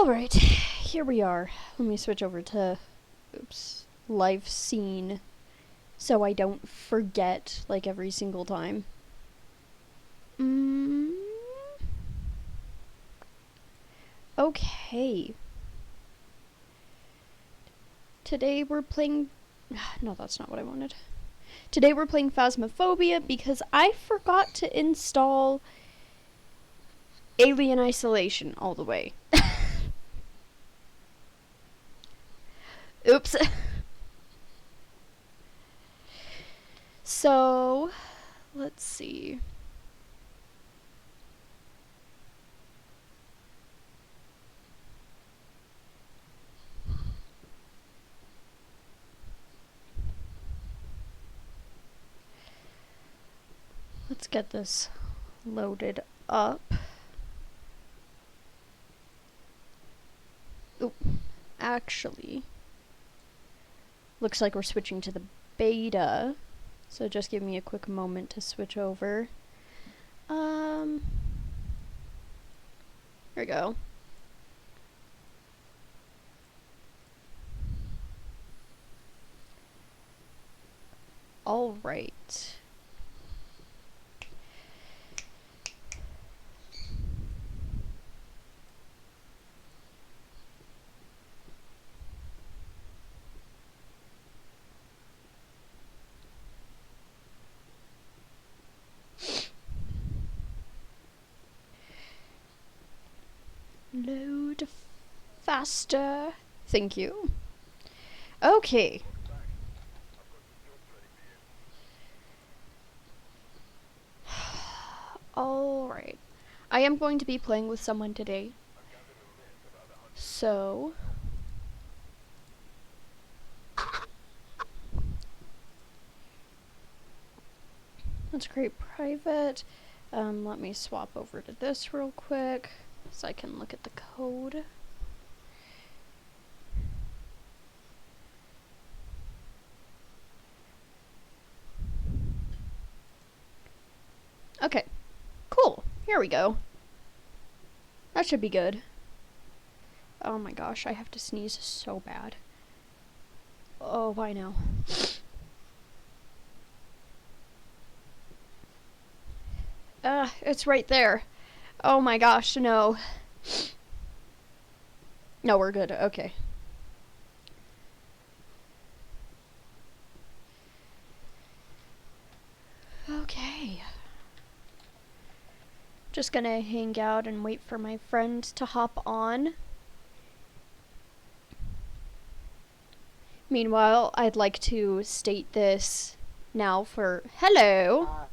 Alright, here we are. Let me switch over to, live scene, so I don't forget, like, every single time. Okay. Today we're playing... No, that's not what I wanted. Today we're playing Phasmophobia because I forgot to install Alien Isolation all the way. Oops. So, let's see. Let's get this loaded up. Oh, actually, looks like we're switching to the beta, so just give me a quick moment to switch over. Here we go. All right. Load faster. Thank you. Okay. Alright. I am going to be playing with someone today. So... let's create private. Let me swap over to this real quick so I can look at the code. Okay, cool. Here we go. That should be good. Oh my gosh, I have to sneeze so bad. Oh, I know. It's right there. Oh my gosh, no. No, we're good. Okay. Okay. Just gonna hang out and wait for my friend to hop on. Meanwhile, I'd like to state this now for... Hello! Hi.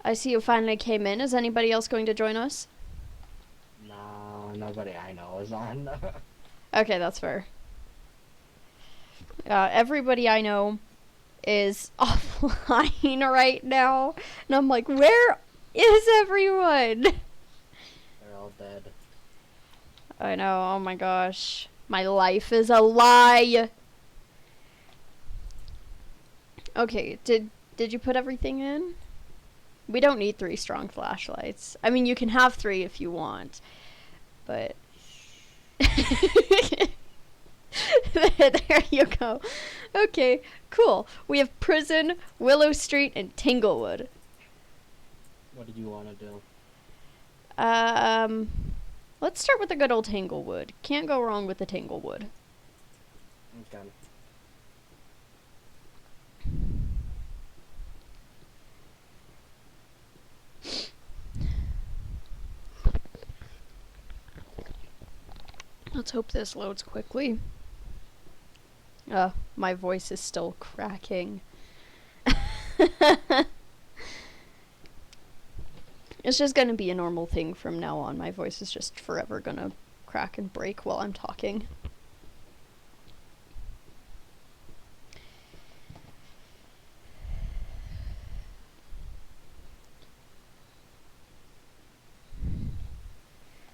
I see you finally came in. Is anybody else going to join us? No, nobody I know is on. Okay, that's fair. Everybody I know is offline right now. And I'm like, where is everyone? They're all dead. I know, oh my gosh. My life is a lie. Okay, did you put everything in? We don't need 3 strong flashlights. I mean, you can have 3 if you want, but... There you go. Okay, cool. We have Prison, Willow Street, and Tanglewood. What did you want to do? Let's start with the good old Tanglewood. Can't go wrong with the Tanglewood. Okay. Let's hope this loads quickly. My voice is still cracking. It's just gonna be a normal thing from now on. My voice is just forever gonna crack and break while I'm talking.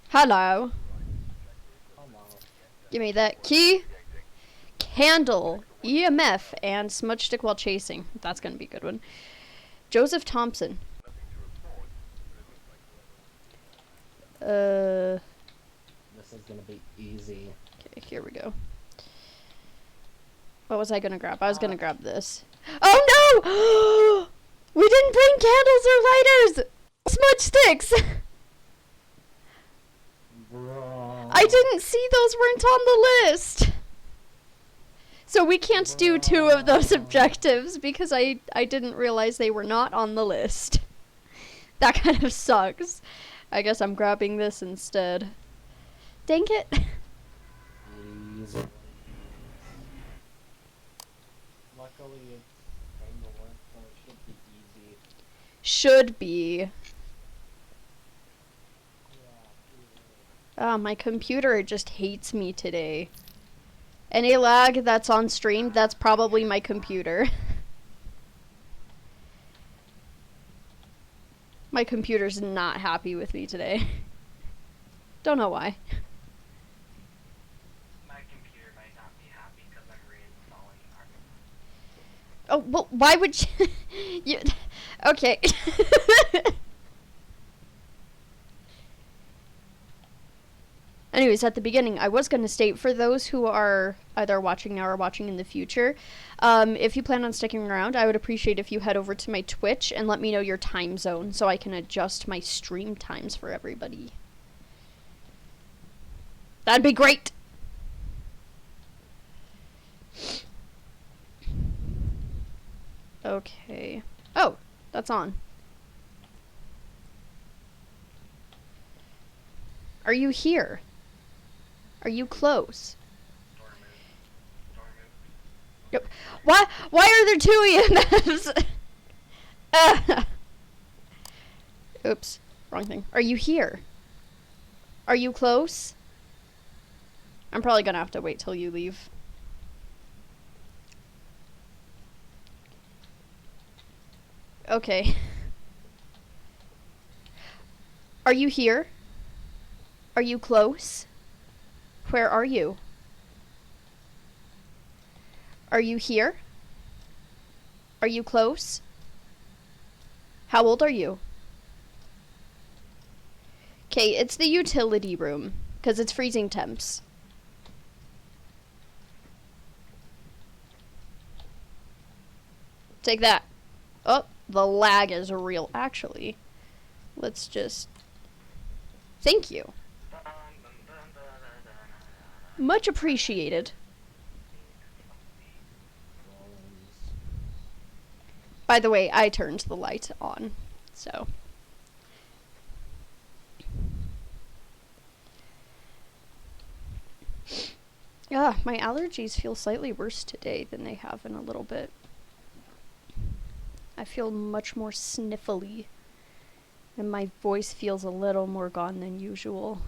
Hello. Give me that key, candle, EMF, and smudge stick while chasing. That's gonna be a good one. Joseph Thompson. This is gonna be easy. Okay, here we go. What was I gonna grab? I was gonna grab this. Oh no! We didn't bring candles or lighters! Smudge sticks! Bro. I didn't see those weren't on the list! So we can't do 2 of those objectives because I didn't realize they were not on the list. That kind of sucks. I guess I'm grabbing this instead. Dang it. Easy. Luckily, it's kind of work, so it should be easy. Should be. Yeah, My computer just hates me today. Any lag that's on stream, that's probably my computer. My computer's not happy with me today. Don't know why. my computer might not be happy because I'm reinstalling Arkham. Oh, well, why would you... you okay. Anyways, at the beginning, I was going to state, for those who are either watching now or watching in the future, if you plan on sticking around, I would appreciate if you head over to my Twitch and let me know your time zone so I can adjust my stream times for everybody. That'd be great! Okay. Oh, that's on. Are you here? Are you close? Yep. Why are there 2 EMFs? Oops, wrong thing. Are you here? Are you close? I'm probably gonna have to wait till you leave. Okay. Are you here? Are you close? Where are you? Are you here? Are you close? How old are you? Okay, it's the utility room, because it's freezing temps. Take that. Oh, the lag is real, actually. Let's just... Thank you. Much appreciated. By the way, I turned the light on, so... Yeah, my allergies feel slightly worse today than they have in a little bit. I feel much more sniffly, and my voice feels a little more gone than usual.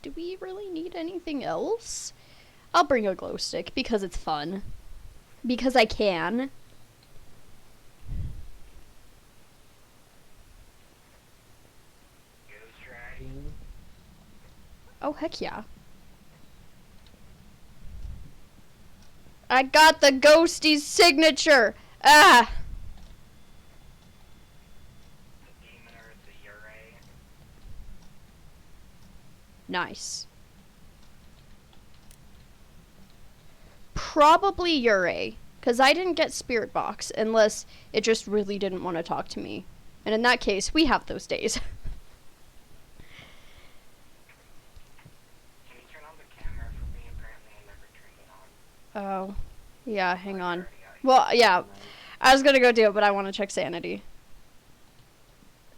Do we really need anything else? I'll bring a glow stick because it's fun. Because I can. Ghost riding. Oh, heck yeah. I got the ghostie's signature! Ah! The demon or the Ure. Nice. Probably Ure, because I didn't get Spirit Box unless it just really didn't want to talk to me. And in that case, we have those days. Can you turn on the camera for me? Apparently I never turned it on. Oh. Yeah, hang on. Already, Well, yeah. I was gonna go do it, but I want to check sanity.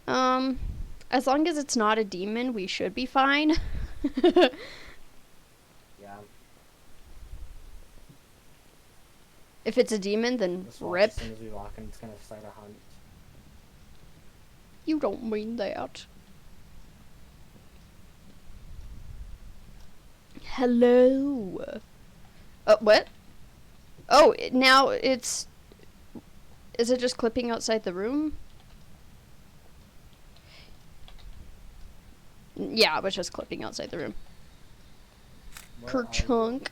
As long as it's not a demon, we should be fine. Yeah. If it's a demon, then Just watch rip. as soon as we walk in, it's gonna start a hunt. You don't mean that. Hello. What? Oh, now it's... Is it just clipping outside the room? Yeah, it was just clipping outside the room. Where are you? Kerchunk.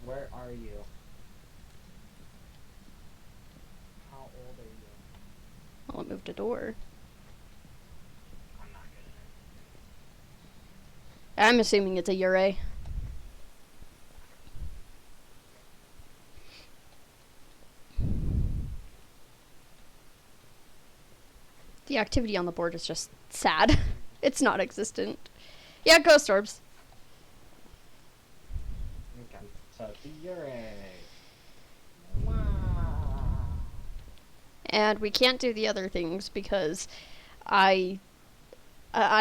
Where are you? How old are you? Well, it moved a door. I'm assuming it's a Ure. The activity on the board is just sad. It's not existent. Yeah, ghost orbs. Okay, so the Ure. And we can't do the other things because I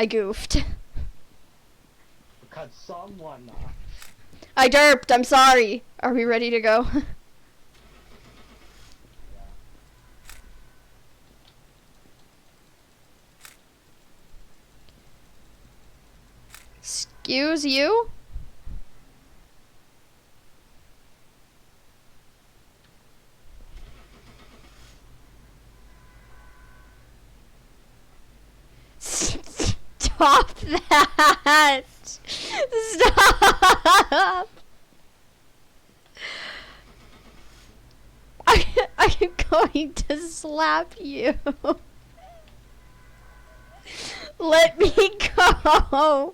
goofed. Because someone. I derped. I'm sorry. Are we ready to go? Yeah. Excuse you? Stop that! Stop! I'm going to slap you. Let me go.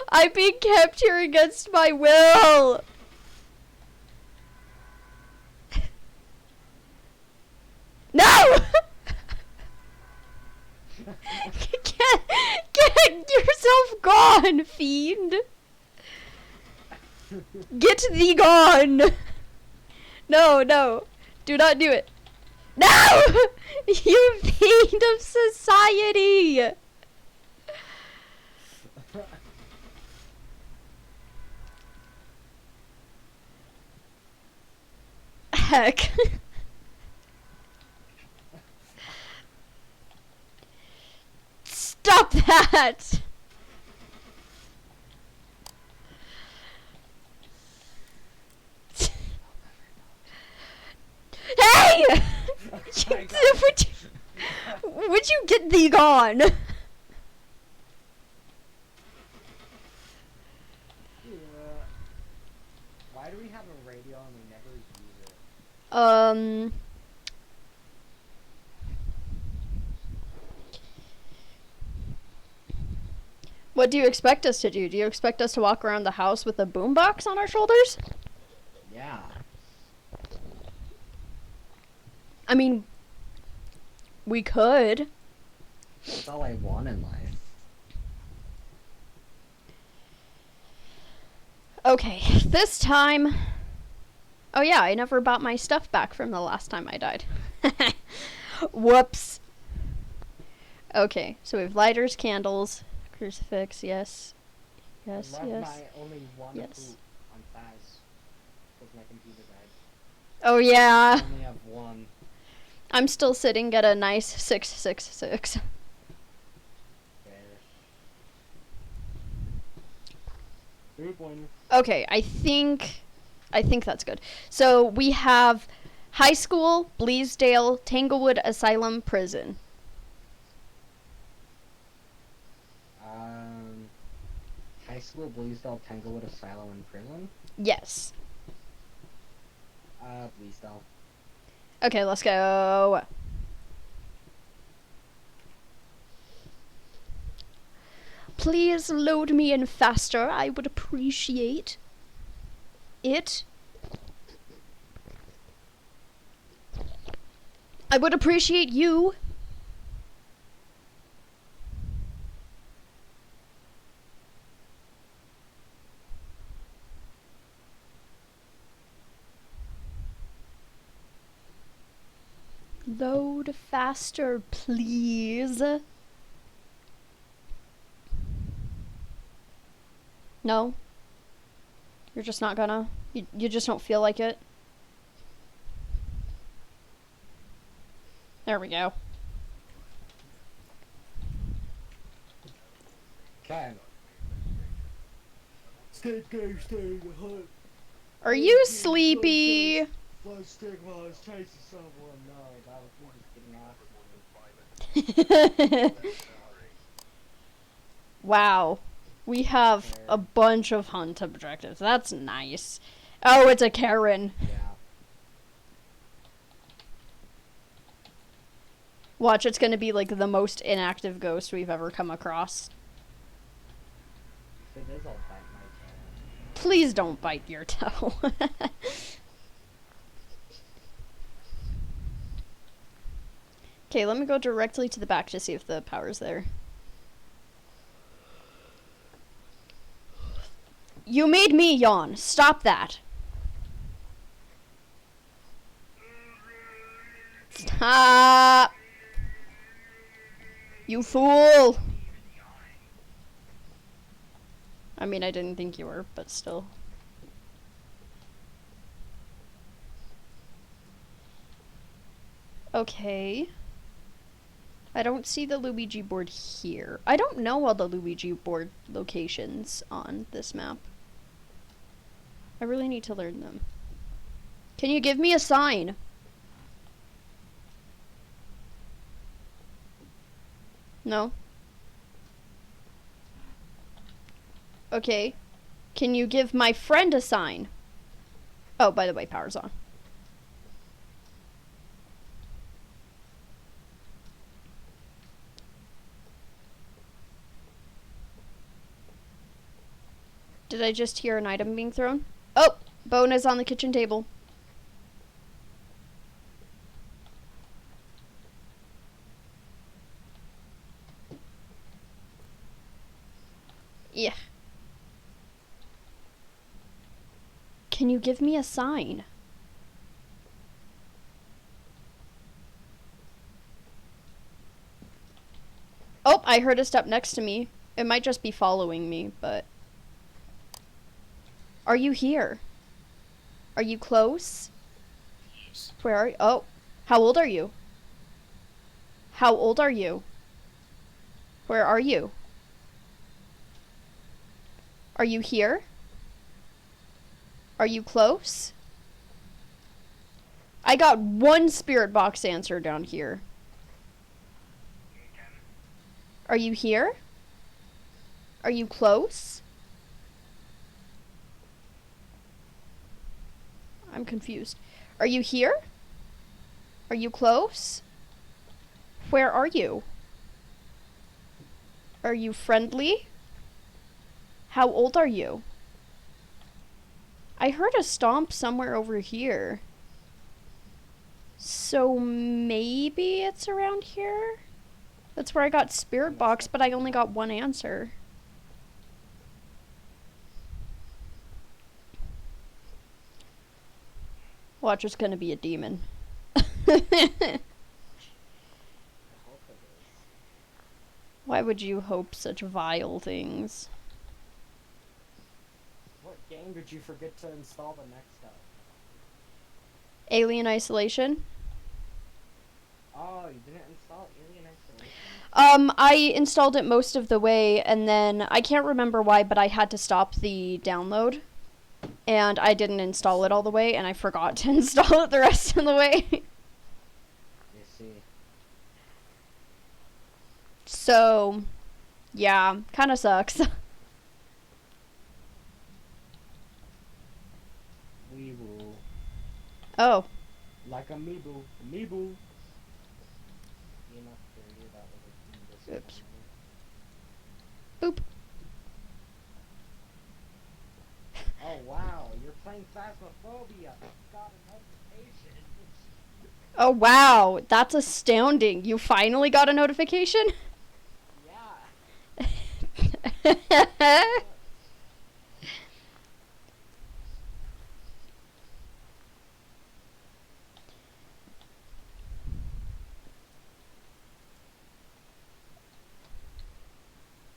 I'm being kept here against my will. No! Get yourself gone, fiend. Get thee gone. No, no. Do not do it. No! You fiend of society. Heck. Stop that! Hey! Would you get thee gone? Yeah. Why do we have a radio and we never use it? What do you expect us to do? Do you expect us to walk around the house with a boombox on our shoulders? Yeah. I mean, we could. That's all I want in life. Okay, this time... Oh yeah, I never bought my stuff back from the last time I died. Whoops. Okay, so we have lighters, candles, crucifix, yes. Yes, I love yes. my only one Yes. boot on Phas. Because my computer died. Oh yeah. I only have one. I'm still sitting at a nice 666. Fair. 3-pointer. Okay, I think that's good. So we have high school, Bleasdale, Tanglewood Asylum, prison. High school, Bleasdale, Tanglewood Asylum, and prison? Yes. Bleasdale. Okay, let's go. Please load me in faster. I would appreciate it. I would appreciate you. Load faster, please. No? You're just not gonna? You just don't feel like it? There we go. Okay. Stay in the hut. Are you sleepy? One stick while I was chasing someone. No, that was me just getting off. Wow. We have a bunch of hunt objectives. That's nice. Oh, it's a Karen. Yeah. Watch, it's gonna be like the most inactive ghost we've ever come across. If it is, I'll bite my toe. Please don't bite your toe. Okay, let me go directly to the back to see if the power's there. You made me yawn. Stop that. Stop. You fool. I mean, I didn't think you were, but still. Okay. I don't see the Luigi board here. I don't know all the Luigi board locations on this map. I really need to learn them. Can you give me a sign? No? Okay. Can you give my friend a sign? Oh, by the way, power's on. Did I just hear an item being thrown? Oh, bone is on the kitchen table. Yeah. Can you give me a sign? Oh, I heard a step next to me. It might just be following me, but... Are you here? Are you close? Where are you? Oh, how old are you? How old are you? Where are you? Are you here? Are you close? I got one spirit box answer down here. Are you here? Are you close? I'm confused. Are you here? Are you close? Where are you? Are you friendly? How old are you? I heard a stomp somewhere over here. So maybe it's around here? That's where I got spirit box, but I only got one answer. Watch, it's gonna be a demon. Why would you hope such vile things? What game did you forget to install the next up? Alien Isolation? Oh, you didn't install Alien Isolation? I installed it most of the way, and then I can't remember why, but I had to stop the download. And I didn't install it all the way, and I forgot to install it the rest of the way. You see. So, yeah, kind of sucks. Weeboo. Oh. Like amiibo. Amiibo. Enough for you, that was a Oops. Boop. Oh wow, you're playing Phasmophobia. Got a notification. Oh, wow. That's astounding. You finally got a notification? Yeah.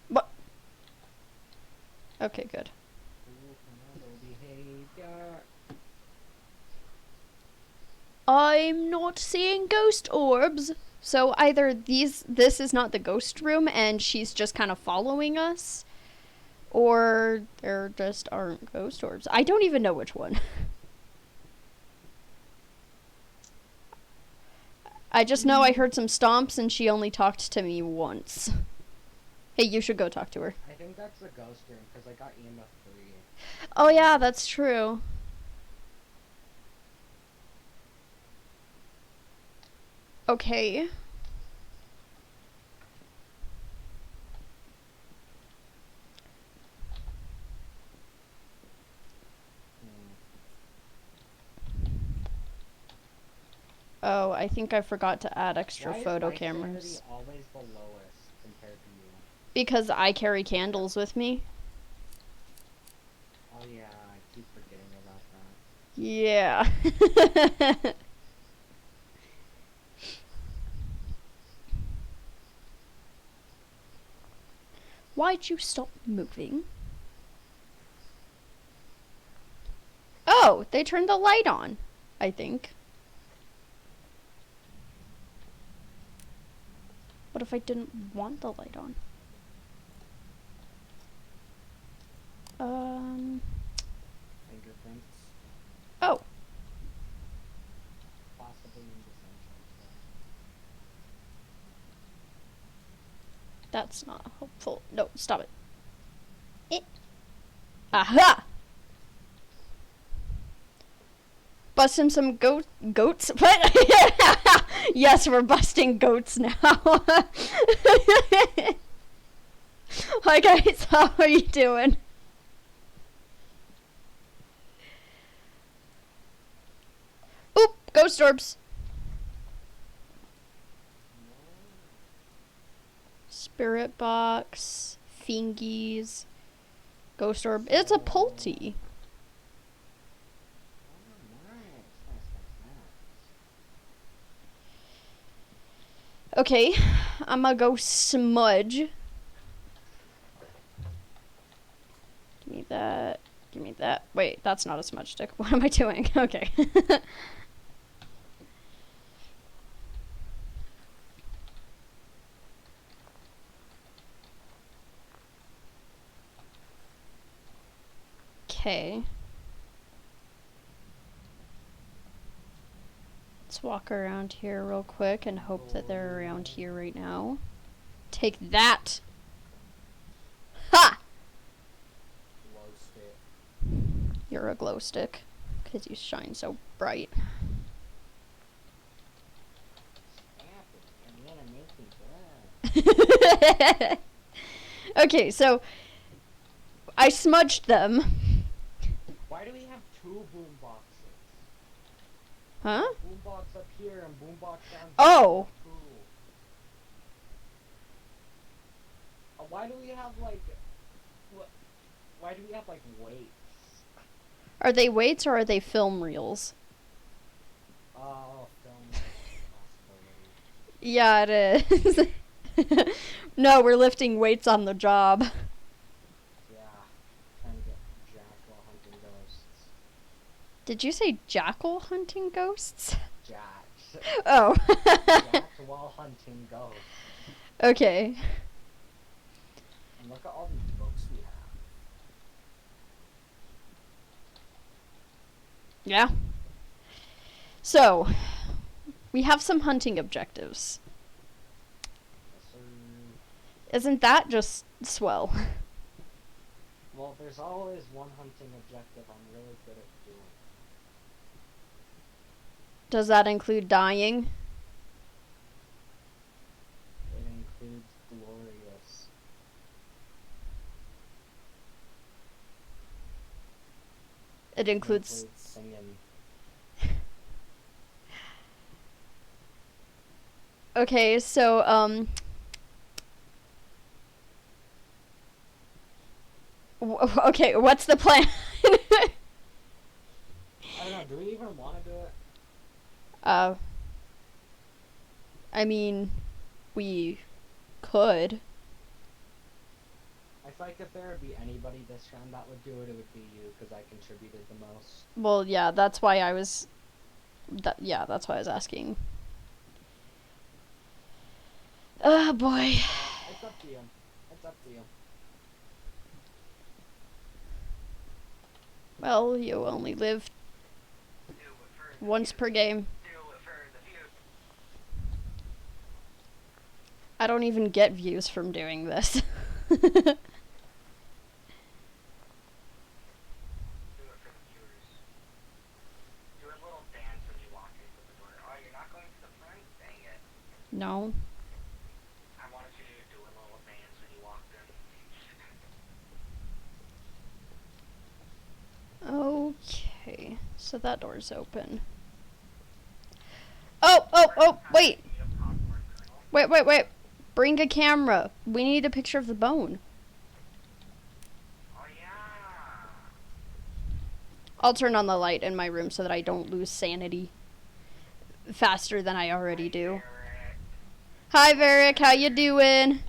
What? Okay, good. I'm not seeing ghost orbs. So either this is not the ghost room and she's just kind of following us, or there just aren't ghost orbs. I don't even know which one. I just know I heard some stomps and she only talked to me once. Hey, you should go talk to her. I think that's the ghost room because I got EMF 3. Oh yeah, that's true. Okay. Oh, I think I forgot to add extra Why photo is my cameras. sanity always the lowest compared to you? Because I carry candles with me. Oh yeah, I keep forgetting about that. Yeah. Why'd you stop moving? Oh, they turned the light on, I think. What if I didn't want the light on? Fingerprints, Oh, possibly in the sunshine. that's not helpful. No, stop it. Aha! Busting some goats? What? Yes, we're busting goats now. Hi guys, how are you doing? Oop, ghost orbs. Spirit box, fingies, ghost orb. It's a Pulti. Okay, I'm gonna go smudge. Give me that. Give me that. Wait, that's not a smudge stick. What am I doing? Okay. Okay. Let's walk around here real quick and hope that they're around here right now. Take that! Ha! Glow stick. You're a glow stick. Because you shine so bright. Stop it. You're gonna make me blood. Okay, so I smudged them. Why do we have two boom boxes? Huh? Boombox up here and boombox down here. Oh! Why do we have like... Why do we have like weights? Are they weights or are they film reels? Oh, film possibility. Yeah, it is. No, we're lifting weights on the job. Yeah, trying to get Jack while hunting ghosts. Did you say jackal hunting ghosts? Jack. Oh. Jack while hunting ghosts. Okay. And look at all these books we have. Yeah. So, we have some hunting objectives. Yes, sir. Isn't that just swell? Well, there's always one hunting objective I'm really good at doing. Does that include dying? It includes glorious. It includes singing. Okay, so okay, what's the plan? I don't know, do we even want to do it? I mean, we could. I feel like if there would be anybody this round that would do it, it would be you, because I contributed the most. Well, yeah, that's why I was that's why I was asking. Oh boy. It's up to you. It's up to you. Well, you only live once per game. I don't even get views from doing this. No. I wanted you to do a little dance when you walked in. Okay, so that door's open. Oh! oh, wait. Eat a popcorn kernel. Wait. Bring a camera. We need a picture of the bone. Oh yeah. I'll turn on the light in my room so that I don't lose sanity faster than I already do. Eric. Hi, Varric. How you doing?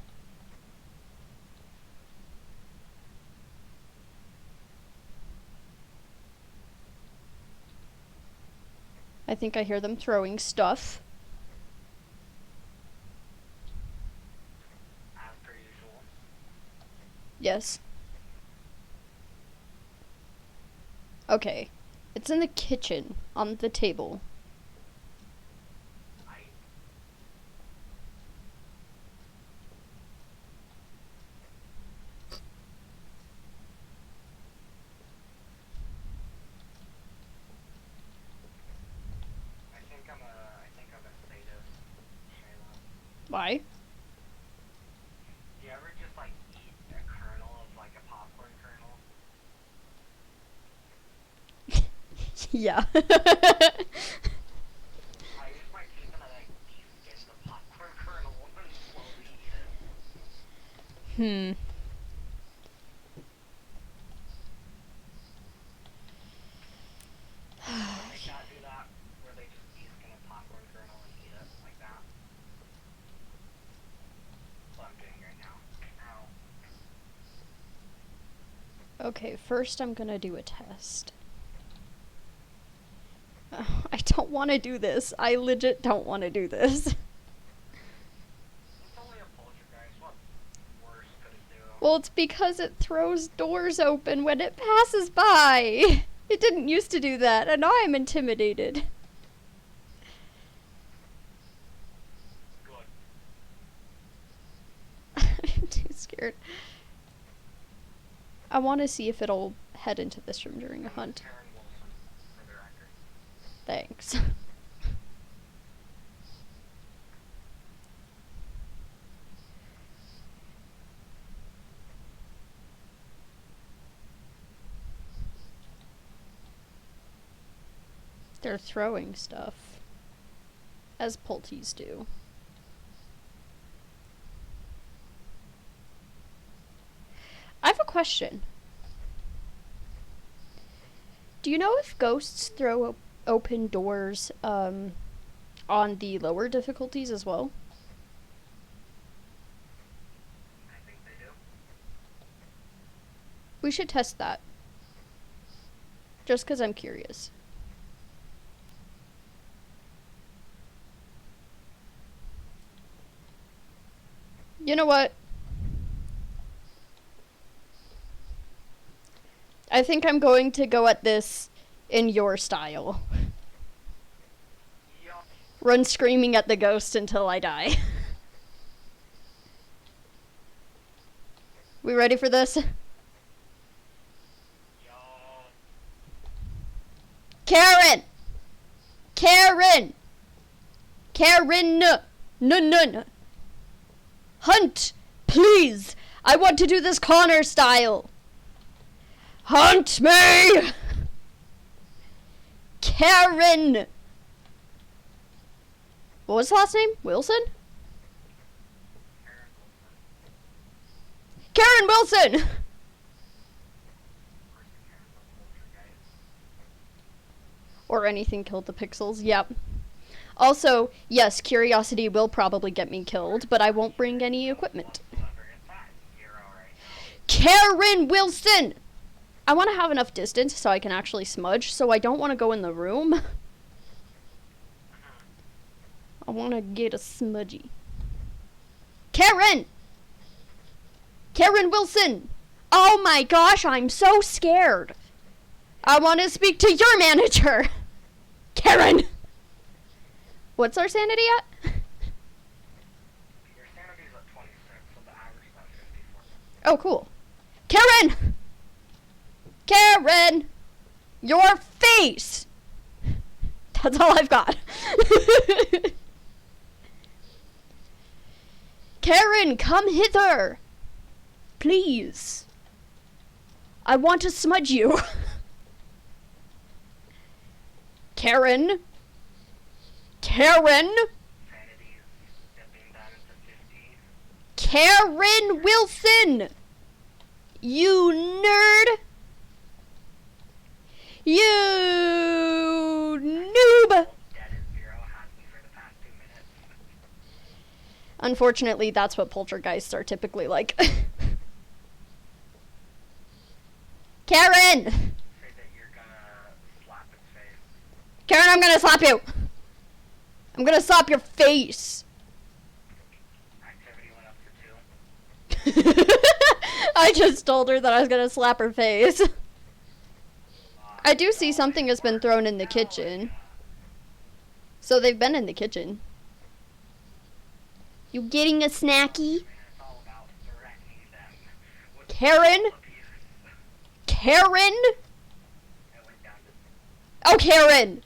I think I hear them throwing stuff. As per usual. Yes. Okay. It's in the kitchen, on the table. I think I'm a sadist, Shayla. Why? Do you ever just like eat a kernel of like a popcorn kernel? Yeah. I use my teeth and I like de-skin the popcorn kernel and slowly eat it. They can't do that where they just de-skin a popcorn kernel and eat it like that. That's what I'm doing right now. Ow. Okay, first I'm gonna do a test. I don't want to do this. I legit don't want to do this. It's only a poltergeist. What worse could it do? Well, it's because it throws doors open when it passes by. It didn't used to do that, and now I'm intimidated. Good. I'm too scared. I want to see if it'll head into this room during a hunt. Karen Wilson, for the record. Thanks. They're throwing stuff. As Pulties do. I have a question. Do you know if ghosts throw open doors on the lower difficulties as well? I think they do. We should test that. Just because I'm curious. You know what? I think I'm going to go at this in your style. Yup. Run screaming at the ghost until I die. We ready for this? Yup. Karen! Karen! Karen! No. Hunt! Please! I want to do this Connor style! Hunt me! Karen! What was the last name? Wilson? Karen Wilson. Karen Wilson! Of course, the Karen's a poltergeist. Or anything killed the pixels, yep. Also, yes, curiosity will probably get me killed, but I won't bring any equipment. Whatsoever. It's at 0 right now. Karen Wilson! I want to have enough distance so I can actually smudge, so I don't want to go in the room. I want to get a smudgy. Karen! Karen Wilson! Oh my gosh, I'm so scared. I want to speak to your manager. Karen! What's our sanity at? Your sanity's at 26, so the average is at 54. Oh, cool. Karen! Karen! Your face! That's all I've got. Karen, come hither! Please. I want to smudge you. Karen? Karen! Sanity is dipping down into 50. Karen Wilson! You nerd! You noob! Dead at 0 has me for the past 2 minutes. Unfortunately, that's what poltergeists are typically like. Karen! Say that you're gonna slap its face. Karen, I'm gonna slap you! I'm gonna slap your face! Activity went up to 2. I just told her that I was gonna slap her face. I do see something has been thrown in the kitchen. So they've been in the kitchen. You getting a snacky? It's all about threatening them with Karen? abuse. Karen? It went down to Oh, Karen!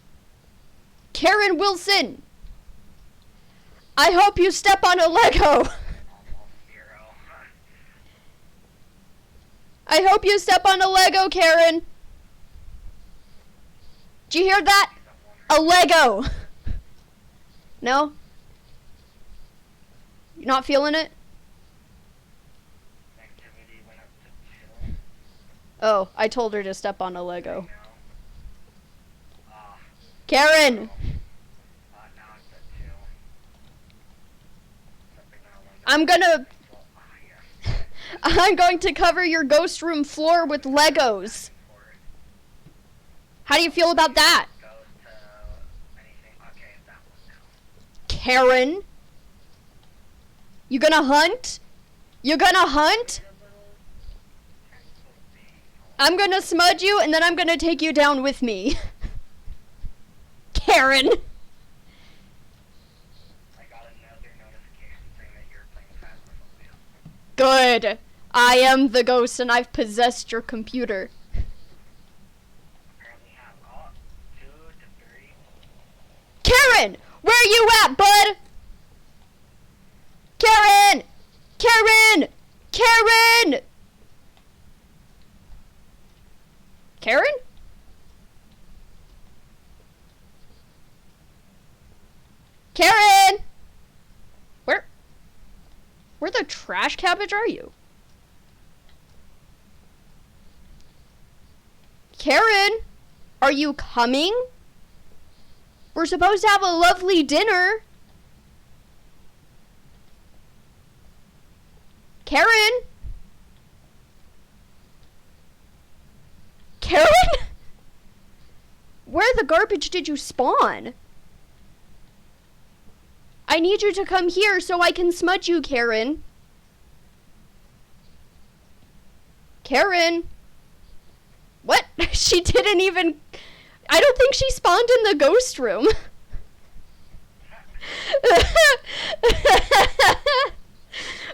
Karen Wilson! I hope you step on a Lego! almost 0. I hope you step on a Lego, Karen! Did you hear that? A Lego! No? You're not feeling it? Activity went up to 2. Oh, I told her to step on a Lego. Now, Karen! now it's at 2. Stepping on one I'm gonna... yes. I'm going to cover your ghost room floor with Legos. Forward. How do you feel about that? Goes to anything. Okay, that one now. Karen? You gonna hunt? You gonna hunt? I'm gonna smudge you and then I'm gonna take you down with me. Karen! I got another notification saying that you're playing Phasmophobia. Good. I am the ghost and I've possessed your computer. Apparently have 2 to 3. Karen! Where you at, bud? Karen! Karen! Karen! Karen? Karen! Where the trash cabbage are you? Karen, are you coming? We're supposed to have a lovely dinner. Karen? Karen? Where the garbage did you spawn? I need you to come here so I can smudge you, Karen. Karen? What? She didn't even... I don't think she spawned in the ghost room.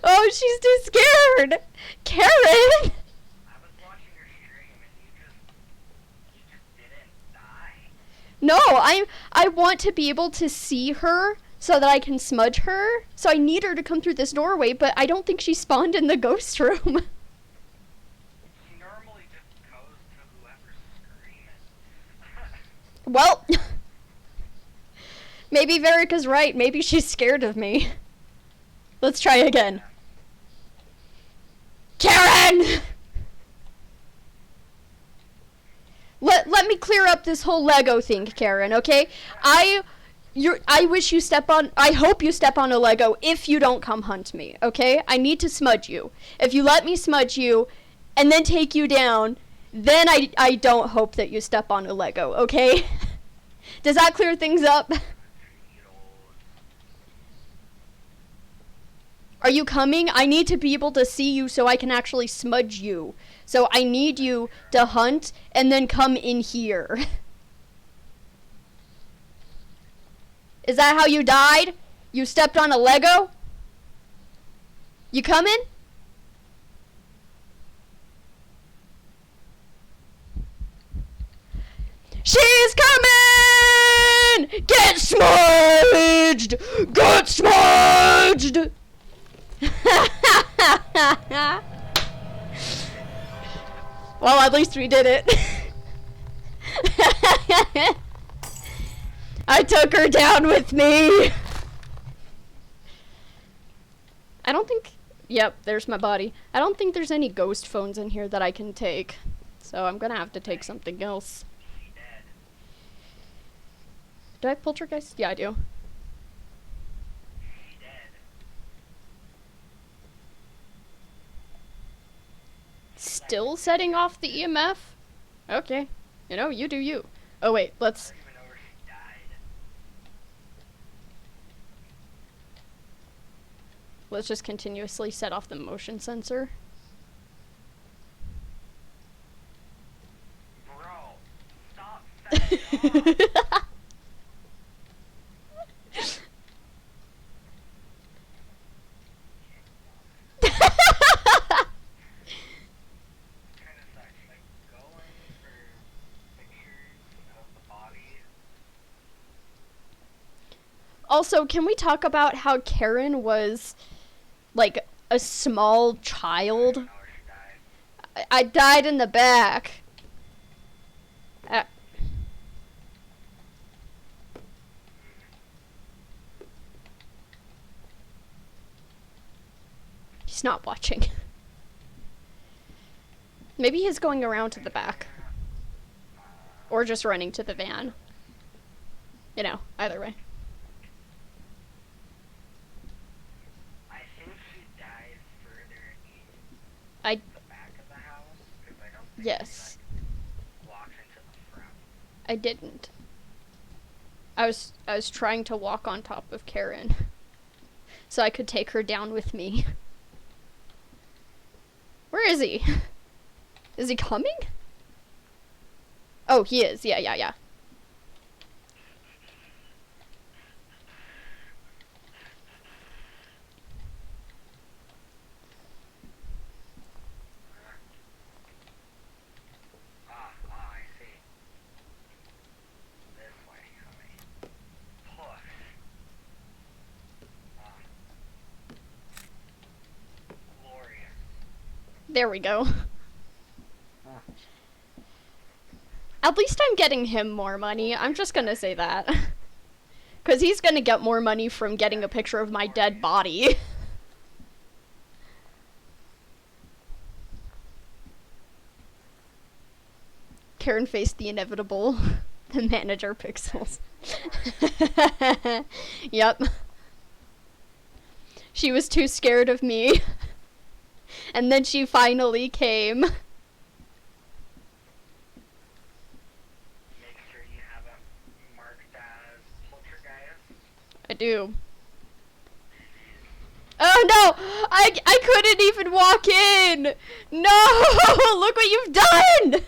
Oh, she's too scared. Karen? I was watching your stream and you just didn't die. No, I want to be able to see her so that I can smudge her. So I need her to come through this doorway, but I don't think she spawned in the ghost room. She normally just goes to whoever's screaming. Well, maybe Verica's right. Maybe she's scared of me. Let's try again. Karen! Let me clear up this whole Lego thing, Karen, okay? I wish you step on, I hope you step on a Lego if you don't come hunt me, okay? I need to smudge you. If you let me smudge you and then take you down, then I don't hope that you step on a Lego, okay? Does that clear things up? Are you coming? I need to be able to see you so I can actually smudge you. So I need you to hunt and then come in here. Is that how you died? You stepped on a Lego? You coming? She's coming! Get smudged! Get smudged! Well, at least we did it. I took her down with me. I don't think... Yep, there's my body. I don't think there's any ghost phones in here that I can take. So I'm gonna have to take something else. She dead. Do I have poltergeist? Yeah, I do. She dead. Still setting off the EMF? Okay. You know, you do you. Oh wait, let's... I don't even know where she died. Let's just continuously set off the motion sensor. Bro, stop setting it off. Kinda sucks. Like, going for pictures of the body. Also, can we talk about how Karen was, like, a small I child? don't know where she died. I died in the back. He's not watching. Maybe he's going around to the back. Or just running to the van. You know, either way. I think she died further in I... the back of the house, because I don't think Yes. she, like, walked into the front. I didn't. I was trying to walk on top of Karen. So I could take her down with me. Where is he? Is he coming? Oh, he is. Yeah, yeah, yeah. I see. This way, honey. Push. Glorious. There we go. Ah. At least I'm getting him more money. I'm just gonna say that. Because he's gonna get more money from getting a picture of my dead body. Karen faced the inevitable. The manager pixels. Yep. She was too scared of me. And then she finally came. Make sure you have it marked as poltergeist. I do. Oh no! I couldn't even walk in! No! Look what you've done!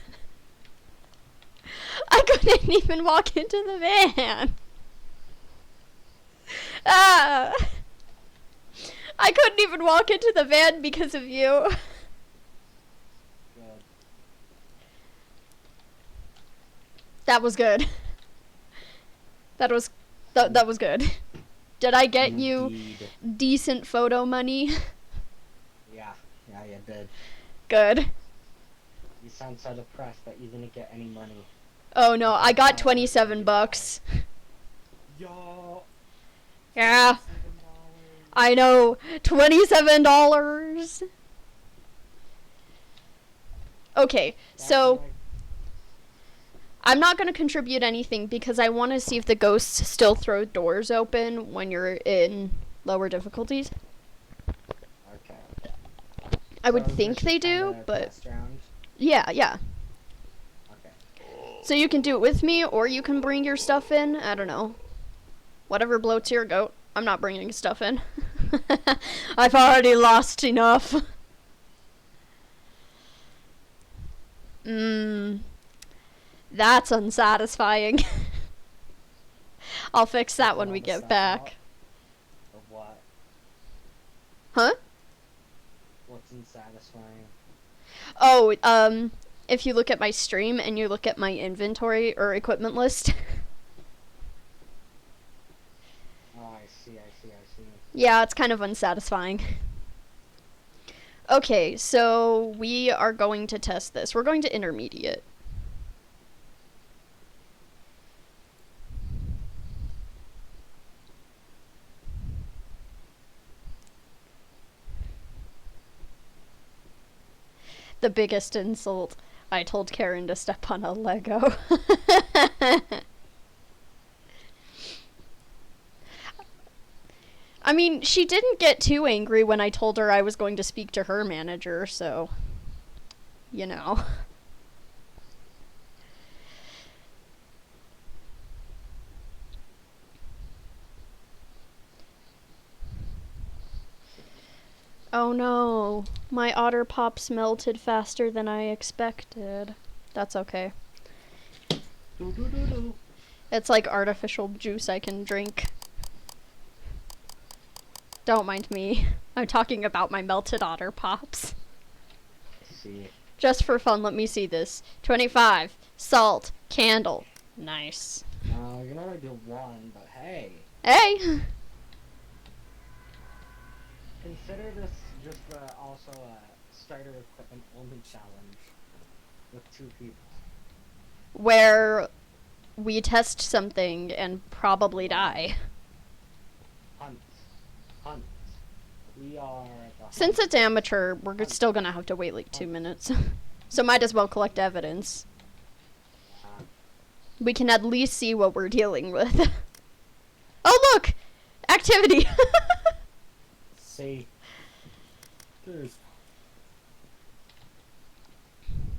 I couldn't even walk into the van. Ah! I couldn't even walk into the van because of you. Good. That was good. That was good. Did I get you Indeed. decent photo money? Yeah, you did. Good. You sound so depressed that you didn't get any money. Oh no, I got 27 bucks. Yo. Yeah. I know. $27. Okay, so I'm not going to contribute anything because I want to see if the ghosts still throw doors open when you're in lower difficulties. Okay. I would So think this they is do, kinda but test round? yeah, yeah. Okay. So you can do it with me or you can bring your stuff in. I don't know. Whatever bloats your goat. I'm not bringing stuff in. I've already lost enough. That's unsatisfying. I'll fix that when All we the get stuff back. out? Of what? Huh? What's unsatisfying? Oh, if you look at my stream and you look at my inventory or equipment list. Oh, I see. Yeah, it's kind of unsatisfying. Okay, so we are going to test this. We're going to intermediate. The biggest insult. I told Karen to step on a Lego. I mean, she didn't get too angry when I told her I was going to speak to her manager, so, you know. Oh no, my Otter Pops melted faster than I expected. That's okay. Do. It's like artificial juice I can drink. Don't mind me. I'm talking about my melted Otter Pops. See. Just for fun, let me see this. 25. Salt. Candle. Nice. No, you can only do one, but hey. Hey! Consider this just also a starter equipment only challenge with 2 people. Where we test something and probably die. Hunt. We are the Since hunt. it's amateur, we're still gonna have to wait like 2 minutes. So might as well collect evidence. We can at least see what we're dealing with. Oh look! Activity! See. There's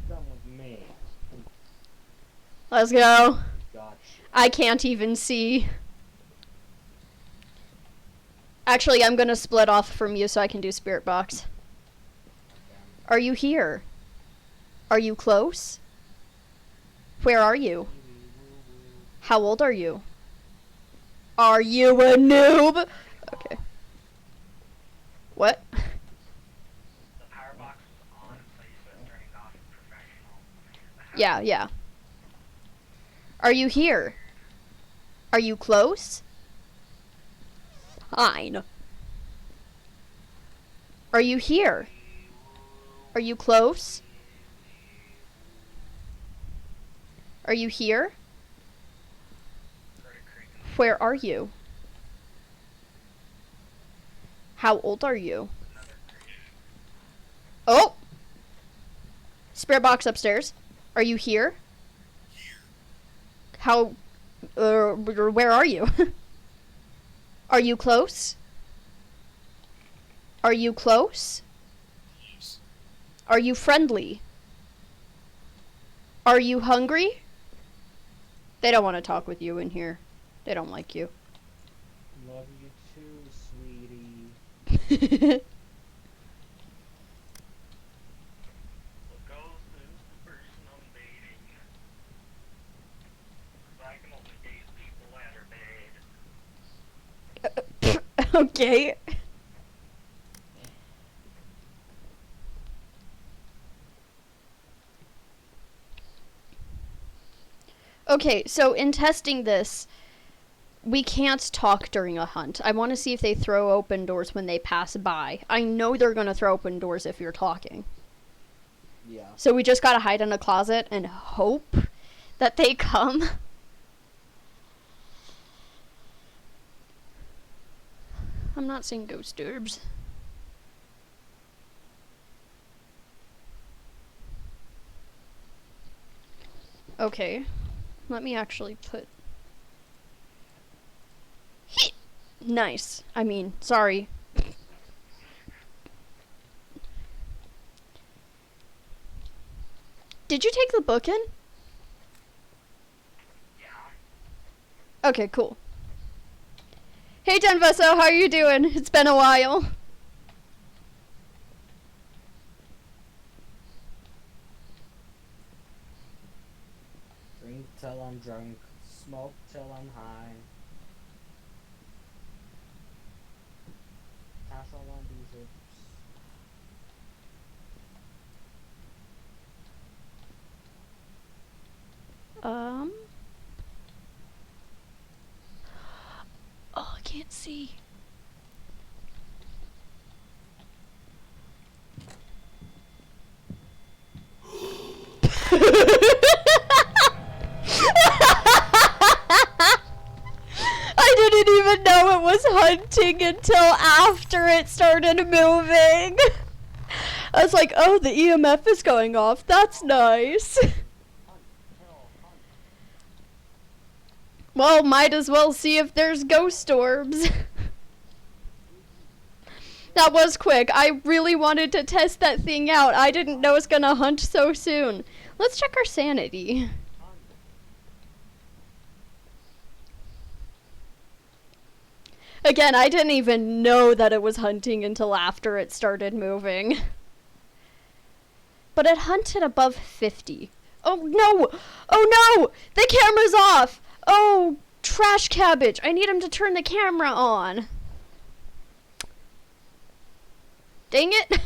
come with me. Let's go. Gotcha. I can't even see. Actually, I'm gonna split off from you so I can do Spirit Box. Are you here? Are you close? Where are you? How old are you? Are you a noob? Okay. What? The power box was on, so you started turning off professional. Yeah. Are you here? Are you close? Fine. Are you here? Are you close? Are you here? Where are you? How old are you? Oh! Spirit box upstairs. Are you here? How... where are you? Are you close? Are you close? Are you friendly? Are you hungry? They don't want to talk with you in here. They don't like you. Love you too, sweetie. What goes to the person I'm dating? 'Cause I can only date people at her bed. Okay. Okay, so in testing this, we can't talk during a hunt. I want to see if they throw open doors when they pass by. I know they're going to throw open doors if you're talking. Yeah. So we just got to hide in a closet and hope that they come. I'm not seeing ghost orbs. Okay. Let me actually put... Nice. I mean, sorry. Did you take the book in? Yeah. Okay, cool. Hey, Denveso, how are you doing? It's been a while. Drink till I'm drunk. Smoke till I'm high. Tassel on these hips. Oh, I can't see. I didn't even know it was hunting until after it started moving. I was like, oh, the EMF is going off. That's nice. Hunt, kill, hunt. Well, might as well see if there's ghost orbs. That was quick. I really wanted to test that thing out. I didn't know it was gonna hunt so soon. Let's check our sanity. Hunt. Again, I didn't even know that it was hunting until after it started moving. But it hunted above 50. Oh no! Oh no! The camera's off! Oh, trash cabbage. I need him to turn the camera on. Dang it.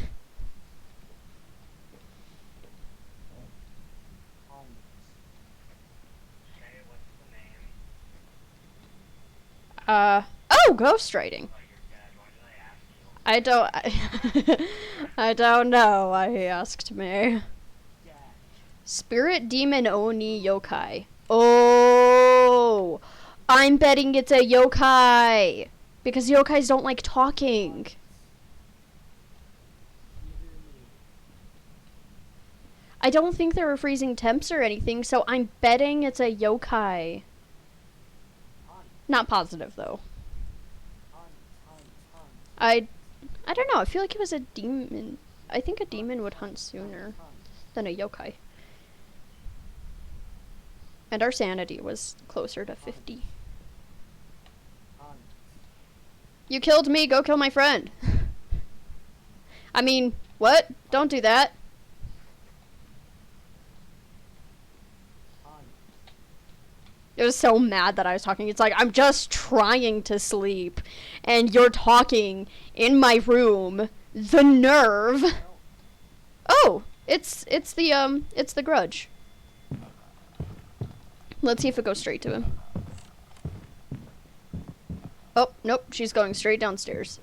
Hunt. Okay, what's the name? Oh, ghostwriting. Oh, you're dead. Why did I ask you? I don't know why he asked me. Dead. Spirit demon oni yokai. Oh, I'm betting it's a yokai. Because yokais don't like talking. I don't think there were freezing temps or anything, so I'm betting it's a yokai. Hunt. Not positive though. Hunt. Hunt. Hunt. I don't know. I feel like it was a demon. I think a demon would hunt sooner Hunt. than a yokai. And our sanity was closer to 50. Hunt. You killed me, go kill my friend. I mean, what? Don't do that. Hunt. It was so mad that I was talking. It's like, I'm just trying to sleep, and you're talking in my room. The nerve. No. Oh, it's the grudge. Let's see if it goes straight to him. Oh, nope, she's going straight downstairs.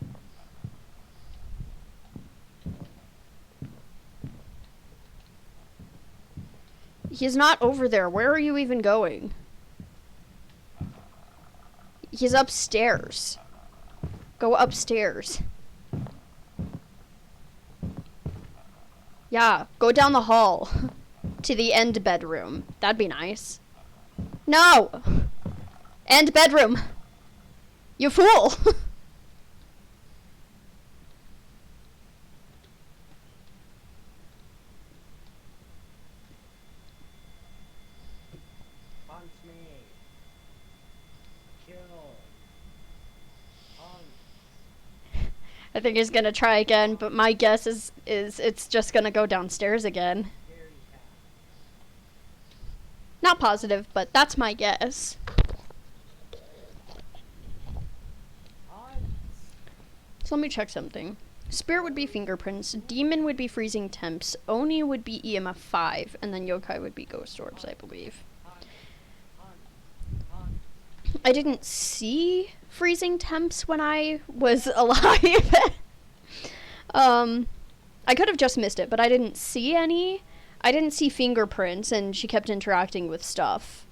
He's not over there. Where are you even going? He's upstairs. Go upstairs. Yeah, go down the hall to the end bedroom. That'd be nice. No! End bedroom. You fool! Hunt me. Kill. Hunt. I think he's gonna try again, but my guess is it's just gonna go downstairs again. Scary cat. Not positive, but that's my guess. Hunt. So let me check something. Spirit would be fingerprints, demon would be freezing temps, oni would be EMF 5, and then yokai would be ghost orbs, I believe. Hunt. Hunt. Hunt. I didn't see freezing temps when I was alive. I could have just missed it, but I didn't see any. I didn't see fingerprints, and she kept interacting with stuff.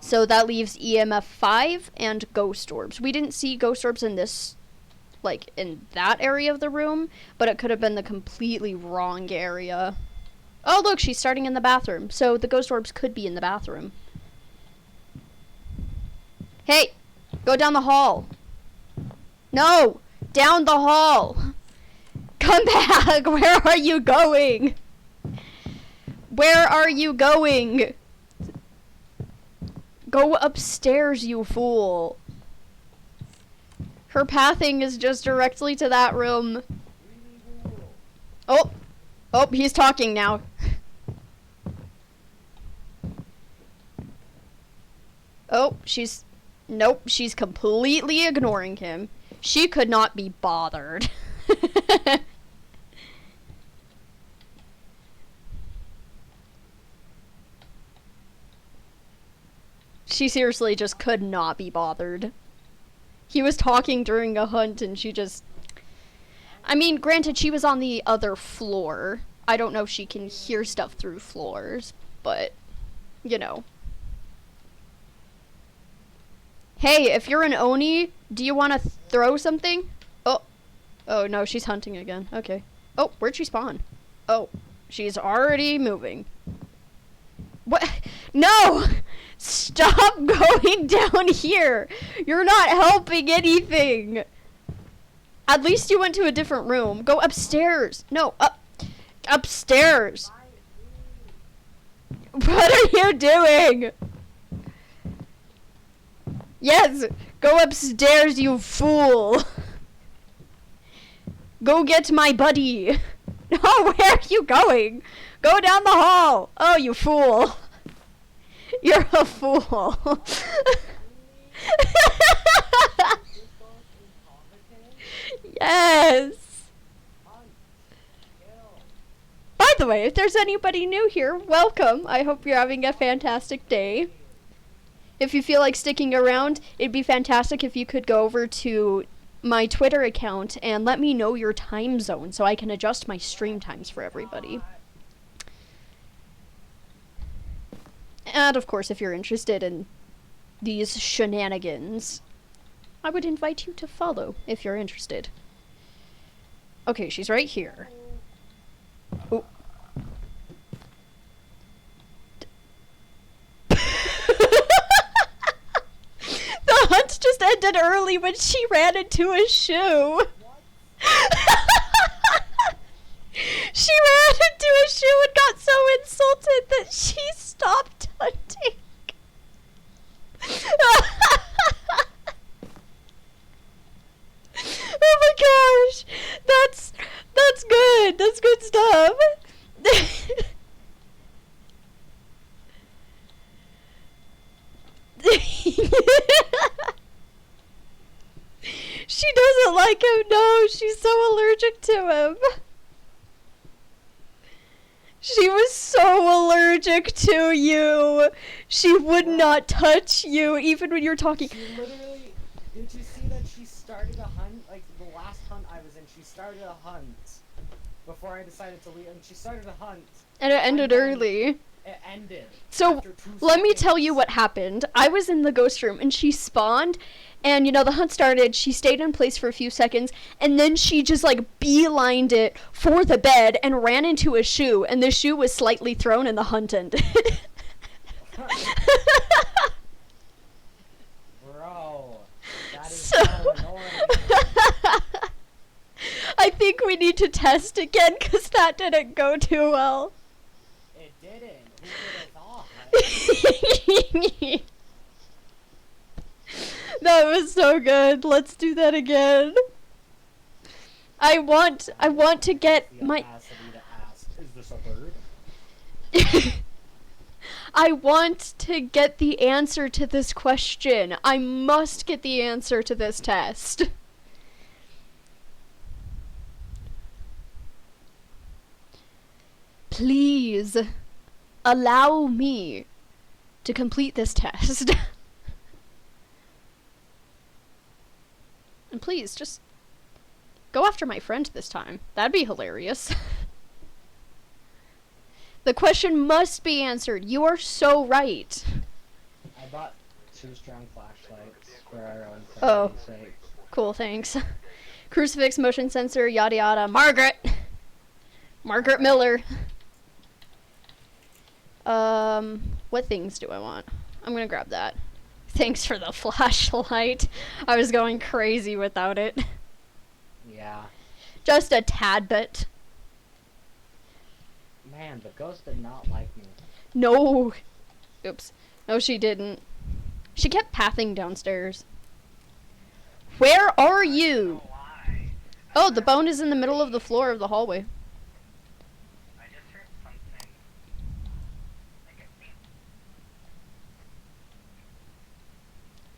So that leaves EMF 5 and ghost orbs. We didn't see ghost orbs in this, like, in that area of the room, but it could have been the completely wrong area. Oh, look, she's starting in the bathroom. So the ghost orbs could be in the bathroom. Hey, go down the hall. No, down the hall. Come back. Where are you going? Where are you going? Go upstairs, you fool. Her pathing is just directly to that room. Oh, oh, he's talking now. Oh, nope, she's completely ignoring him. She could not be bothered. She seriously just could not be bothered. He was talking during a hunt and she just... I mean, granted, she was on the other floor. I don't know if she can hear stuff through floors, but, you know. Hey, if you're an Oni, do you want to throw something? Oh. Oh, no, she's hunting again. Okay. Oh, where'd she spawn? Oh, she's already moving. What? No! Stop going down here! You're not helping anything! At least you went to a different room. Go upstairs! No, upstairs! What are you doing? Yes! Go upstairs, you fool! Go get my buddy! No, where are you going? Go down the hall! Oh, you fool! You're a fool! Yes! By the way, if there's anybody new here, welcome! I hope you're having a fantastic day. If you feel like sticking around, it'd be fantastic if you could go over to my Twitter account and let me know your time zone so I can adjust my stream times for everybody. And of course, if you're interested in these shenanigans, I would invite you to follow if you're interested. Okay, she's right here. Oh. The hunt just ended early when she ran into a shoe. She ran into a shoe and got so insulted that she stopped hunting. Oh my gosh. That's good. That's good stuff. She doesn't like him. No, she's so allergic to him. She was so allergic to you. She would not touch you even when you're talking. She literally, did you see that she started a hunt? Like the last hunt I was in, she started a hunt before I decided to leave, and she started a hunt. And it ended early. It ended. So, after 2 let me seconds. tell you what happened. I was in the ghost room, and she spawned, and, you know, the hunt started. She stayed in place for a few seconds, and then she just, like, beelined it for the bed and ran into a shoe, and the shoe was slightly thrown, and the hunt ended. Bro, that is So- so annoying. I think we need to test again, because that didn't go too well. It didn't. Who could have thought? That was so good. Let's do that again. I want to get The my audacity to ask, is this a bird? I want to get the answer to this question. I must get the answer to this test. Please allow me to complete this test. And please just go after my friend this time. That'd be hilarious. The question must be answered. You are so right. I bought 2 strong flashlights for our own Oh. safety's sake. Cool, thanks. Crucifix, motion sensor, yada yada. Margaret! Margaret Miller. What things do I want? I'm gonna grab that. Thanks for the flashlight. I was going crazy without it. Yeah. Just a tad bit. Man, the ghost did not like me. No. Oops. No, she didn't. She kept pathing downstairs. Where are you? Why? Oh, the bone is in the middle of the floor of the hallway. I just heard something. Like a beep.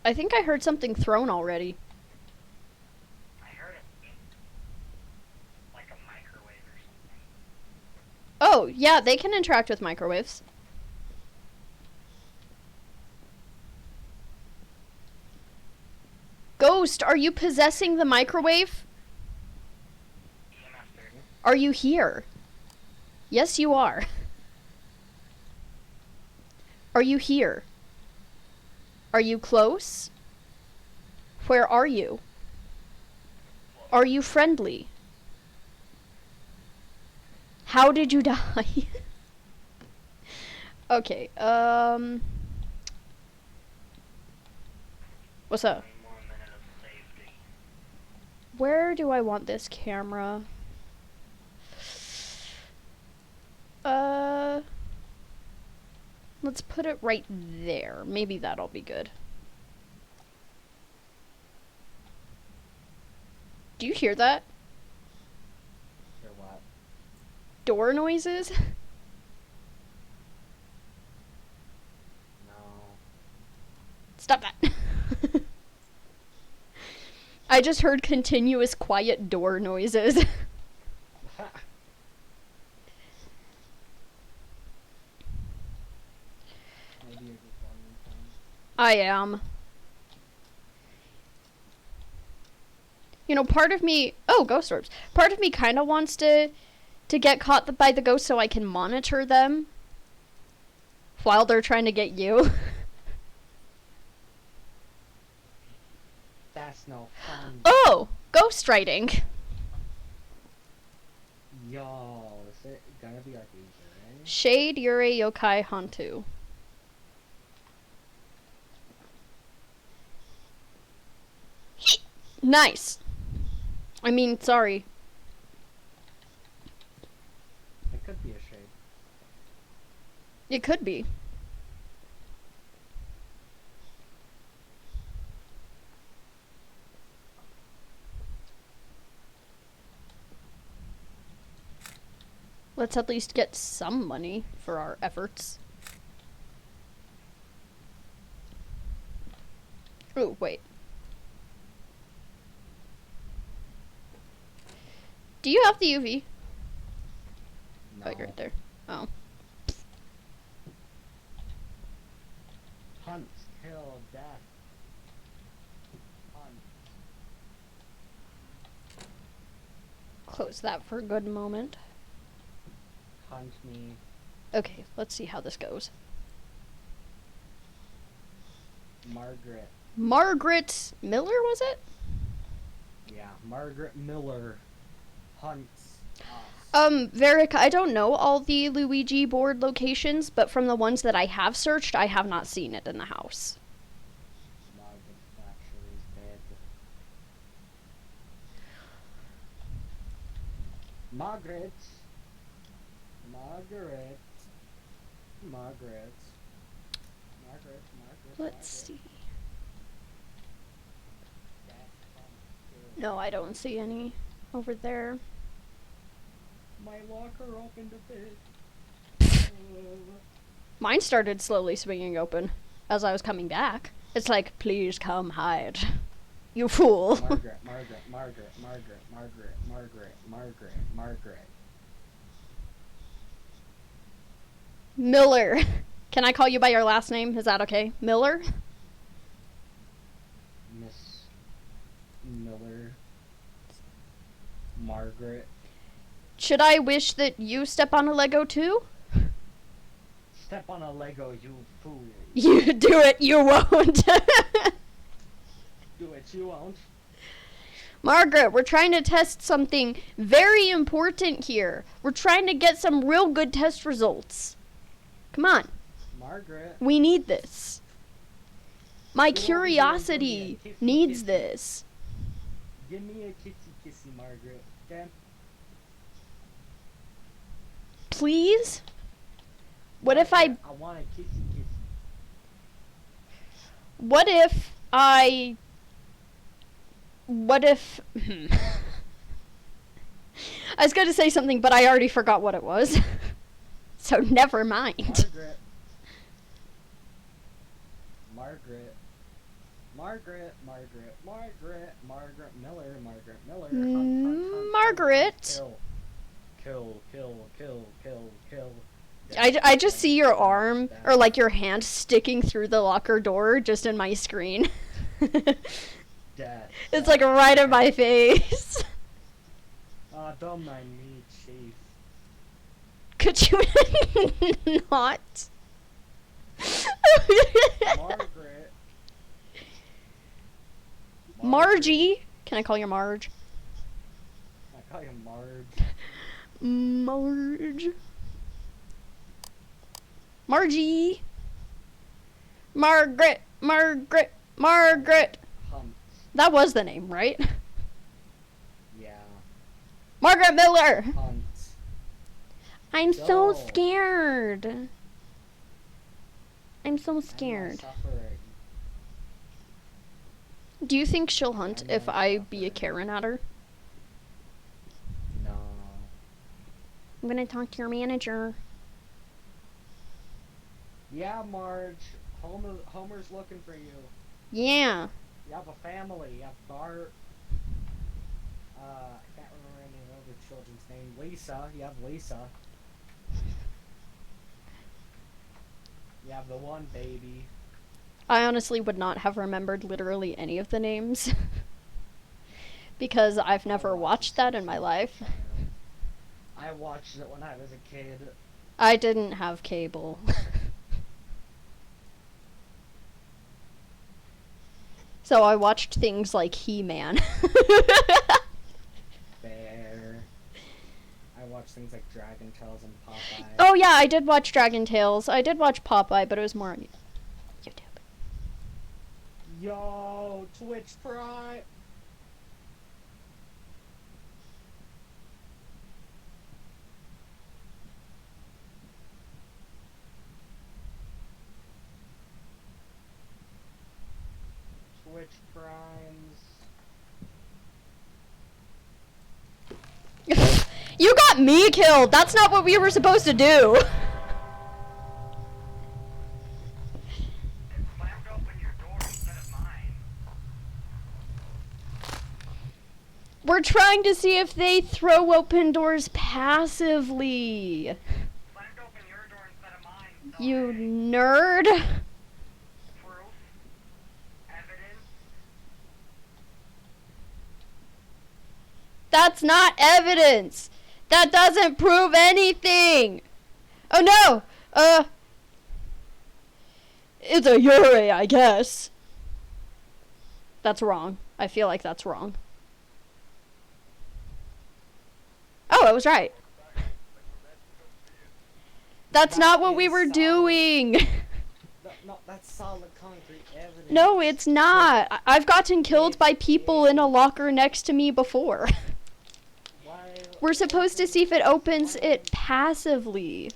I think I heard something thrown already. I heard a beep. Like a microwave or something. Oh, yeah, they can interact with microwaves. Ghost, are you possessing the microwave? EMF 30. Are you here? Yes, you are. Are you here? Are you close? Where are you? Are you friendly? How did you die? Okay, what's up? 1 more minute of safety. Where do I want this camera? Let's put it right there. Maybe that'll be good. Do you hear that? Or what? Door noises? No. Stop that. I just heard continuous quiet door noises. Maybe you're just wondering things. I am. You know, part of me, oh, ghost orbs. Part of me kind of wants to get caught by the ghosts so I can monitor them while they're trying to get you. That's no fun. Oh, ghost writing. Yo, is it gonna be our future, eh? Shade Yurei Yokai Hantu. Nice. I mean, sorry. It could be a shade. It could be. Let's at least get some money for our efforts. Oh, wait. Do you have the UV? No. Oh, you're right there. Oh. Hunt, kill, death. Hunt. Close that for a good moment. Hunt me. Okay, let's see how this goes. Margaret. Margaret Miller, was it? Yeah, Margaret Miller hunts us. Verica, I don't know all the Luigi board locations, but from the ones that I have searched, I have not seen it in the house. Margaret Thatcher is dead. Margaret. Margaret. Margaret. Margaret. Margaret. Let's see. Death, hunt, kill. No, I don't see any over there. My locker opened a bit. Mine started slowly swinging open as I was coming back. It's like, please come hide. You fool. Margaret, Margaret, Margaret, Margaret, Margaret, Margaret, Margaret, Margaret. Miller. Can I call you by your last name? Is that okay? Miller? Miss Miller. Margaret. Should I wish that you step on a Lego too? Step on a Lego, you fool. You do it, you won't. Do it, you won't. Margaret, we're trying to test something very important here. We're trying to get some real good test results. Come on. Margaret. We need this. My Get over here and give me a curiosity kissy needs kissy. this. Give me a kissy kissy, Margaret. Okay? Please? What if I... I want a kissy kissy. What if I... What if... I was going to say something, but I already forgot what it was. So never mind. Margaret. Margaret. Margaret. Margaret. Margaret. Margaret Miller. Margaret Miller. Hunt, hunt, hunt, hunt, Margaret. hunt. Kill. Kill. Kill. Kill. Kill. Kill. I just see your arm, or like your hand sticking through the locker door just in my screen. Death. It's like right in my face. Don't mind me, Chief. Could you not? Margaret. Margie. Can I call you Marge? I call you Marge. Marge. Margie. Margaret. Margaret. Margaret. Hunt. That was the name, right? Yeah. Margaret Miller. Hunt. I'm so Go. scared. I'm so I'm scared. not suffering. Do you think she'll hunt I'm if not I be a suffering. Karen at her? No. I'm gonna talk to your manager. Yeah, Marge. Homer's looking for you. Yeah. You have a family. You have Bart. I can't remember any of the other children's name. Lisa. You have Lisa. You have the one baby. I honestly would not have remembered literally any of the names. Because I've never watched that in my life. I watched it when I was a kid. I didn't have cable. So I watched things like He-Man. Fair. I watched things like Dragon Tales and Popeye. Oh yeah, I did watch Dragon Tales. I did watch Popeye, but it was more on YouTube. Yo, Twitch Prime. Twitch Primes. You got me killed! That's not what we were supposed to do! It slammed open your door instead of mine. We're trying to see if they throw open doors passively. Slammed open your door instead of mine. So You hey, nerd. proof, evidence. That's not evidence. That doesn't prove anything. Oh no! It's a Yuri, I guess. That's wrong. I feel like that's wrong. Oh, I was right. That's That not what we is were solid. doing. No, that's solid concrete evidence. No, it's not. I've gotten killed by people in a locker next to me before. Why? We're supposed to see if it opens it passively.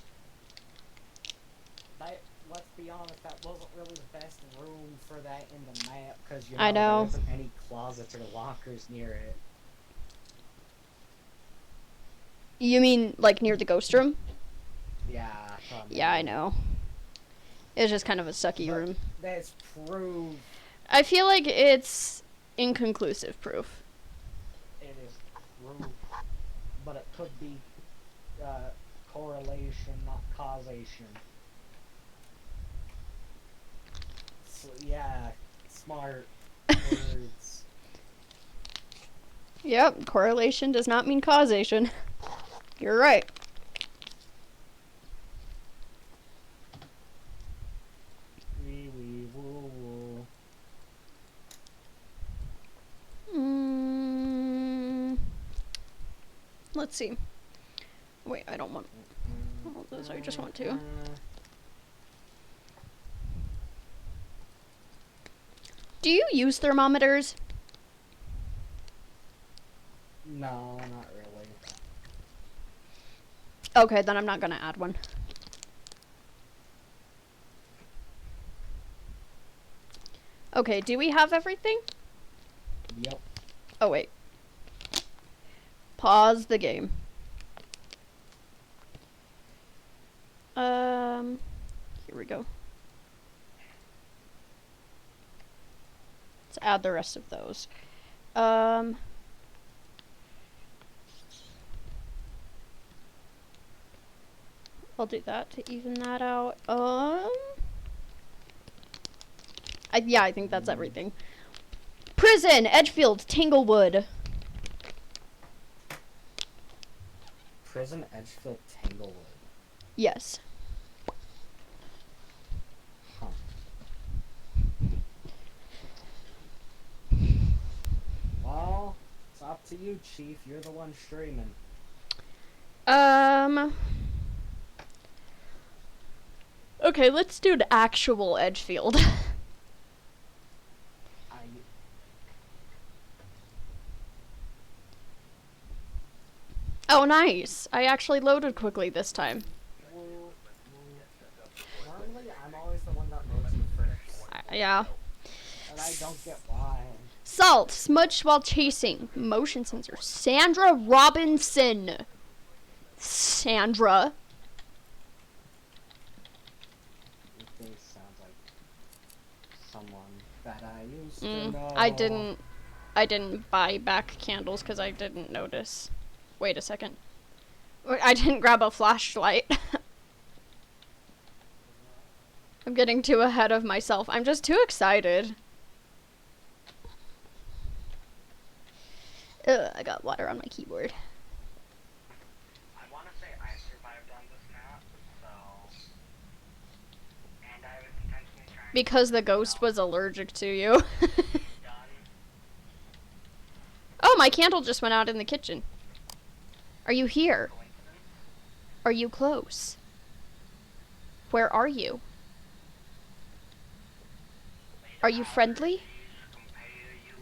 Let's be honest, that wasn't really the best room for that in the map, because you know, I know. there isn't any closets or lockers near it. You mean like near the ghost room? Yeah. Yeah, I know. It's just kind of a sucky But room. That's proof. I feel like it's inconclusive proof. It is proof. But it could be correlation, not causation. So, yeah, smart words. Yep, correlation does not mean causation. You're right. Wee wee woo woo. Let's see. Wait, I don't want all those. I just want to. Do you use thermometers? No, not really. Okay, then I'm not gonna add one. Okay, do we have everything? Yep. Oh, wait. Pause the game. Here we go. Let's add the rest of those. I'll do that to even that out. Yeah, I think that's everything. Prison, Edgefield, Tanglewood. Prison Edgefield Tanglewood. Yes. Huh. Well, it's up to you, Chief. You're the one streaming. Okay, let's do the actual Edgefield. I Oh, nice. I actually loaded quickly this time. normally I'm always the one that loads you first, Yeah. and I don't get why. Salt, smudged while chasing. Motion sensor. Sandra Robinson. Sandra. Your face sounds like someone that I used to know. I didn't buy back candles because I didn't notice. Wait a second. I didn't grab a flashlight. I'm getting too ahead of myself. I'm just too excited. Ugh, I got water on my keyboard. I want to say I survived on this map, so. And I was intentionally trying Because the ghost was allergic to you. done. Oh, my candle just went out in the kitchen. Are you here? Coincidence? Are you close? Where are you? Are you friendly? Compare you.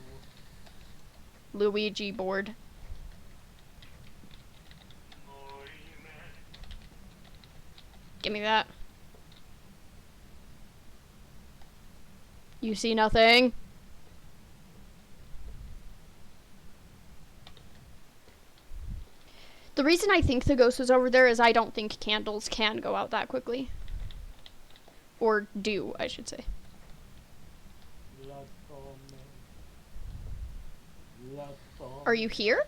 Luigi board. Give me that. You see nothing? The reason I think the ghost was over there is I don't think candles can go out that quickly. Or do, I should say. Are you here?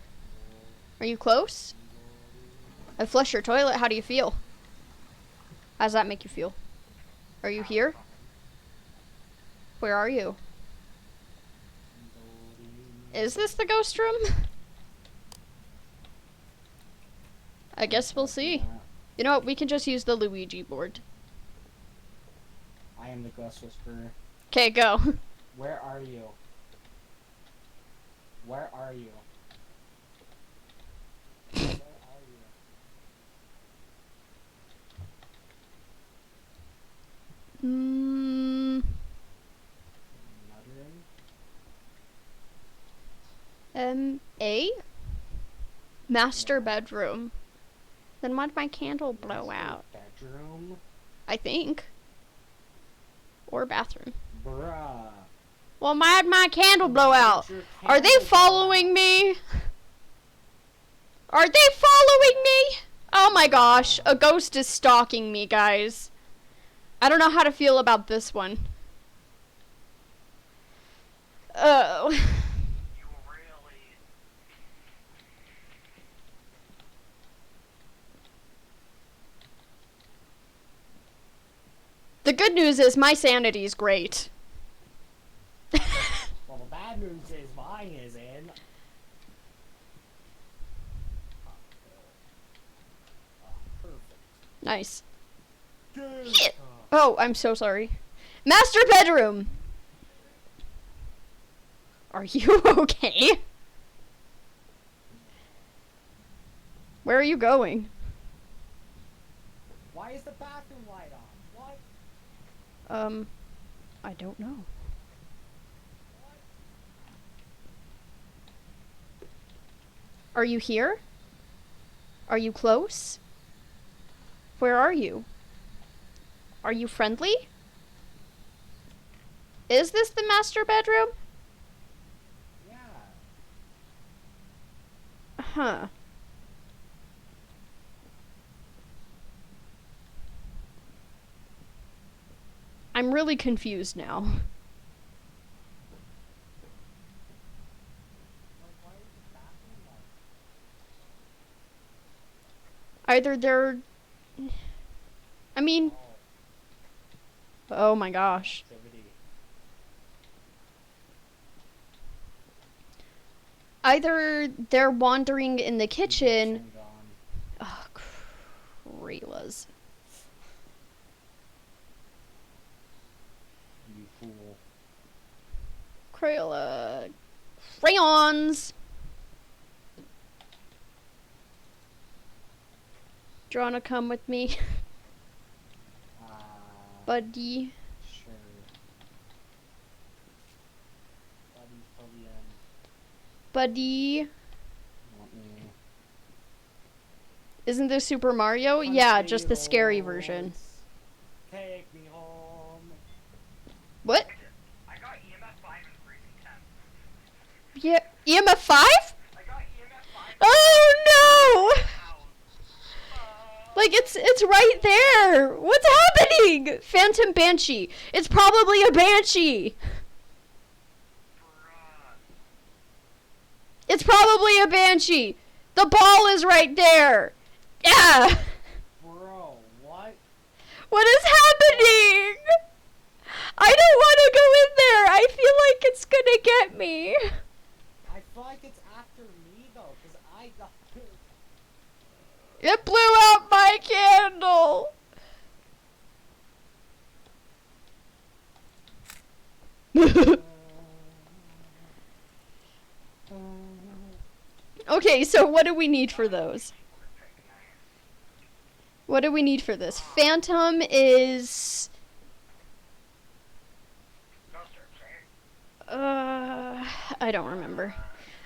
Are you close? I flushed your toilet. How do you feel? How does that make you feel? Are you here? Where are you? Is this the ghost room? I guess we'll see. You know what? We can just use the Luigi board. I am the ghost whisperer. Okay, go. Where are you? Where are you? Where are you? Muttering? A? Master bedroom. Then why'd my candle blow out? Bedroom? I think. Or bathroom. Bruh. Well, why'd my candle blow out? Your Are they candle following me? Are they following me? Oh my gosh, a ghost is stalking me, guys. I don't know how to feel about this one. Oh. You really. The good news is my sanity is great. Well, the bad news is mine is in. Perfect. Nice. Good. Oh, I'm so sorry. Master bedroom. Are you okay? Where are you going? Why is the bathroom light on? What? I don't know. Are you here? Are you close? Where are you? Are you friendly? Is this the master bedroom? Yeah. Huh. I'm really confused now. Like, why is the bathroom light? Either they're... I mean... Oh my gosh. Activity. Either they're wandering in the kitchen... Ejection gone. Oh, Creelas. You fool. Crayola... Crayons! Do you wanna come with me, Uh, buddy? sure. Buddy, fully in. Buddy. Want me. Isn't this Super Mario? Yeah, just the scary version. Take me home. What? I got EMF 5 and freezing temp. Yeah, EMF 5? I got EMF 5. Oh no! House. Like it's right there. What's happening? Phantom Banshee. It's probably a banshee. Bruh. It's probably a banshee. The ball is right there. Yeah. Bro, what? What is happening? I don't want to go in there. I feel like it's gonna get me. I feel like it's after me though, because I got. It blew out my candle. Okay, so what do we need for those? What do we need for this? Phantom is... Ghost Orbs, right? I don't remember.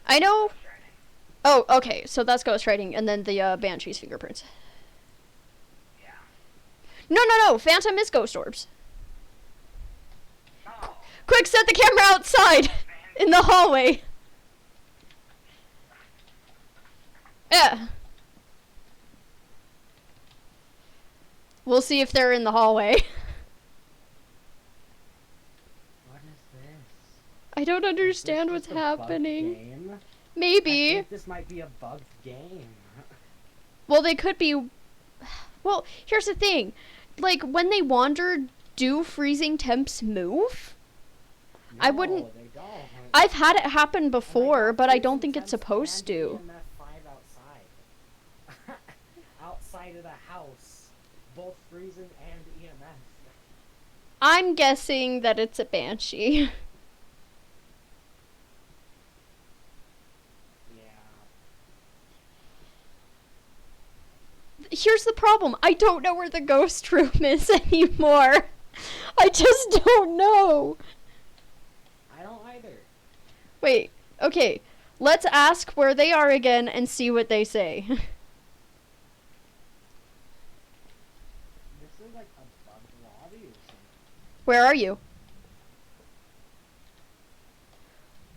I know... Oh, okay, so that's Ghost Riding, and then the Banshee's fingerprints. Yeah. No, Phantom is Ghost Orbs. No. Quick, set the camera outside! In the hallway. Yeah. We'll see if they're in the hallway. What is this? I don't Is understand this what's just a bugged happening. game? I Maybe. think this might be a bugged game. Well, they could be... Well, here's the thing. Like, when they wander, do freezing temps move? I wouldn't- No, they don't. I've had it happen And I before, got but I don't freezing think it's temps supposed and to. EMF 5 outside. Outside of the house. Both freezing and EMF. I'm guessing that it's a banshee. Yeah. Here's the problem. I don't know where the ghost room is anymore. I just don't know. I don't either. Wait, okay. Let's ask where they are again and see what they say. This is like a bugged lobby or something. Where are you?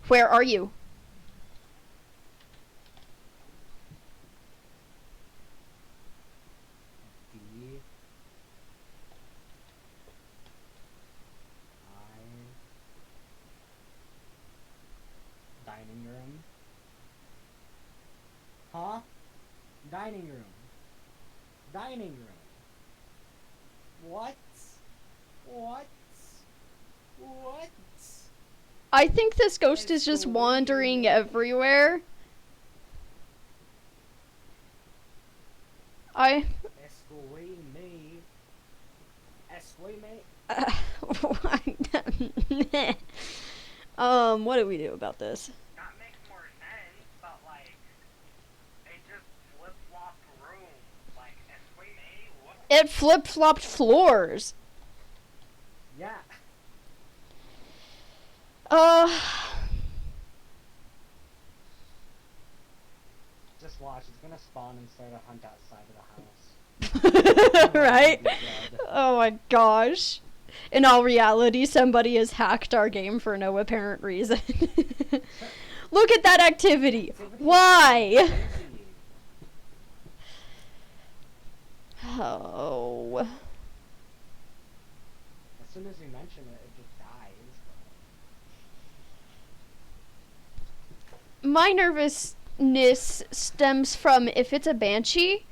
Where are you? D I dining room. Huh? Dining room. Dining room. What? What? What? I think this ghost is just wandering everywhere. Escort me. Escort me. What do we do about this? That makes more sense, but like, they just flip-flopped rooms. Like, Esquime, what? It flip-flopped floors. Yeah. Just watch. It's gonna spawn and start a hunt outside of the house. Right? Oh my God. Oh my gosh. In all reality, somebody has hacked our game for no apparent reason. Look at that activity. Why? Crazy. Oh. As soon as you mention it, it just dies. My nervousness stems from if it's a banshee.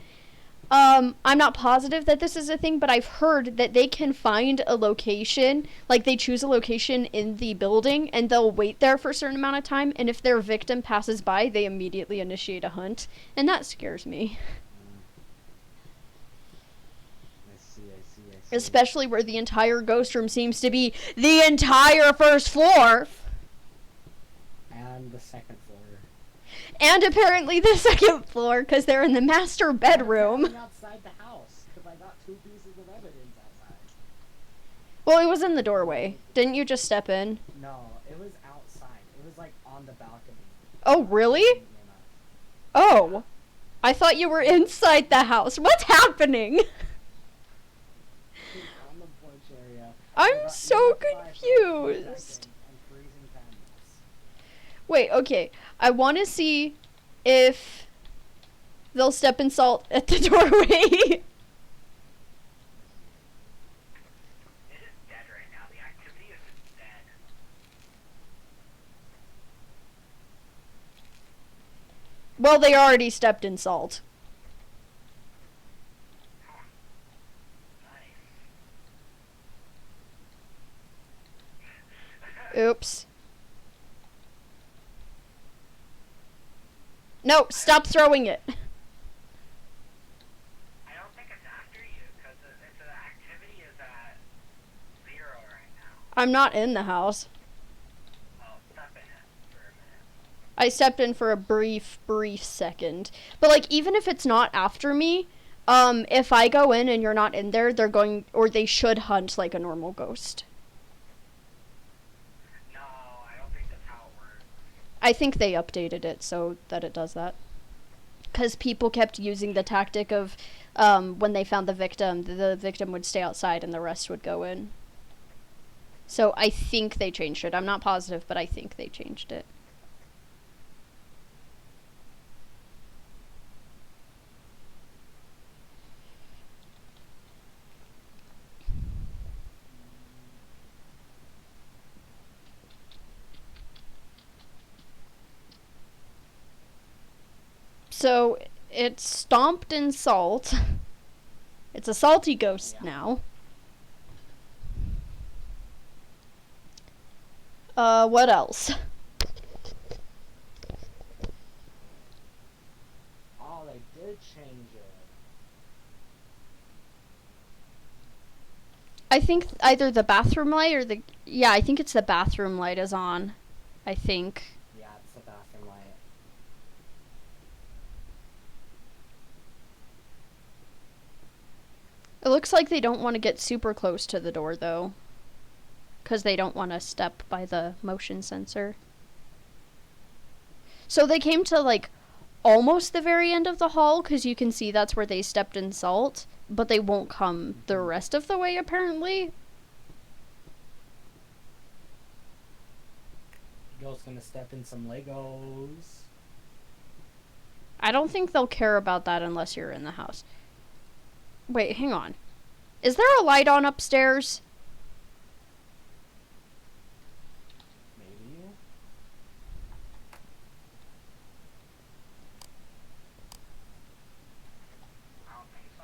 I'm not positive that this is a thing, but I've heard that they can find a location, like they choose a location in the building, and they'll wait there for a certain amount of time, and if their victim passes by, they immediately initiate a hunt, and that scares me. I see. Especially where the entire ghost room seems to be the entire first floor. And the second floor. And apparently the second floor, because they're in the master bedroom. I'm outside the house, because I got 2 pieces of evidence outside. Well, it was in the doorway. Didn't you just step in? No, it was outside. It was like on the balcony. Oh, really? Oh. I thought you were inside the house. What's happening? On the porch area. I'm so confused. Wait, okay. I want to see if they'll step in salt at the doorway. It is dead right now. The activity is just dead. Well, they already stepped in salt. Nice. Oops. No, stop throwing it. I don't think it's after you, because the activity is at 0 right now. I'm not in the house. Oh, step in it for a minute. I stepped in for a brief second. But, like, even if it's not after me, if I go in and you're not in there, they're going, or they should hunt like a normal ghost. No, I don't think that's how it works. I think they updated it so that it does that. Because people kept using the tactic of, when they found the victim would stay outside and the rest would go in. So I think they changed it. I'm not positive, but I think they changed it. So it's stomped in salt. It's a salty ghost now. What else? Oh, they did change it. I think either the bathroom light or yeah, I think it's the bathroom light is on. I think. Yeah, it's the bathroom light. It looks like they don't want to get super close to the door, though. Because they don't want to step by the motion sensor. So they came to, like, almost the very end of the hall, because you can see that's where they stepped in salt. But they won't come the rest of the way, apparently. Ghost gonna step in some Legos. I don't think they'll care about that unless you're in the house. Wait, hang on. Is there a light on upstairs? Maybe. I don't think so.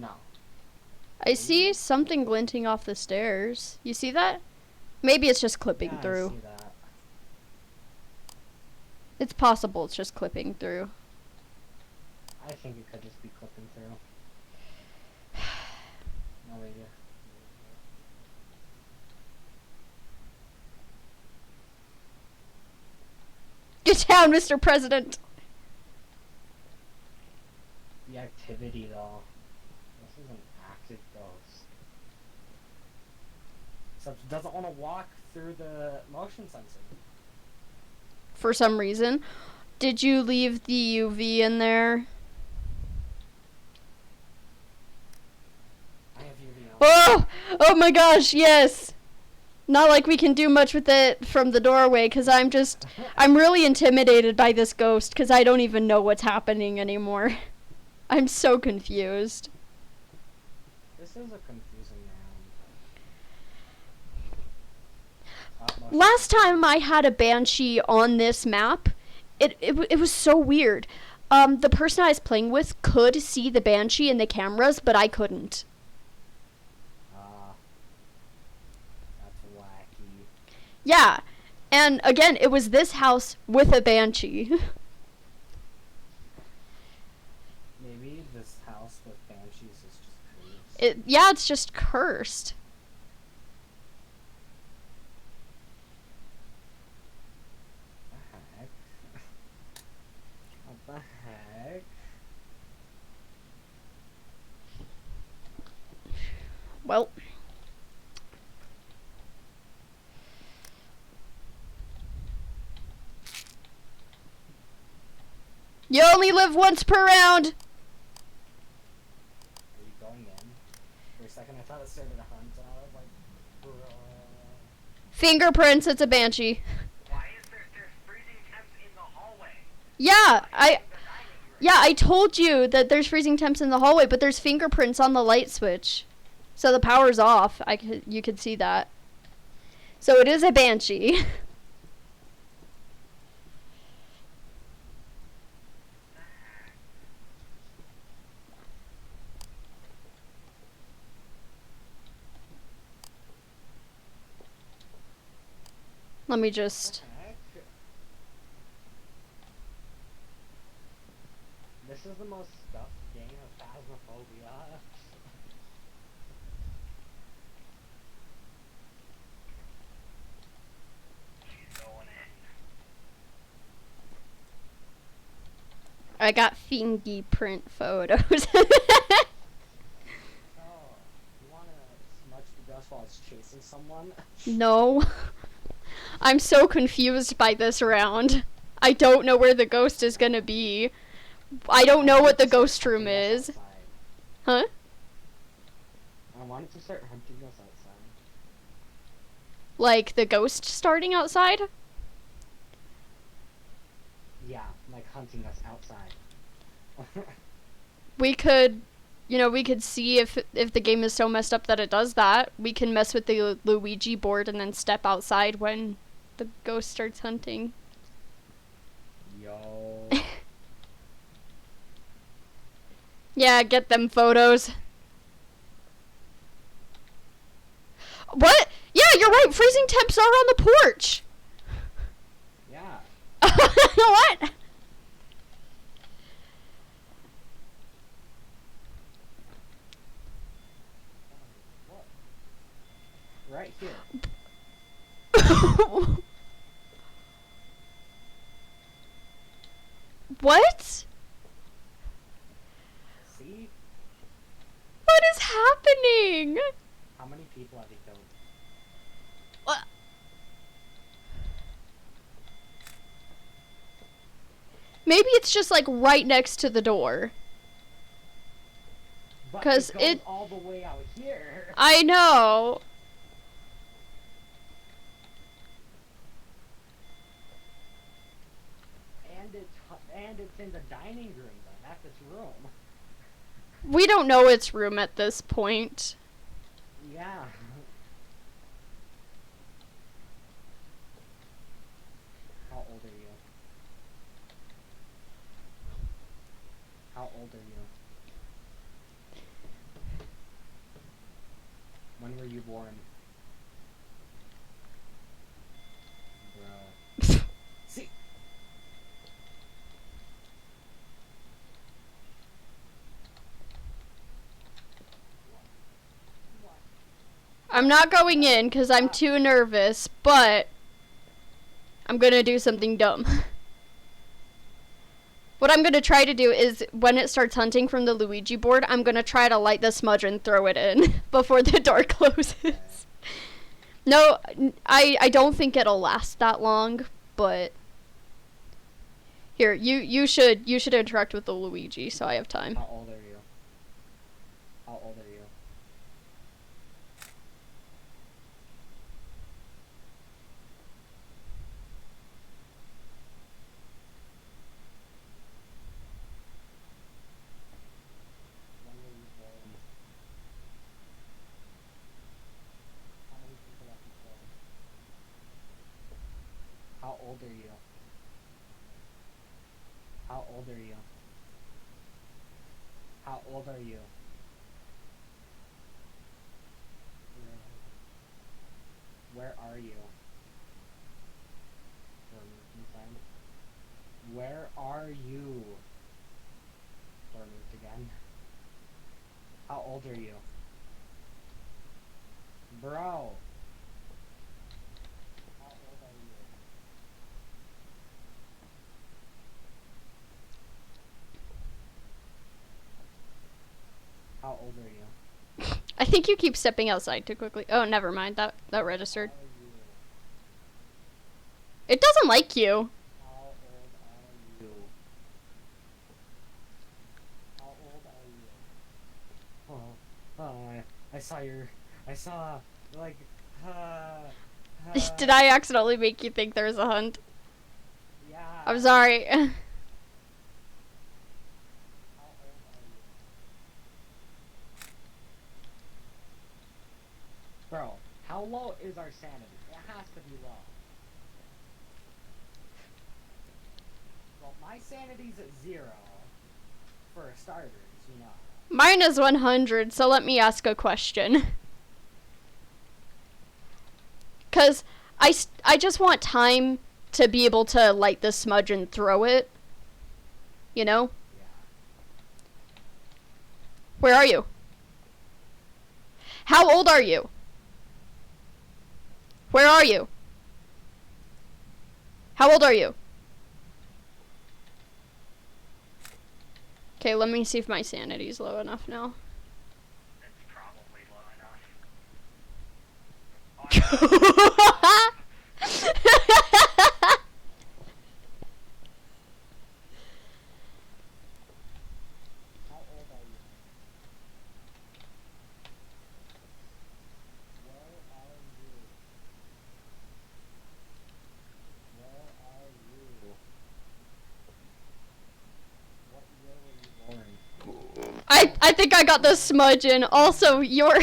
No. I see something glinting off the stairs. You see that? Maybe it's just clipping Yeah, through. I see that. It's possible it's just clipping through. I think it could just be clipping through. No idea. Get down, Mr. President! The activity, though. This is an active ghost. Except it doesn't want to walk through the motion sensor. For some reason. Did you leave the UV in there? I have UV on. Oh! Oh my gosh, yes! Not like we can do much with it from the doorway, because I'm really intimidated by this ghost, because I don't even know what's happening anymore. I'm so confused. This is a confusing round. Last time I had a banshee on this map, it was so weird. The person I was playing with could see the banshee in the cameras, but I couldn't. That's wacky. Yeah, and again, it was this house with a banshee. Maybe this house with banshees is just cursed. Yeah, it's just cursed. well. You only live once per round! Are you going in? For a second I thought it started a hunt and I was like, bruh. Fingerprints, it's a banshee. Why is there's freezing temps in the hallway? Yeah, In the dining room. Yeah, I told you that there's freezing temps in the hallway, but there's fingerprints on the light switch. So the power's off. You could see that. So it is a banshee. Let me just... Heck? This is the most stuffed game of Phasmophobia. She's going in. I got fingy print photos. Oh, you wanna smudge the dust while it's chasing someone? No. I'm so confused by this round. I don't know where the ghost is gonna be. I don't know what the ghost room is. Huh? I wanted to start hunting us outside. Like the ghost starting outside? Yeah, like hunting us outside. We could, we could see if the game is so messed up that it does that. We can mess with the Luigi board and then step outside when the ghost starts hunting. Yo. Yeah, get them photos. What? Yeah, you're right. Freezing temps are on the porch. Yeah. What? What? Right here. What? See? What is happening? How many people have you killed? What? Maybe it's just like right next to the door. But 'Cause it goes it- all the way out here. I know. And it's in the dining room though, not this room. We don't know its room at this point. Yeah. How old are you? How old are you? When were you born? Bro. See? I'm not going in because I'm too nervous, but I'm gonna do something dumb. What I'm gonna try to do is, when it starts hunting from the Luigi board, I'm gonna try to light the smudge and throw it in before the door closes. No, I don't think it'll last that long, but here, you should interact with the Luigi so I have time. How old are you? How old are you? When were you born? How many people have you killed? How old are you? How old are you? How old are you? Where are you? Where are you? Door moved again. How old are you? Bro. How old are you? How old are you? I think you keep stepping outside too quickly. Oh, never mind. That registered. How are you? It doesn't like you. How old are you? How old are you? Oh, I saw, like, Did I accidentally make you think there's a hunt? yeah. I'm sorry. How old are you? Bro, how low is our sanity? It has to be low. Well, my sanity's at 0. For starters, you know. Mine is 100, so let me ask a question. Because I just want time to be able to light the smudge and throw it. You know? Yeah. Where are you? How old are you? Where are you? How old are you? Okay, let me see if my sanity's low enough now. It's probably low enough. How old are you? Where are you? Where are you? What year were you born? I think I got the smudge in. Also, your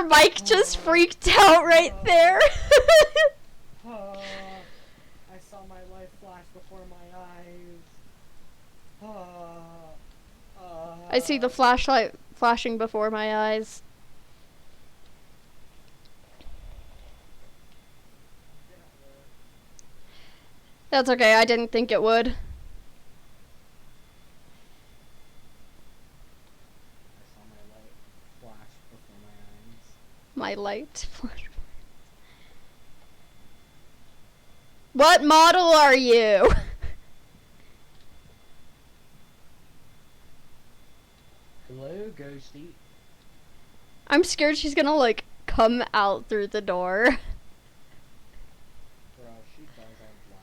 mic just freaked out right there. I saw my life flash before my eyes. I see the flashlight flashing before my eyes. Didn't work. That's okay, I didn't think it would. I saw my light flash before my eyes. My light flash. What model are you? Hello, Ghosty. I'm scared she's gonna, like, come out through the door. Bro, she does have laugh.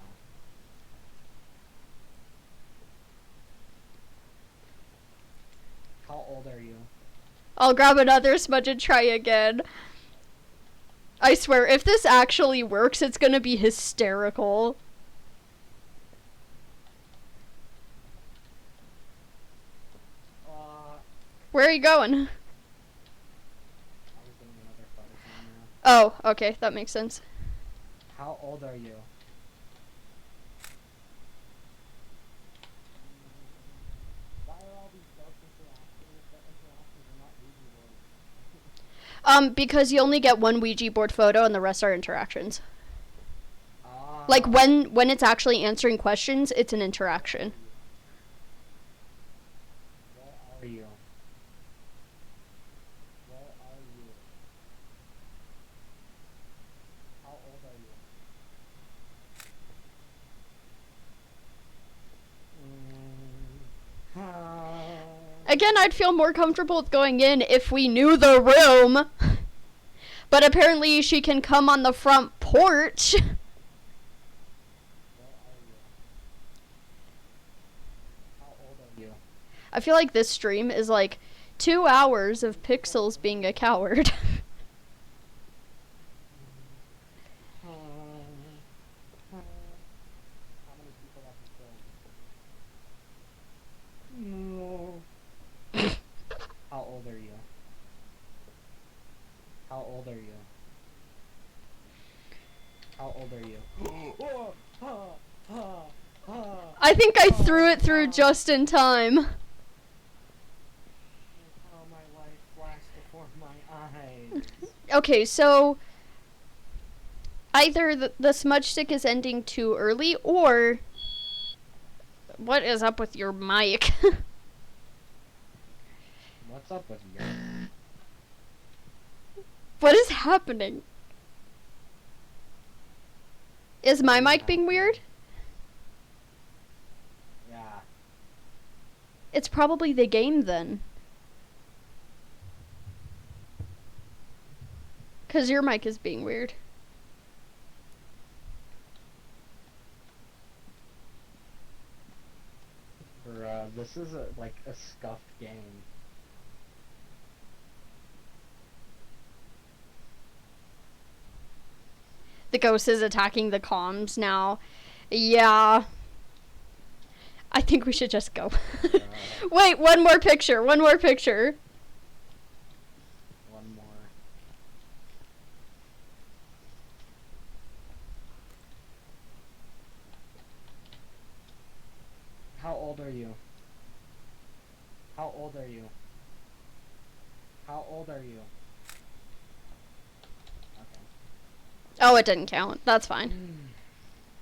How old are you? I'll grab another smudge and try again. I swear, if this actually works, it's gonna be hysterical. Where are you going? I was getting another photo camera. Oh, okay, that makes sense. How old are you? Why are all these ghost interactions? The interactions are not Ouija boards. Because you only get one Ouija board photo and the rest are interactions. Ah. Like, when it's actually answering questions, it's an interaction. Where are you? Where are you? How old are you? Again, I'd feel more comfortable with going in if we knew the room. But apparently she can come on the front porch. Where are you? How old are you? I feel like this stream is like 2 hours of Pixels being a coward. How many people have you killed? No. How old are you? How old are you? How old are you? I think I threw it through just in time. How my life flashed before my eyes. Okay, so either the smudge stick is ending too early, or what is up with your mic? What's up with you? What is happening? Is my mic being weird? Yeah. It's probably the game then. 'Cause your mic is being weird. This is like a scuffed game. The ghost is attacking the comms now. Yeah. I think we should just go. Wait, one more picture. One more. How old are you? How old are you? How old are you? Okay. Oh, it didn't count. That's fine.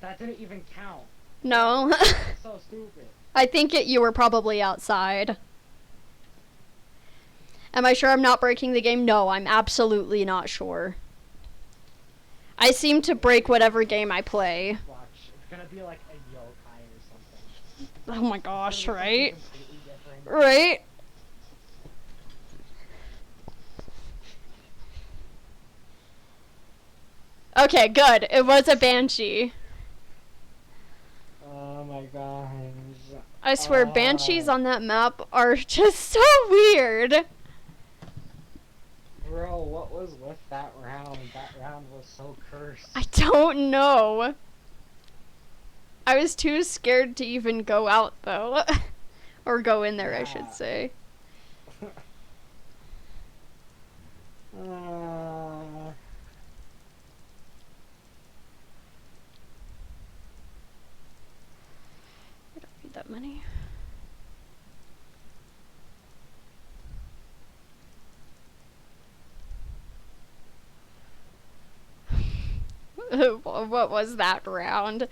That didn't even count. No. That's so stupid. I think you were probably outside. Am I sure I'm not breaking the game? No, I'm absolutely not sure. I seem to break whatever game I play. Watch, it's gonna be like a yokai or something. Oh my gosh, It's gonna be right? something completely different. Right? Okay, good. It was a banshee. Oh my gosh. I swear, banshees on that map are just so weird. Bro, what was with that round? That round was so cursed. I don't know. I was too scared to even go out, though. Or go in there, I should say. I don't need that money. What was that round?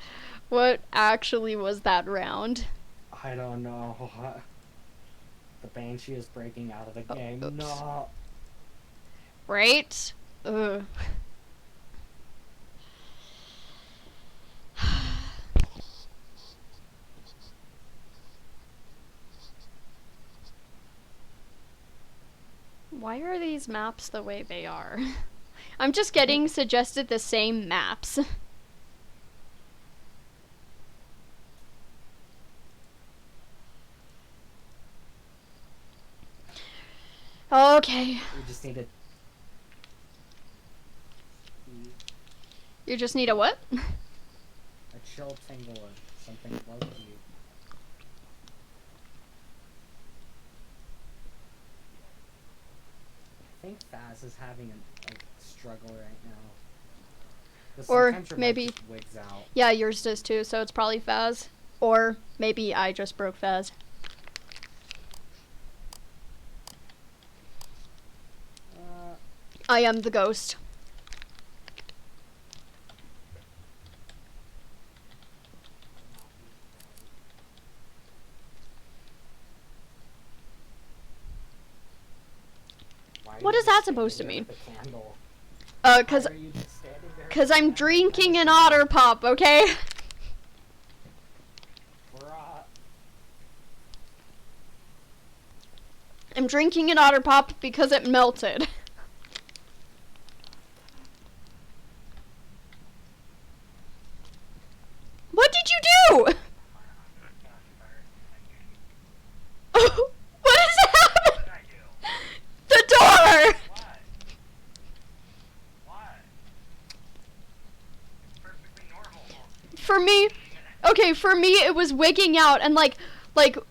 What actually was that round? I don't know. The Banshee is breaking out of the game. Oops. No. Right? Ugh. Why are these maps the way they are? I'm just getting suggested the same maps. Okay. We just need to. You just need a what? A chill tingle or something low key. I think Faz is having a struggle right now. 'Cause Or sometimes your mic maybe- just wigs out. Yeah, yours does too, so it's probably Faz. Or maybe I just broke Faz. I am the ghost. What is that supposed to mean? Cause I'm drinking an otter pop, okay? I'm drinking an otter pop because it melted. What did you do? What is happening? What did I do? The door! What? What? It's perfectly normal. For me, okay, for me it was wigging out and like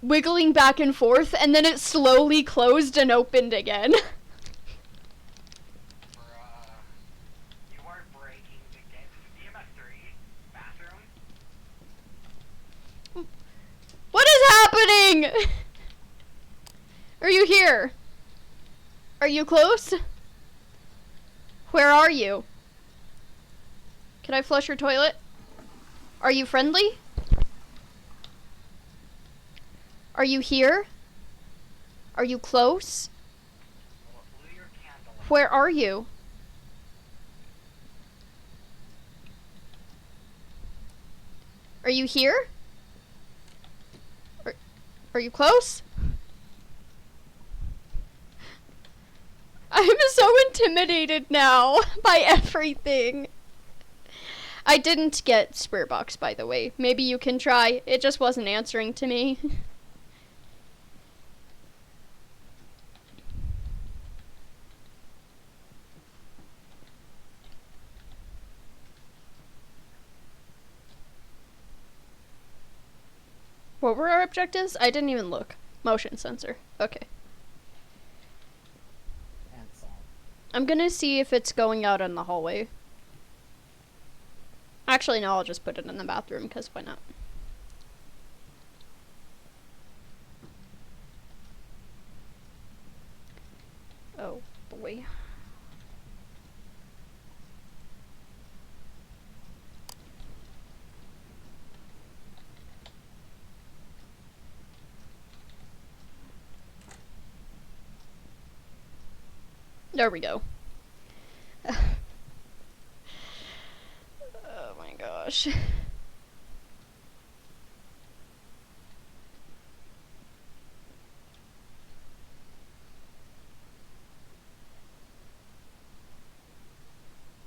wiggling back and forth, and then it slowly closed and opened again. You are breaking the game. BMF3 bathroom. What is happening? Are you here? Are you close? Where are you? Can I flush your toilet? Are you friendly? Are you here? Are you close? Well, blew your candle out. Where are you? Are you here? Are you close? I'm so intimidated now by everything. I didn't get Spirit Box, by the way. Maybe you can try. It just wasn't answering to me. What were our objectives? I didn't even look. Motion sensor. Okay. And salt. I'm gonna see if it's going out in the hallway. Actually, no, I'll just put it in the bathroom, because why not? Oh, boy. There we go. Oh my gosh.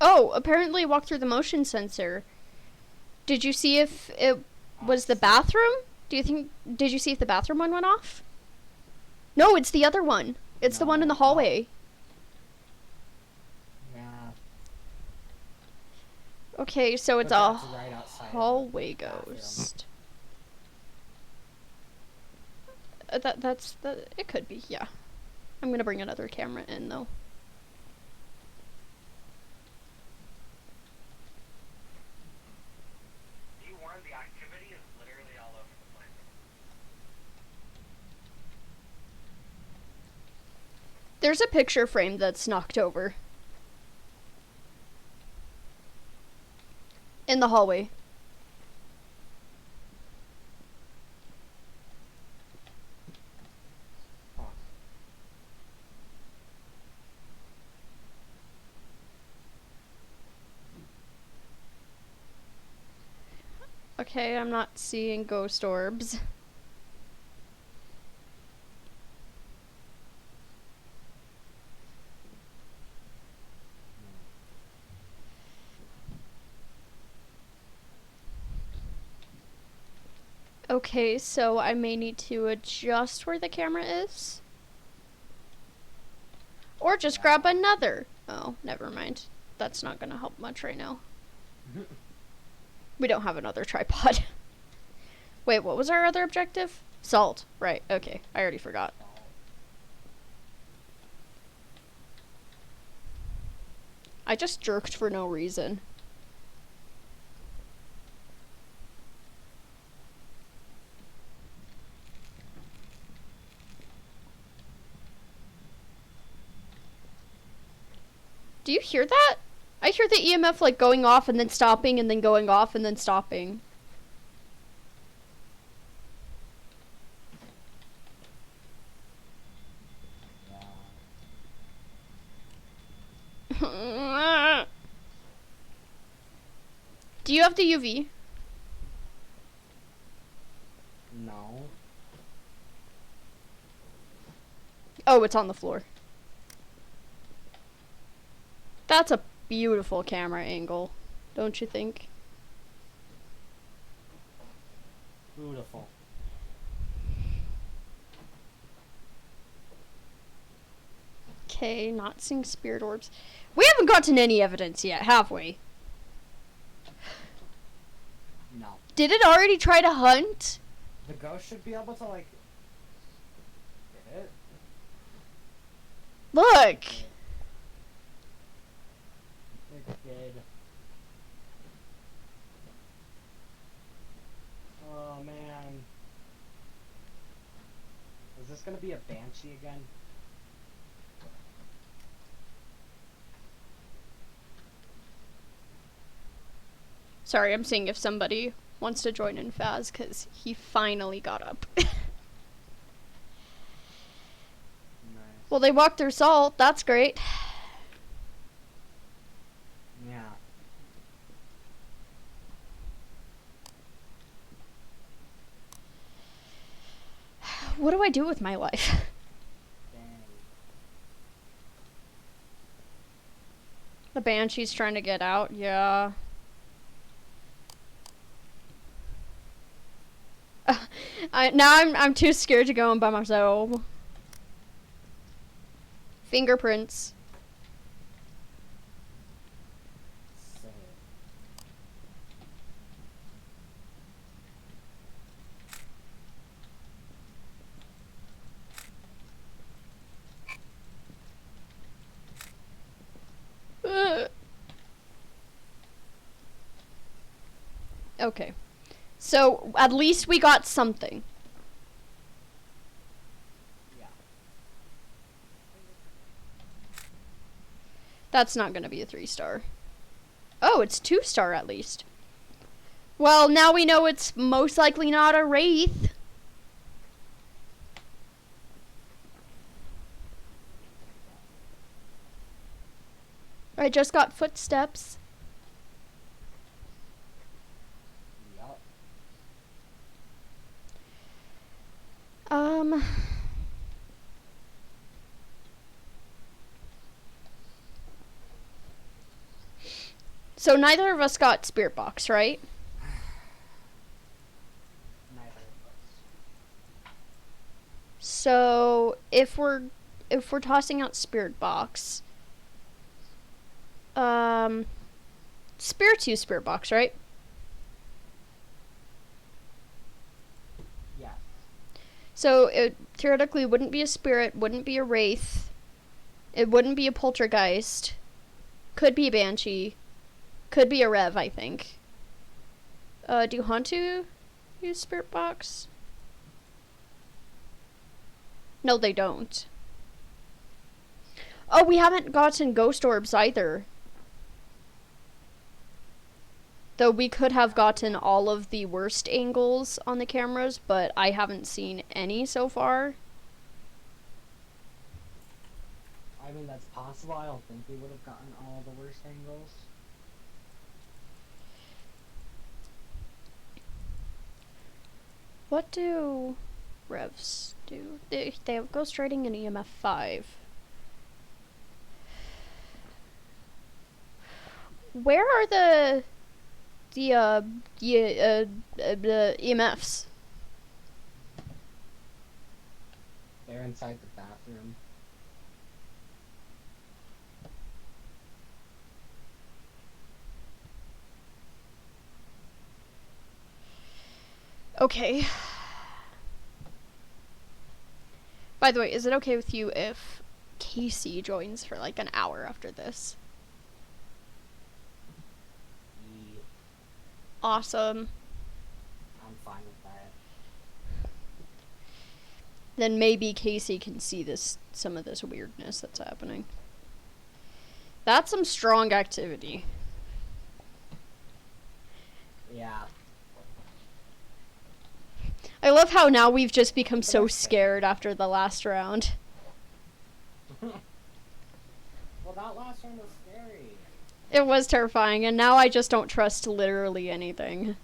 Oh, apparently walk through the motion sensor. Did you see if it was the bathroom? Did you see if the bathroom one went off? No, it's the other one. It's the one in the hallway. Yeah. Okay, so it's But a that's right outside of the hallway bathroom. ghost. It could be, yeah. I'm gonna bring another camera in, though. You warned the activity is literally all over the place. There's a picture frame that's knocked over. In the hallway. Huh. Okay, I'm not seeing ghost orbs. Okay, so I may need to adjust where the camera is. Or just grab another. Oh, never mind. That's not gonna help much right now. We don't have another tripod. Wait, what was our other objective? Salt. Right, okay. I already forgot. I just jerked for no reason. Do you hear that? I hear the EMF like going off and then stopping and then going off and then stopping. Do you have the UV? No. Oh, it's on the floor. That's a beautiful camera angle, don't you think? Beautiful. Okay, not seeing spirit orbs. We haven't gotten any evidence yet, have we? No. Did it already try to hunt? The ghost should be able to, like... Get it? Look! It did. Oh, man. Is this gonna be a banshee again? Sorry, I'm seeing if somebody wants to join in Phaz, because he finally got up. Nice. Well, they walked through salt. That's great. Yeah. What do I do with my life? Dang. The banshee's trying to get out, yeah. I'm too scared to go in by myself. Fingerprints. Same. Okay. So, at least we got something. Yeah. That's not gonna be a 3-star. Oh, it's 2-star at least. Well, now we know it's most likely not a wraith. I just got footsteps. Yup. So neither of us got spirit box, right? Neither of us. So if we're tossing out spirit box, spirit's use spirit box, right? Yeah. So it theoretically wouldn't be a spirit, wouldn't be a wraith, it wouldn't be a poltergeist, could be a banshee, could be a rev, I think. Do Hantu use spirit box? No, they don't. Oh, we haven't gotten ghost orbs either. Though we could have gotten all of the worst angles on the cameras, but I haven't seen any so far. I mean, that's possible. I don't think we would have gotten all the worst angles. What do revs do? They have ghost writing and EMF 5. Where are the EMFs? They're inside the bathroom. Okay. By the way, is it okay with you if Casey joins for like an hour after this? Yeah, Awesome. I'm fine with that. Then maybe Casey can see some of this weirdness that's happening. That's some strong activity. Yeah. I love how now we've just become so scared after the last round. Well, that last one was scary. It was terrifying, and now I just don't trust literally anything.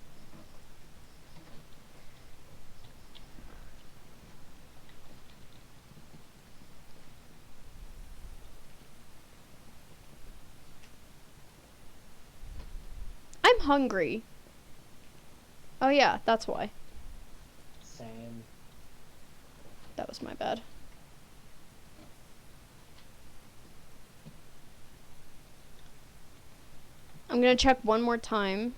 I'm hungry. Oh yeah, that's why. Same. That was my bad. I'm gonna check one more time.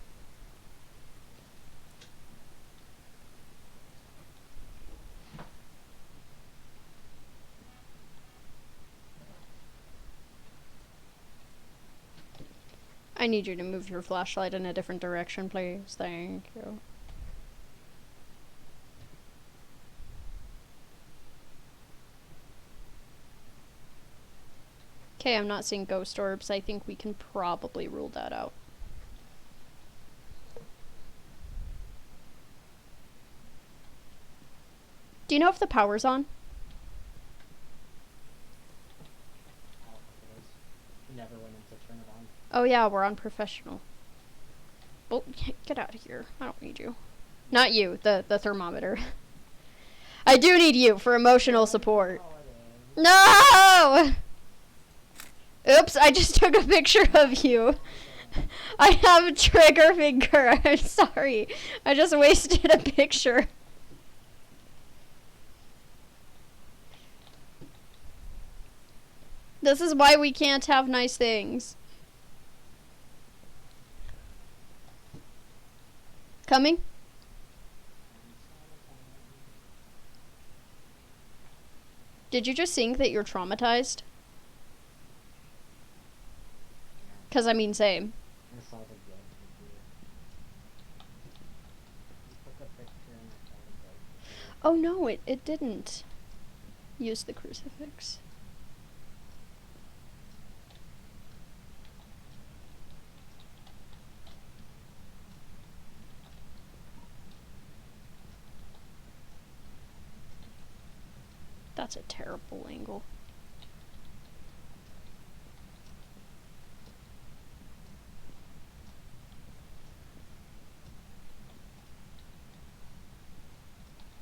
I need you to move your flashlight in a different direction, please. Thank you. Okay, I'm not seeing ghost orbs. I think we can probably rule that out. Do you know if the power's on? Oh, it is. Never went in to turn it on. Oh yeah, we're on professional. Well, get out of here. I don't need you. Not you, the thermometer. I do need you for emotional support. Oh, it is. No! Oops, I just took a picture of you. I have a trigger finger. I'm sorry. I just wasted a picture. This is why we can't have nice things. Coming? Did you just think that you're traumatized? Cause I mean, same. I saw the gun. You took a picture and I thought it was Oh no, it didn't use the crucifix. That's a terrible angle.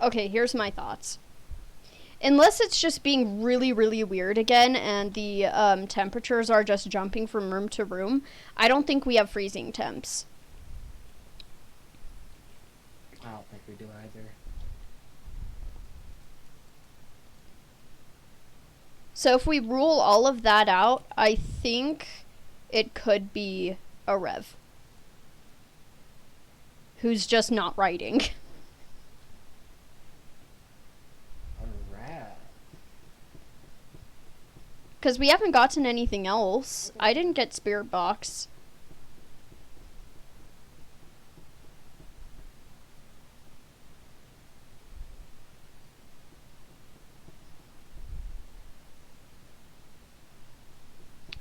Okay, here's my thoughts. Unless it's just being really, really weird again and the temperatures are just jumping from room to room, I don't think we have freezing temps. I don't think we do either. So if we rule all of that out, I think it could be a Rev. Who's just not writing. Alright. Because we haven't gotten anything else. I didn't get Spirit Box.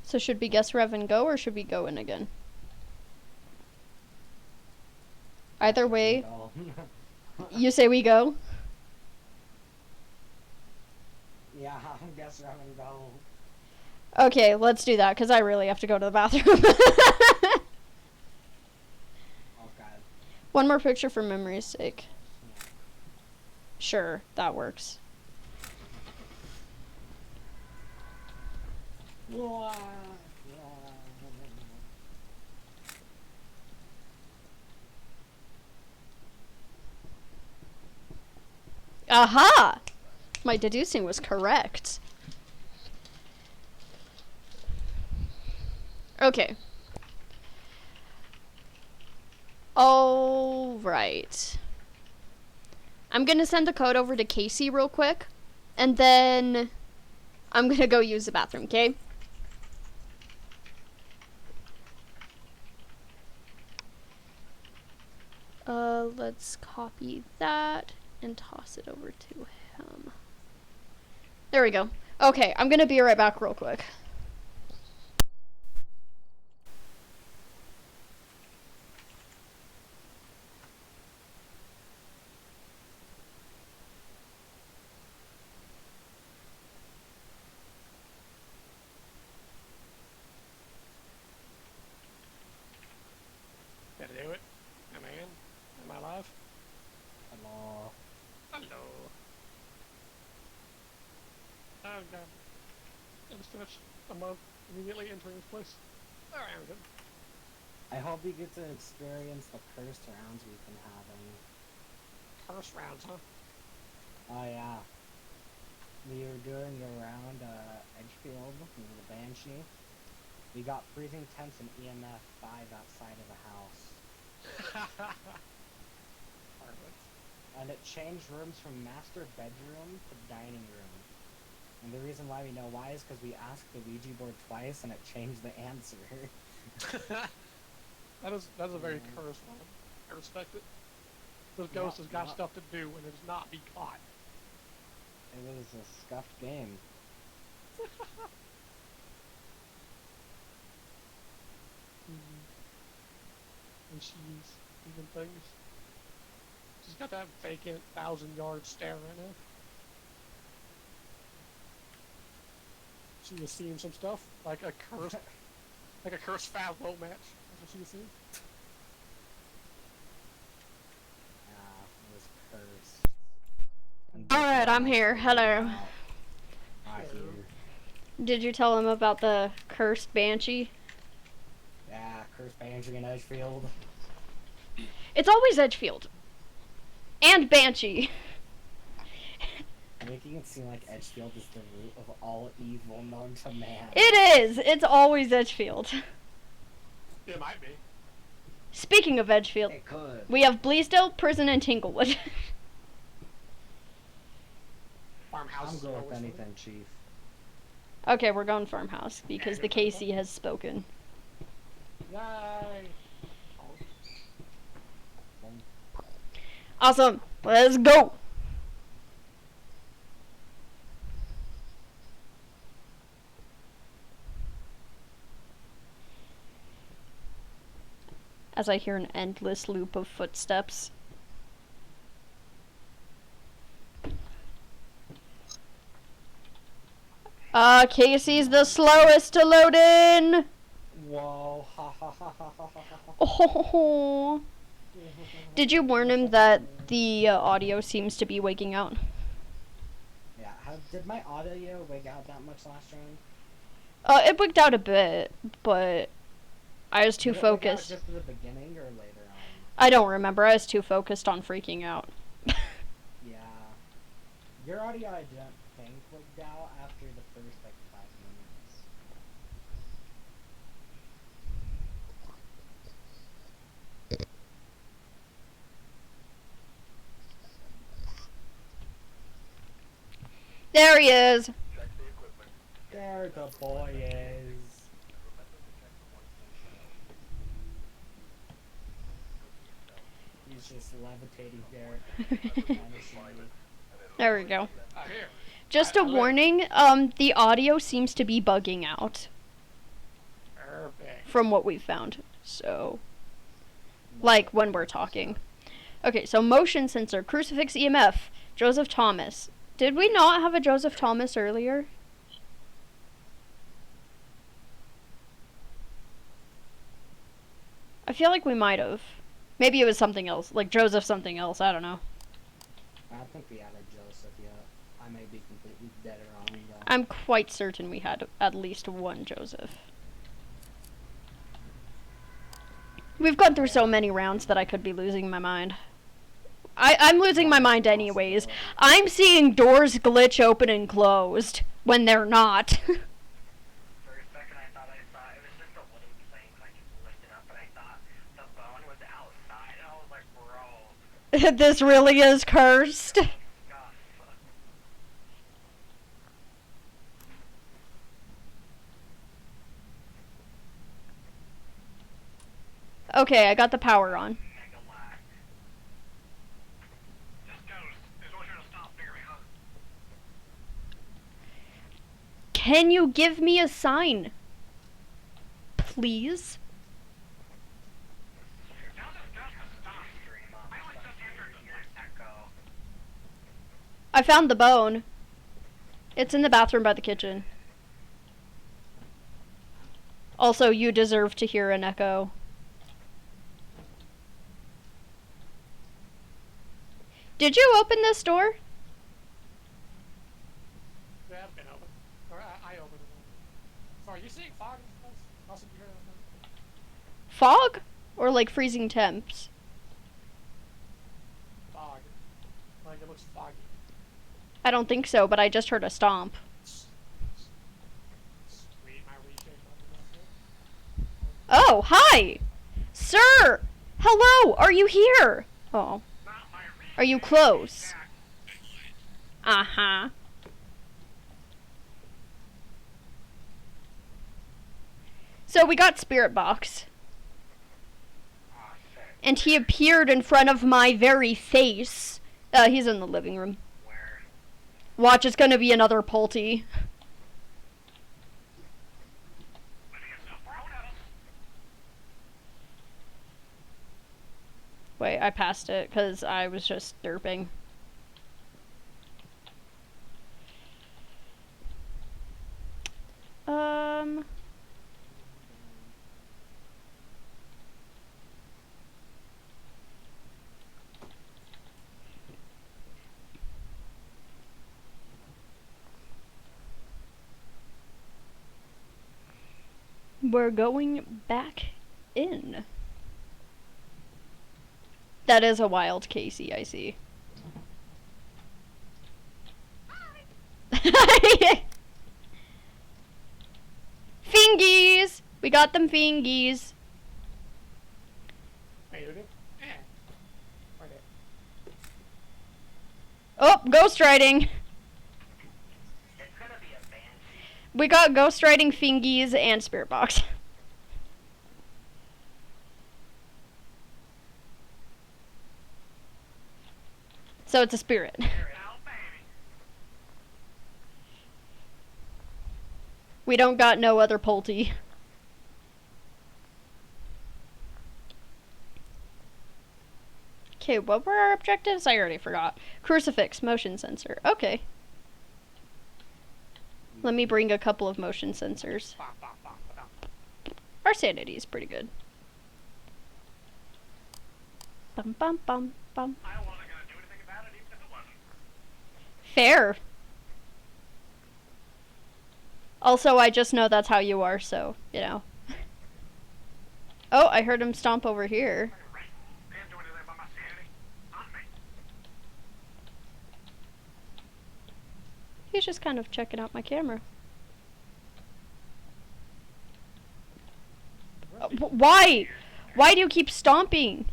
So should we guess Rev and go, or should we go in again? Either way, you say we go? Yeah, I guess we're having go. Okay, let's do that, because I really have to go to the bathroom. Oh god. One more picture for memory's sake. Sure, that works. Aha! My deducing was correct. Okay. All right. I'm gonna send the code over to Casey real quick, and then I'm gonna go use the bathroom, okay? Let's copy that and toss it over to him. There we go. Okay, I'm gonna be right back real quick. Did I do it? Am I in? Am I live? Hello. Hello. Oh god. I just finished a month immediately entering this place. Alright, I'm good. I hope you get to experience the cursed rounds we've been having. Curse rounds, huh? Oh yeah. We were doing around Edgefield with the Banshee. We got freezing temps and EMF 5 outside of the house. Perfect. And it changed rooms from master bedroom to dining room. And the reason why we know why is because we asked the Ouija board twice and it changed the answer. That's a very cursed one. I respect it. This ghost has got stuff to do and it is not be caught. It was a scuffed game. And she's even things. She's got that vacant 1,000-yard stare right now. She was seeing some stuff, like a cursed Phasmo match. That's what she was seeing. It was cursed. Alright, I'm here. Hello. I hear. Did you tell him about the cursed banshee? Yeah, cursed banshee in Edgefield. It's always Edgefield. And Banshee. Making it seem like Edgefield is the root of all evil known to man. It is. It's always Edgefield. It might be. Speaking of Edgefield, It could. we have Bleasdale, Prison, and Tinglewood. Farmhouse. I'm is good with always anything, Chief. Okay, we're going farmhouse because the KC has spoken. Yay! Awesome. Let's go. As I hear an endless loop of footsteps. Casey's the slowest to load in. Whoa, ha ha ha ha ha ha ha. Oh. Did you warn him that the audio seems to be waking out? Yeah, did my audio wig out that much last round? It wigged out a bit, but I was too Did it wig out focused. just at the beginning or later on? I don't remember. I was too focused on freaking out. Yeah. Your audio, I don't think, wigged out after the first, like, 5 minutes. There he is. There the boy is. He's just levitating there. There we go. Here. Just a warning, the audio seems to be bugging out Perfect. from what we've found. So, like when we're talking. Okay, so motion sensor, crucifix EMF, Joseph Thomas. Did we not have a Joseph Thomas earlier? I feel like we might have. Maybe it was something else, like Joseph something else, I don't know. I don't think we had a Joseph yet. I may be completely dead wrong, though. I'm quite certain we had at least one Joseph. We've gone through so many rounds that I could be losing my mind. I'm losing my mind anyways. I'm seeing doors glitch open and closed when they're not. For a second, I thought I saw it was just a wooden plank, like lifted up, but I thought the bone was outside. I was like, bro, This really is cursed. God. Okay, I got the power on. Mega lag. Just goes. There's no sure to stop figuring out. Can you give me a sign? Please? Now this doesn't stop. I only just entered the echo. I found the bone. It's in the bathroom by the kitchen. Also, you deserve to hear an echo. Did you open this door? They have been open. Or I opened it. So are you seeing fog in this place? Also, you hear that? Fog? Or like freezing temps? Fog. Like it looks foggy. I don't think so, but I just heard a stomp. Sweet, my reshape button. Oh, hi! Sir! Hello! Are you here? Oh. Are you close? Uh-huh. So we got Spirit Box. And he appeared in front of my very face. He's in the living room. Where? Watch, it's gonna be another Pulte. Wait, I passed it because I was just derping. we're going back in. That is a wild Casey, I see. Fingies! We got them fingies. Hey, did it? Right there. Oh, ghost riding. It's gonna be a banshee. We got ghost riding fingies and spirit box. So it's a spirit. Here, oh, baby. We don't got no other Pulte. Okay, what were our objectives? I already forgot. Crucifix, motion sensor. Okay. Let me bring a couple of motion sensors. Bop, bop, bop, bop. Our sanity is pretty good. Bum bum bum bum. I wasn't gonna do anything about it even if it wasn't. Fair. Also, I just know that's how you are, so, you know. Oh, I heard him stomp over here. Right. Can't do anything about my sanity. On me. He's just kind of checking out my camera. Why? Why do you keep stomping?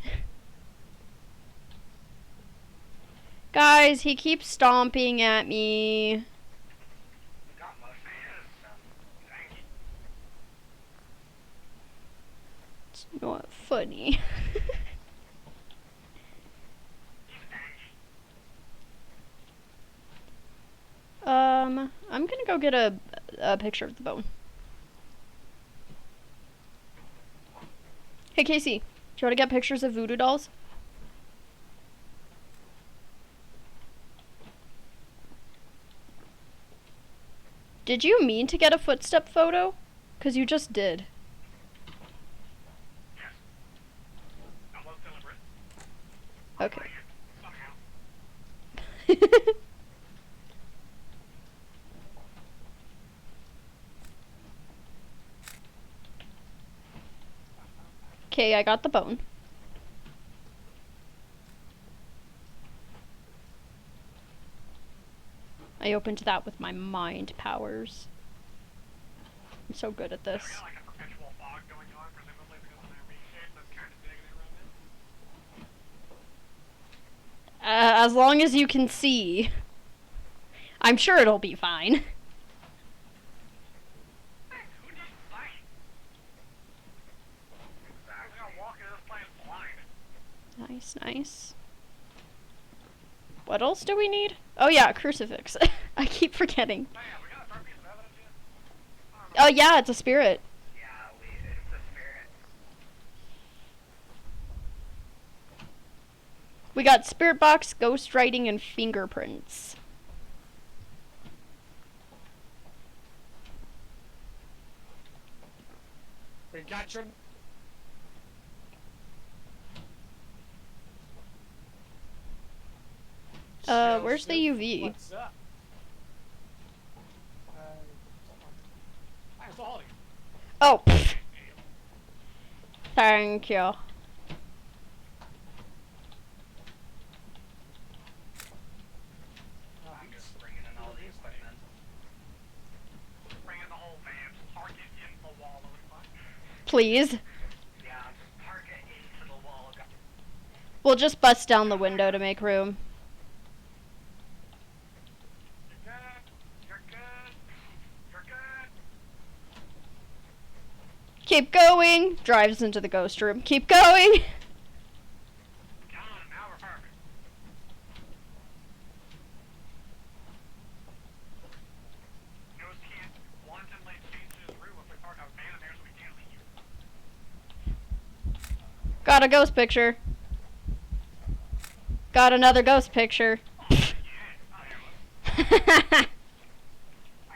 Guys, he keeps stomping at me. You got my thank you. It's not funny. I'm gonna go get a picture of the bone. Hey Casey, do you want to get pictures of voodoo dolls? Did you mean to get a footstep photo? 'Cause you just did. Yes. That was deliberate. Okay. Somehow. Okay, I got the bone. I opened that with my mind powers. I'm so good at this. We got like a perpetual fog going on, presumably because of that reshape. That's kind of digging it right now. As long as you can see. I'm sure it'll be fine. Hey, who needs sight? Exactly. We're gonna walk into this place blind. Nice, nice. What else do we need? Oh yeah, crucifix. I keep forgetting. Damn, we got a third piece of evidence yet? Oh yeah, it's a spirit. Yeah, it's the spirit. We got spirit box, ghost writing, and fingerprints. We got your... Where's the UV? What's up? Hi, it's Ollie. Oh, pfft. Thank you. I'm just bringing in all the equipment. Bringing the whole van, park it in the wall, it'll be fine. Please. Yeah, just park it into the wall. We'll just bust down the window to make room. You're good. You're good. You're good. Keep going. Drives into the ghost room. Keep going. Come on, now we're perfect. Ghost can't wantonly change his room if we park our van in there, so we can't leave. Got a ghost picture. Got another ghost picture. Yeah, oh, there it was. I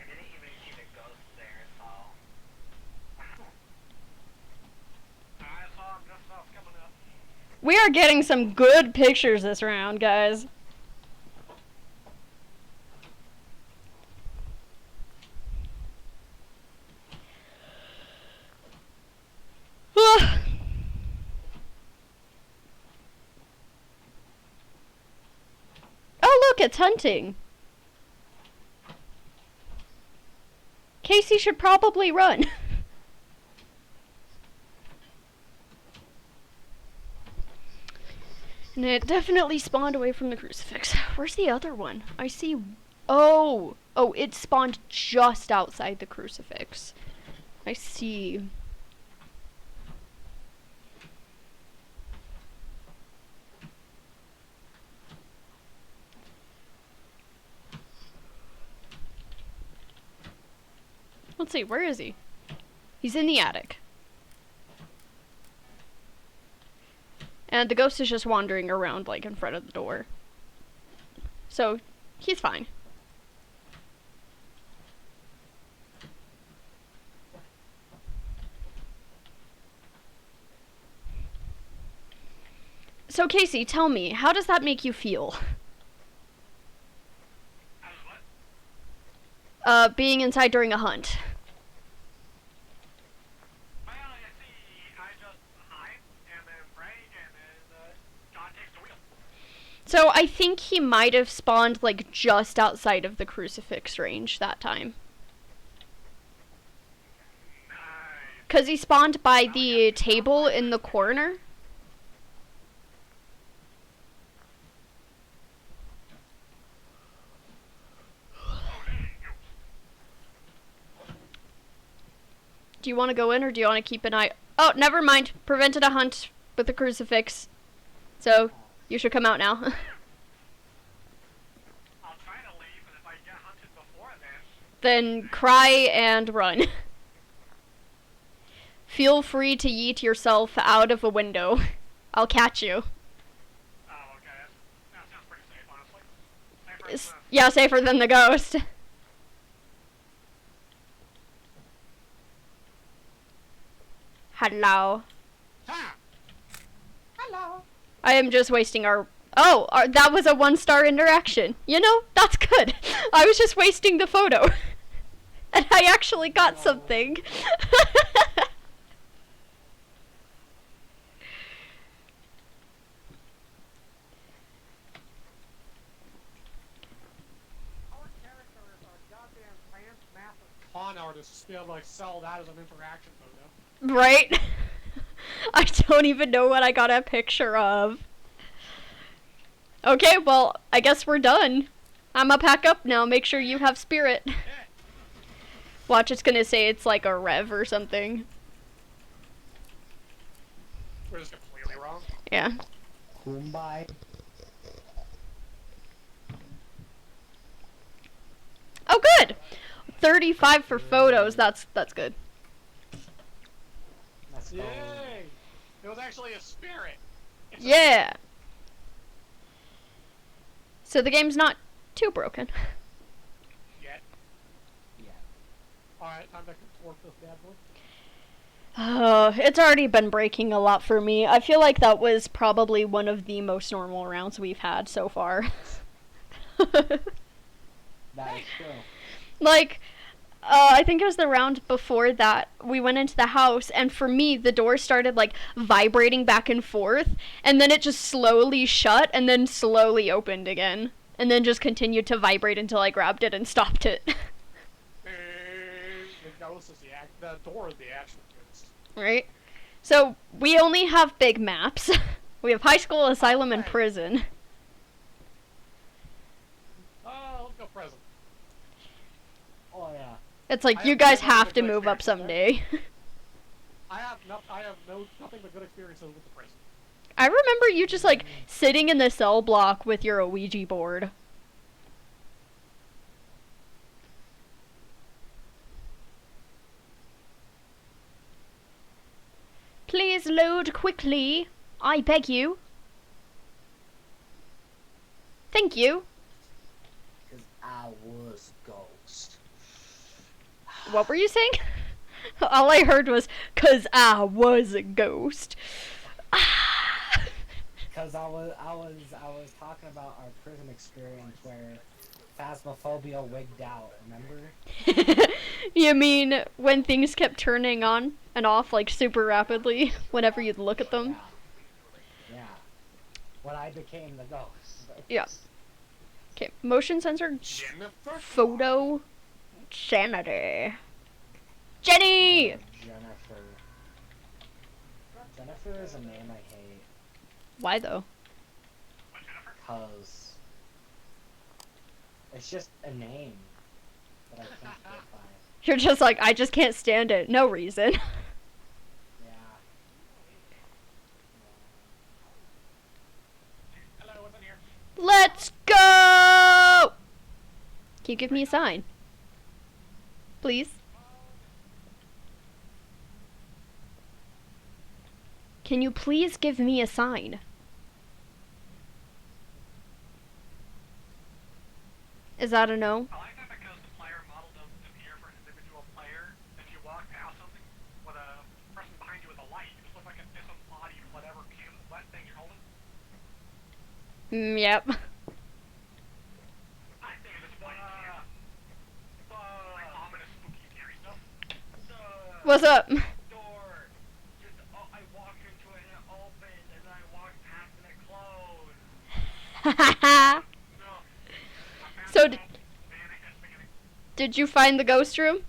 didn't even see the ghost there, so. I saw him just off coming up. We are getting some good pictures this round, guys. look, it's hunting. Casey should probably run. And it definitely spawned away from the crucifix. Where's the other one? I see... Oh! Oh, it spawned just outside the crucifix. I see. Let's see, where is he? He's in the attic. And the ghost is just wandering around, like, in front of the door. So, he's fine. So, Casey, tell me, how does that make you feel? Being inside during a hunt. Well, you see, I just hide and then pray and then God takes the wheel. So, I think he might have spawned, like, just outside of the crucifix range that time. Nice. 'Cause he spawned by the table in the corner. Do you want to go in or do you want to keep an eye? Oh, never mind. Prevented a hunt with the crucifix. So, you should come out now. I'll try to leave, and if I get hunted before Then cry and run. Feel free to yeet yourself out of a window. I'll catch you. oh, okay. That sounds pretty safe, honestly. Safer than Yeah, safer than the ghost. Hello. Ha! Hello. I am just wasting our... Oh, that was a 1-star interaction. You know, that's good. I was just wasting the photo. And I actually got something. Our characters are goddamn advanced massive con artists to be able to like sell that as an interaction photo. Right? I don't even know what I got a picture of. Okay, well, I guess we're done. I'ma pack up now. Make sure you have spirit. Yeah. Watch, it's gonna say it's like a rev or something. We're just completely wrong. Yeah. Kumbaya. Oh, good! 35 for photos. That's good. Let's go. Yay! It was actually a spirit. It's a Yeah! So the game's not too broken. Yet. Yeah. Alright, time to contort this bad boy. It's already been breaking a lot for me. I feel like that was probably one of the most normal rounds we've had so far. That is true. Like, I think it was the round before that we went into the house, and for me, the door started, like, vibrating back and forth, and then it just slowly shut, and then slowly opened again, and then just continued to vibrate until I grabbed it and stopped it. The ghost is the door is the actual ghost. Right? So, we only have big maps. We have high school, asylum, and prison. Oh, let's go present. Oh yeah. It's like, I you have guys never had have a to good move up experience there. someday. I have nothing but good experiences with the prison. I remember you just, like, sitting in the cell block with your Ouija board. Please load quickly. I beg you. Thank you. Because I was ghost. What were you saying? All I heard was, 'cause I was a ghost. Because I was talking about our prison experience where Phasmophobia wigged out, remember? You mean when things kept turning on and off, like, super rapidly whenever you'd look at them? Yeah. Yeah. When I became the ghost. Yeah. Okay, motion sensor Jennifer? photo sanity. Jenny! Jennifer. Jennifer is a name I hate. Why though? Because it's just a name that I can't get by. You're just like, I just can't stand it. No reason. Yeah. Hello, what's in here? Let's go! Can you give me a sign? Please? Can you please give me a sign? Is that a no? I like that because the player model doesn't appear for an individual player. If you walk past something with a person behind you with a light, it just looks like a disembodied whatever what thing you're holding. Yep. I think it's funny. Like ominous, spooky, scary stuff. What's up? Door. Just, I walked into it and it opened, and then I walked past and it closed. No. So did you find the ghost room?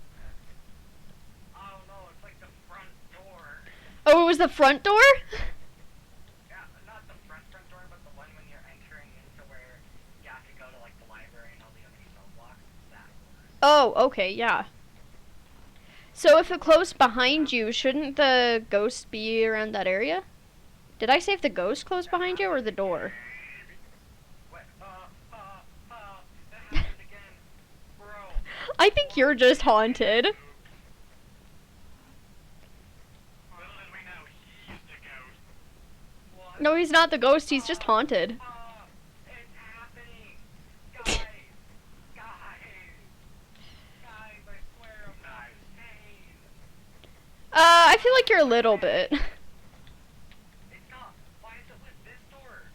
Oh no, it's like the front door. Oh, it was the front door? Yeah, not the front door, but the one when you're entering into where you have to go to like the library and all the other cell blocks. It's that door. Oh, okay, yeah. So if it closed behind you, shouldn't the ghost be around that area? Did I say if the ghost closed behind you or the door? What? That happened again, bro. I think you're just haunted. Little did we know he's the ghost. What? No, he's not the ghost, he's just haunted. It's happening, guys. Guys, I swear I'm not insane. I feel like you're a little bit. It's not. Why is it with this door?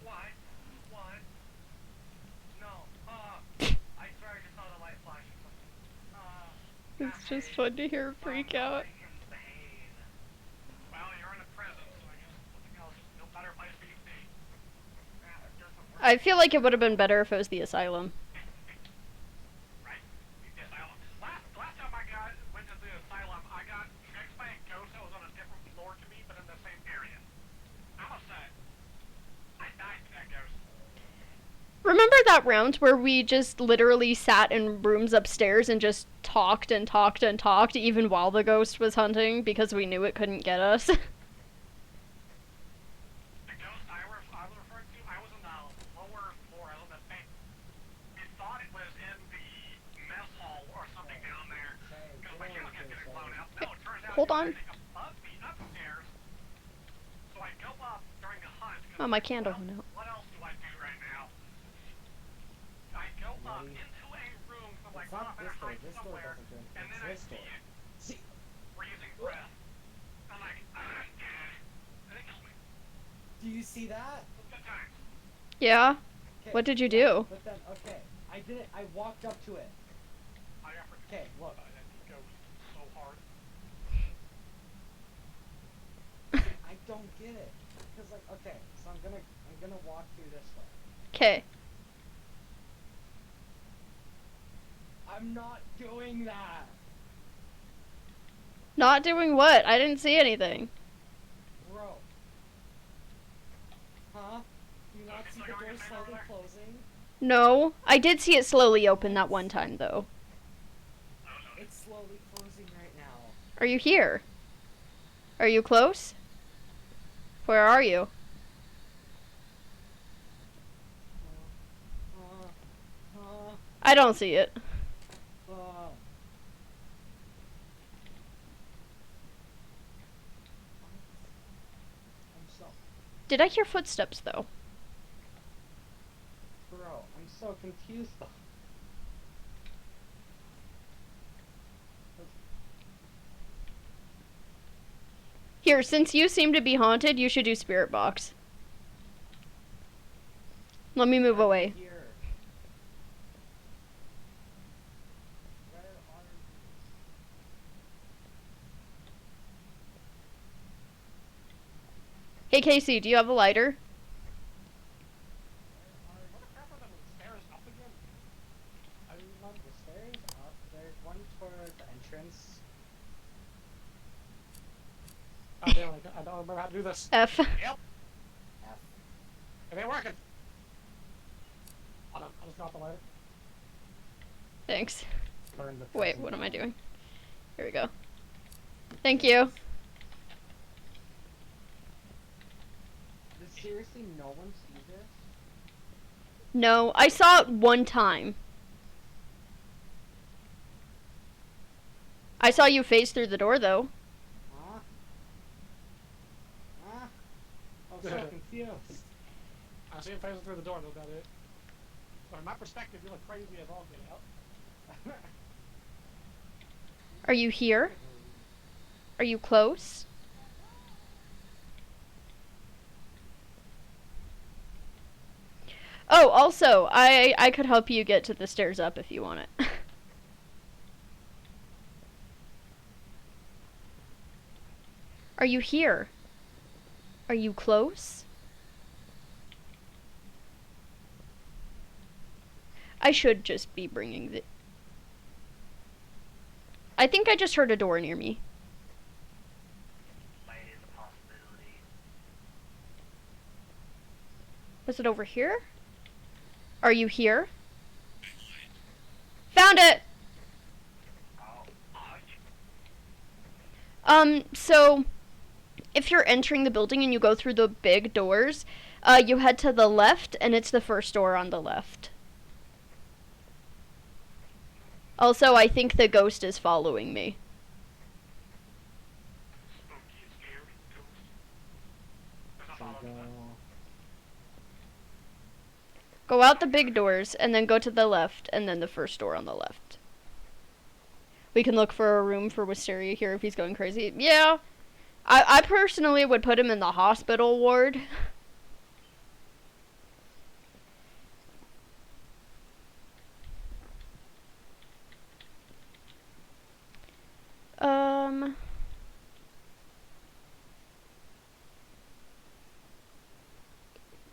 What? No. I swear I just saw the light flash or something. It's just fun to hear her freak out. Well, you're in a prison, so I guess something else is no better place for you to be. It doesn't work. I feel like it would have been better if it was the asylum. Right. The asylum. Last time I went to the asylum, I got tricked by a ghost that was on a different floor to me, but in the same area. I must say, I died to that ghost. Remember that round where we just literally sat in rooms upstairs and just talked and talked and talked even while the ghost was hunting because we knew it couldn't get us? The ghost I was referring to, I was in the lower floor. I was in the bank. I thought it was in the mess hall or something down there. Because my candle kept getting blown out. No, it turns out Hold it was on. sitting above me upstairs. So I go up during the hunt. Oh, my candle went out. What else do I do right now? I go up into a room. I'm like, It's well, not I better this door. hide This door somewhere. doesn't do anything. And then It's I this see door. it See, freezing breath. I'm like, and it kills me. do you see that? Good times. Yeah? Okay, What did you do? But then, okay, I did it. I walked up to it. I got freaking Okay, look. that ghost so hard. I don't get it. Cause like, okay, so I'm gonna walk through this way. Okay. I'm not doing that. Not doing what? I didn't see anything. Bro. Huh? Do you not see the door slowly closing? No. I did see it slowly open that one time, though. It's slowly closing right now. Are you here? Are you close? Where are you? I don't see it. I'm so, Did I hear footsteps, though? bro, I'm so confused though. Here, since you seem to be haunted, you should do spirit box. Let me move away. Here. Where are you? Hey, Casey, do you have a lighter? I don't remember how to do this. F. Yep. F. It ain't working. Hold on, I'll just drop the lighter. Thanks. Burn the Wait, prison what am I down. doing? Here we go. Thank you. Does seriously no one see this? No, I saw it one time. I saw you phase through the door, though. Huh? Huh? I'm so confused. I see him phasing through the door, that's about it. But from my perspective, you look crazy as all get out. Are you here? Are you close? Oh, also, I could help you get to the stairs up if you want it. Are you here? Are you close? I should just be bringing the... I think I just heard a door near me. Light is a possibility. Was it over here? Are you here? Found it! Oh, So if you're entering the building and you go through the big doors, you head to the left and it's the first door on the left. Also, I think the ghost is following me. spooky, scary, ghost. There's a So follow me. Go out the big doors and then go to the left and then the first door on the left. We can look for a room for Wisteria here if he's going crazy. Yeah. I personally would put him in the hospital ward.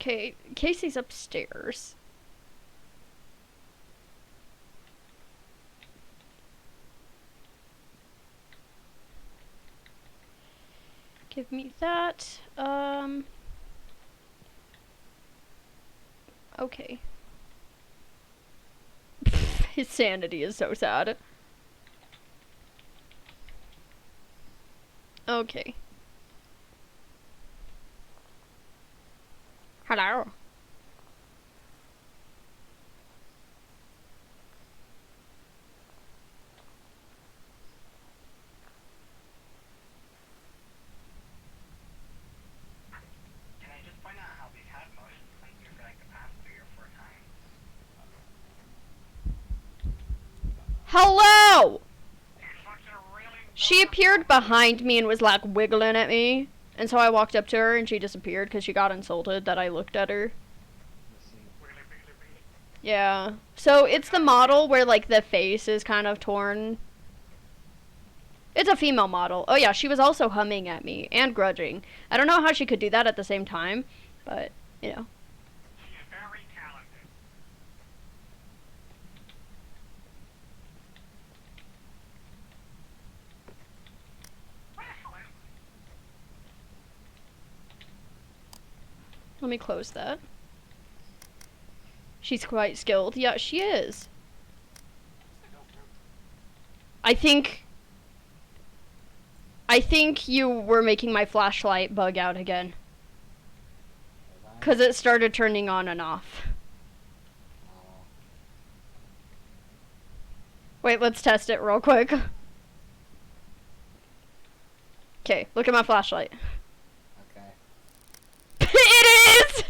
Okay, Casey's upstairs. Give me that. Okay. His sanity is so sad. Okay. Hello. Can I just point out how we've had motion sensor for like the past 3 or 4 times? Hello! You're supposed to really She appeared behind me and was like wiggling at me. And so I walked up to her and she disappeared because she got insulted that I looked at her. really, really, really. Yeah. So it's the model where like the face is kind of torn. It's a female model. Oh yeah, she was also humming at me and grudging. I don't know how she could do that at the same time, but you know. She is very talented. Well, Let me close that. She's quite skilled. Yeah, she is. I think you were making my flashlight bug out again. Because it started turning on and off. Wait, let's test it real quick. Okay, look at my flashlight. Okay. It is!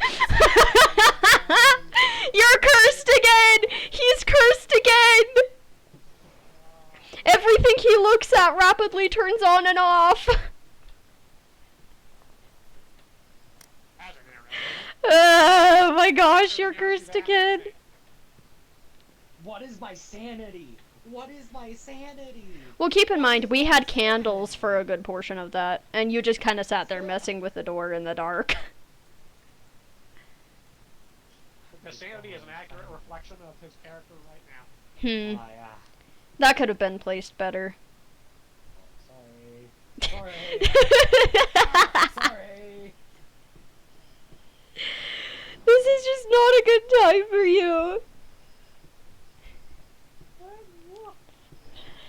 You're cursed again! He's cursed again! Everything he looks at rapidly turns on and off. hazard internet. Oh my gosh, you're cursed again. What is my sanity? What is my sanity? Well, keep in mind, we had candles for a good portion of that, and you just kind of sat there messing with the door in the dark. The sanity is an accurate reflection of his character right now. Hmm. Oh, yeah. That could have been placed better. Sorry. Sorry. die for you.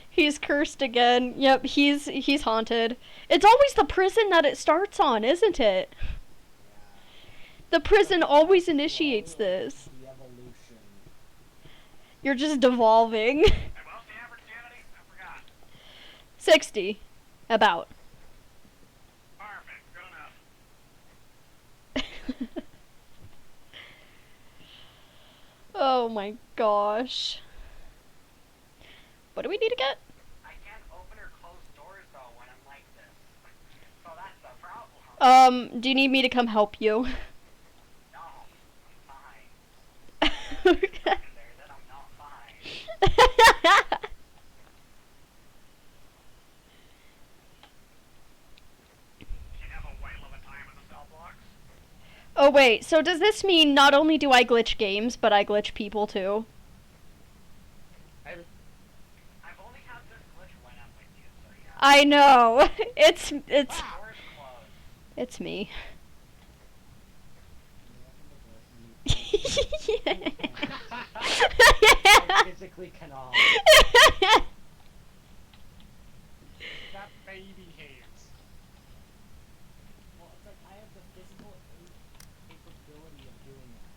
He's cursed again. Yep, he's haunted. It's always the prison that it starts on, isn't it? The prison always initiates this. The evolution. You're just devolving. Hey, what's the average sanity? I forgot. 60. About. Perfect. Good enough. Oh my gosh. What do we need to get? I can't open or close doors though when I'm like this. So that's the problem. Do you need me to come help you? No, I'm fine. Okay. There that I'm not fine. You have a whale of a time in the cell blocks. Oh wait, so does this mean not only do I glitch games, but I glitch people too? Maybe. I've only had this glitch when I'm with you, so yeah. I know. It's Doors closed. it's me. I physically cannot. That baby hands. Well, it's like I have the physical capability of doing that.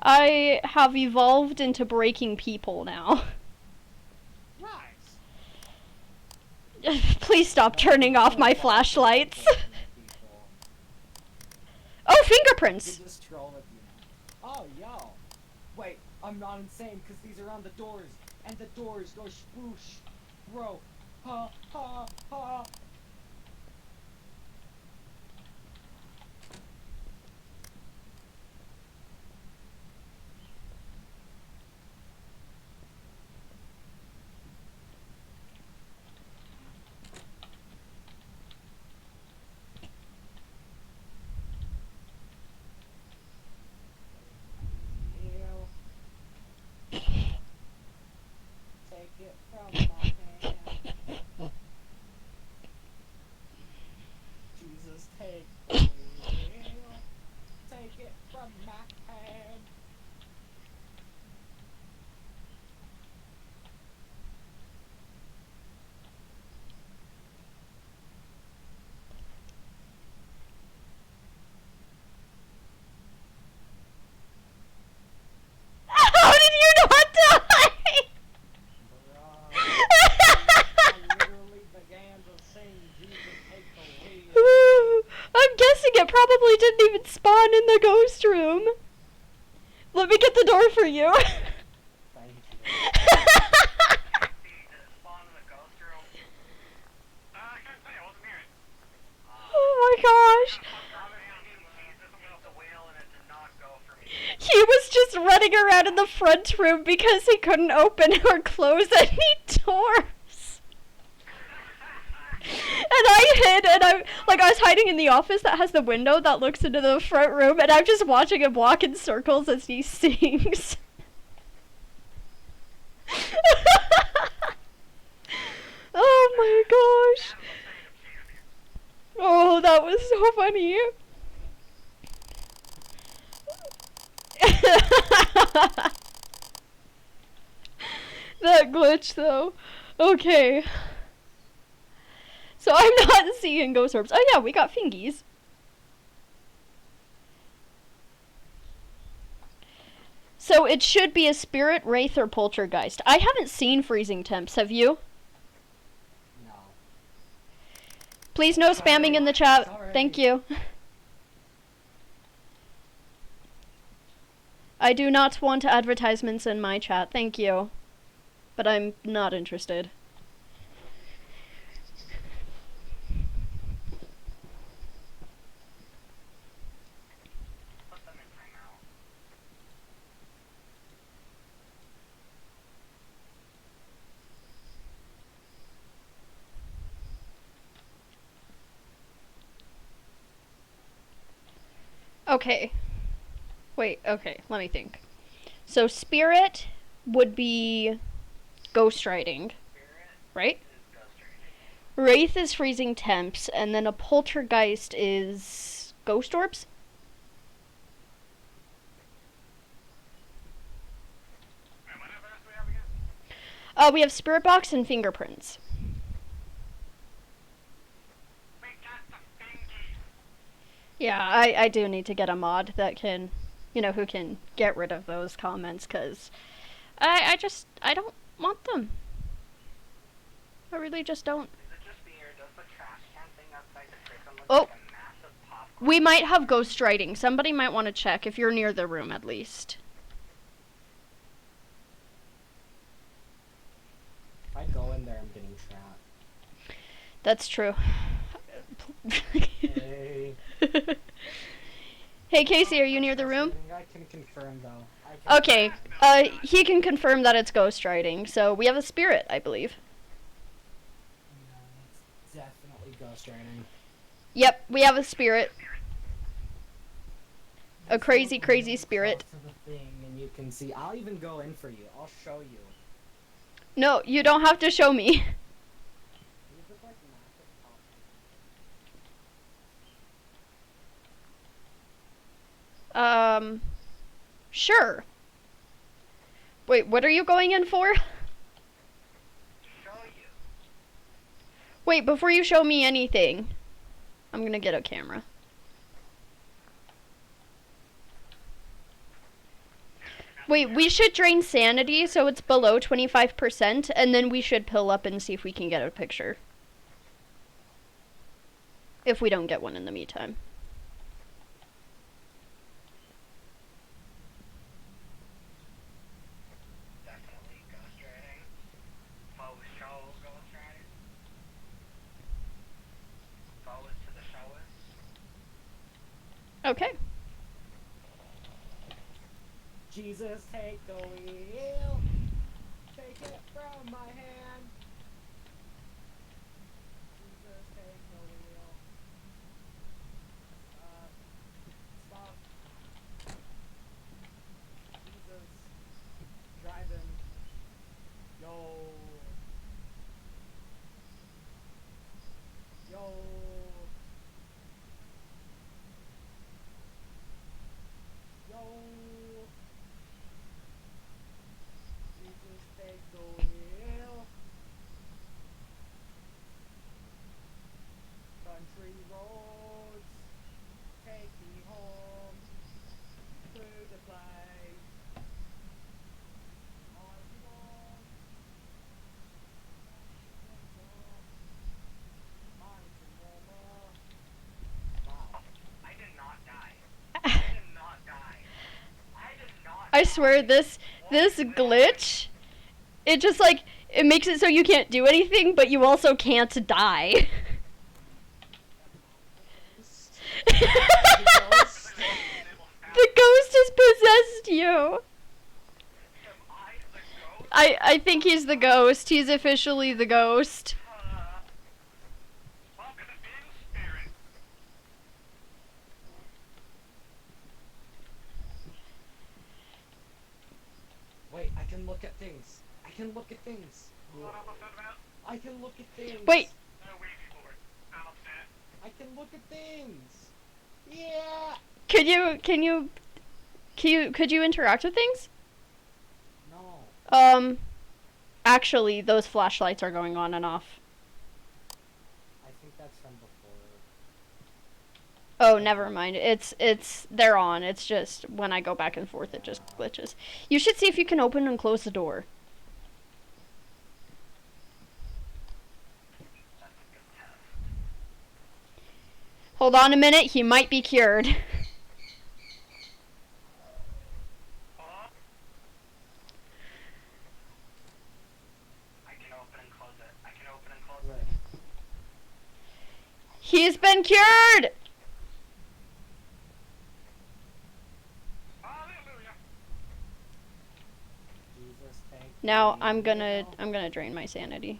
I don't know. I have evolved into breaking people now. Nice. Please stop turning off my flashlights. Oh, fingerprints! You just troll with you now. Oh, yo. Wait, I'm not insane because these are on the doors. And the doors go swoosh. Bro. Ha, ha, ha. Take it from my hand. Jesus, take the wheel. Take it from my hand. How did you not die? Bruh. I literally began to sing Jesus, take the wheel. I'm guessing it probably didn't even spawn in the ghost room. Let me get the door for you. Thank you. See, did it spawn in the ghost room? I can't say, I wasn't near it. Oh my gosh. Jesus moved the wheel and it did not go for me. He was just running around in the front room because he couldn't open or close any doors. And I hid, and I was hiding in the office that has the window that looks into the front room, and I'm just watching him walk in circles as he sings. Oh my gosh. Oh, that was so funny. That glitch though. Okay. So I'm not seeing ghost orbs. Oh yeah, we got fingies. So it should be a spirit, wraith, or poltergeist. I haven't seen freezing temps, have you? No. Please no spamming in the chat. Sorry. Thank you. I do not want advertisements in my chat, thank you. But I'm not interested. Put them in timeout. Okay. Wait, okay, let me think. So spirit would be ghost riding, Spirit right? is ghost riding. Wraith is freezing temps, and then a poltergeist is ghost orbs? We have spirit box and fingerprints. We got the fingies. Yeah, I do need to get a mod that can, who can get rid of those comments, because I don't want them. I really just don't. Is it just me, or does the trash can thing outside the prison look Oh. like a massive popcorn? We might have ghostwriting. Somebody might want to check if you're near the room, at least. If I go in there, I'm getting trapped. That's true. Hey. Hey, Casey, are you near the room? I can confirm though. I can Okay, confirm. he can confirm that it's ghostwriting, so we have a spirit, I believe. No, it's definitely ghostwriting. Yep, we have a spirit. A Just crazy, look crazy real spirit. close to the thing and you can see. I'll even go in for you. I'll show you. No, you don't have to show me. These look like massive popcorn. Sure. Wait, what are you going in for? Show you. Wait, before you show me anything, I'm gonna get a camera. Wait, we should drain sanity so it's below 25%, and then we should pill up and see if we can get a picture. If we don't get one in the meantime. Definitely ghostwriting. Faux show ghostwriting. Faux to the showers. Okay. Jesus, take the wheel. Take it from my hand. Jesus, take the wheel. Stop. Jesus. Driving. Yo. Yo. Yo. Jesus, take the wheel. Country roads, take me home to the place I belong. Mine's a mama. Wow. I did not die. I did not die. I did not I die. swear this glitch, it just it makes it so you can't do anything, but you also can't die. The ghost has possessed you. Am I the ghost? I think he's the ghost. He's officially the ghost. Welcome to being spirit. Wait, I can look at things. I can look at things. What I'm upset about? I can look at things. Wait, No Ouija board. I'm upset. I can look at things. Yeah. could you interact with things? No. Actually, those flashlights are going on and off. I think that's from before. Oh, never mind. They're on. It's just when I go back and forth, it just glitches. You should see if you can open and close the door. That's a good test. Hold on a minute. He might be cured. I can open and close it. I can open and close Right. it. He's been cured. Hallelujah. Jesus, take Now the I'm gonna wheel. drain my sanity.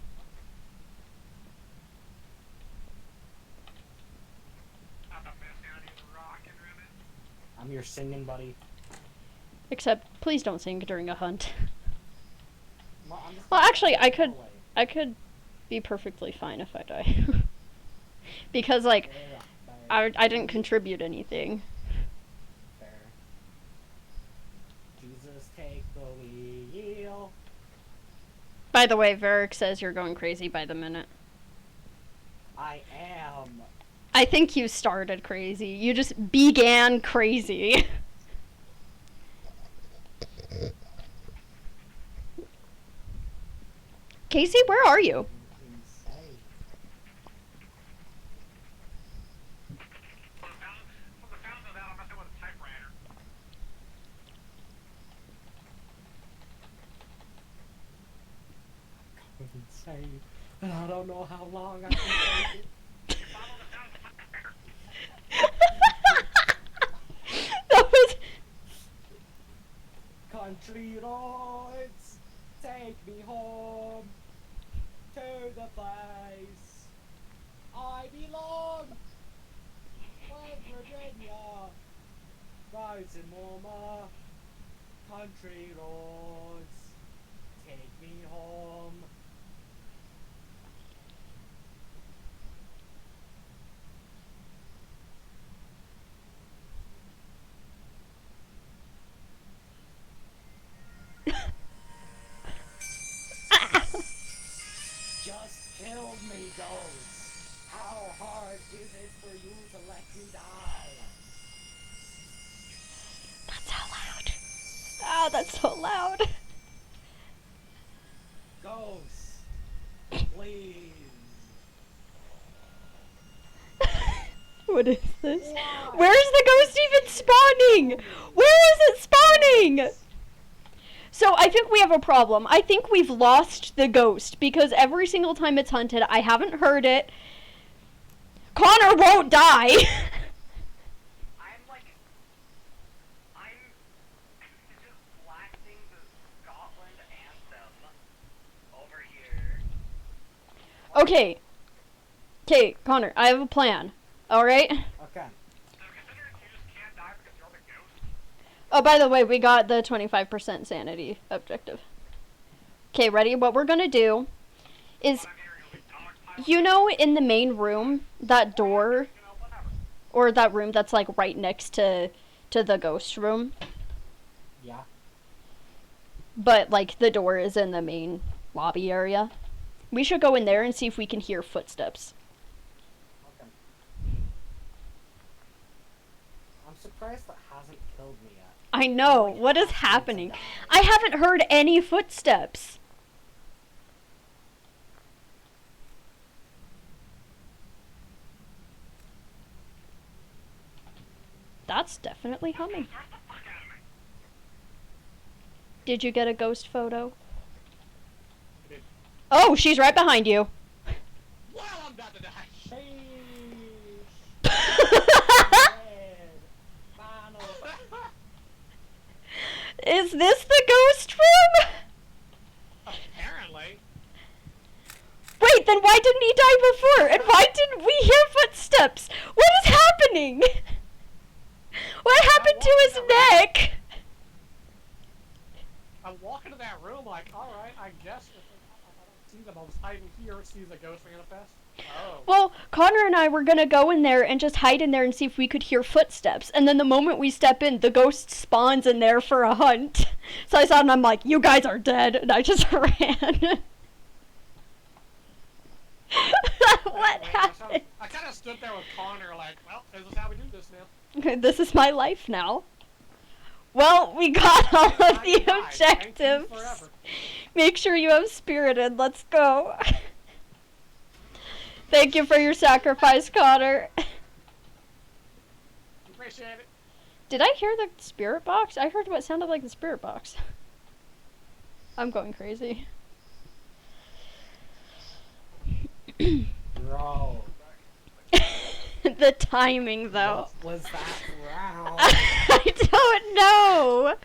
I'm the best out of rockin' ribbon. I'm your singing buddy. Except, please don't sing during a hunt. I'm just Well, gonna actually, go I could- away. I could be perfectly fine if I die. Because, Yeah, I didn't contribute anything. fair. Jesus, take the wheel. By the way, Varric says you're going crazy by the minute. I am. I think you started crazy. You just began crazy. Casey, where are you? Insane. From the sounds of that, I'm messing with a typewriter. Insane. And I don't know how long I can take it. Follow the sound of the typewriter. That was... Country roads, take me home to the place I belong. West Virginia, rising mama. Country roads, take me home. Just kill me, ghost. How hard is it for you to let me die? That's so loud. Oh, that's so loud. Ghost, please. What is this? Why? Where is the ghost even spawning? Where is it spawning? So I think we have a problem. I think we've lost the ghost because every single time it's hunted, I haven't heard it. Connor won't die. I'm just blasting the Scotland anthem over here. Okay. Okay, Connor, I have a plan. Alright? Okay. So considering you just can't die because you're the ghost, Oh, by the way, we got the 25% sanity objective. Okay, ready? What we're gonna do is, what I'm hearing is like dogs piling you know, in the main room, that door, you know, whatever. or that room that's like right next to the ghost room, Yeah. but like the door is in the main lobby area. We should go in there and see if we can hear footsteps. Okay. I'm surprised that hasn't killed me yet. I know, Like, what is asking to happening? die. I haven't heard any footsteps. That's definitely humming. Get the fuck out of me. Did you get a ghost photo? I did. Oh, she's right behind you. Well, I'm about to die. Sheesh. Red. Final. Is this the ghost room? Apparently. Wait, then why didn't he die before? And why didn't we hear footsteps? What is happening? What happened to his neck? I walk into that room like, alright, I guess if I don't see them, I'll just hide in here and see the ghost manifest. Oh. Well, Connor and I were gonna go in there and just hide in there and see if we could hear footsteps. And then the moment we step in, the ghost spawns in there for a hunt. So I saw it and I'm like, you guys are dead. And I just ran. What happened? I kind of stood there with Connor like, well, this is how we do this now. This is my life now. Well, we got all of I the died. Thank you objectives. forever. Make sure you have spirited. Let's go. Thank you for your sacrifice, Connor. Appreciate it. Did I hear the spirit box? I heard what sounded like the spirit box. I'm going crazy. Bro. The timing, though. What was that round? I don't know.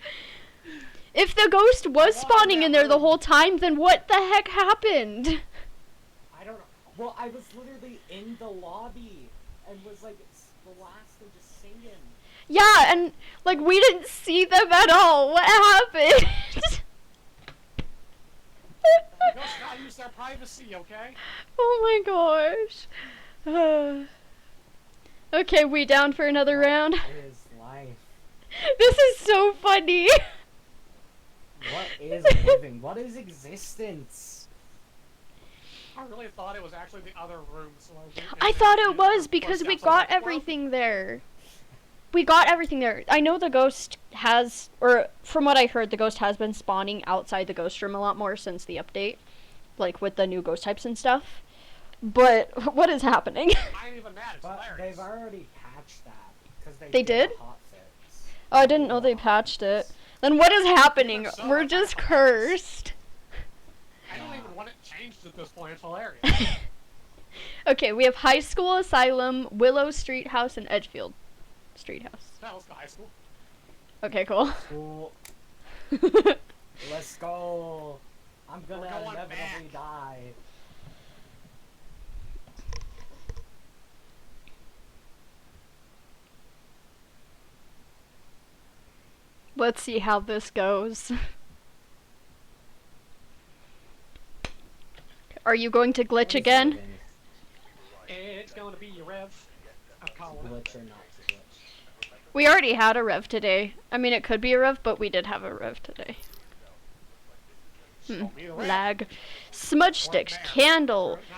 If the ghost was spawning in there the whole time, then what the heck happened? I don't know. Well, I was literally in the lobby and was like blasting, just singing. Yeah, and like we didn't see them at all. What happened? Ghosts gotta use their privacy, okay? Oh my gosh. Okay, we down for another round? What is life? This is so funny. What is living? What is existence? I really thought it was actually the other room, so I went I in thought and it was Boy because we Scouts got Electro. everything there. We got everything there. I know the ghost has, or from what I heard, the ghost has been spawning outside the ghost room a lot more since the update. Like with the new ghost types and stuff. But what is happening? I ain't even mad, it's But hilarious. they've already patched that because They did? a hot fix. Oh, I didn't know they patched it. Then what is happening? Even so, We're I just kinda forgot this. cursed. I don't even want it changed at this point, it's hilarious. Okay, we have High School, Asylum, Willow Street House, and Edgefield Street House. That was high school. Okay, cool. Cool. Let's go. I'm gonna We're going inevitably back. die. Let's see how this goes. Are you going to glitch again? It's going to be your rev. I'm calling it. Glitch or not to glitch. We already had a rev today. I mean, it could be a rev, but we did have a rev today. Show me the rev. Lag. Smudge sticks, Or candle, not even,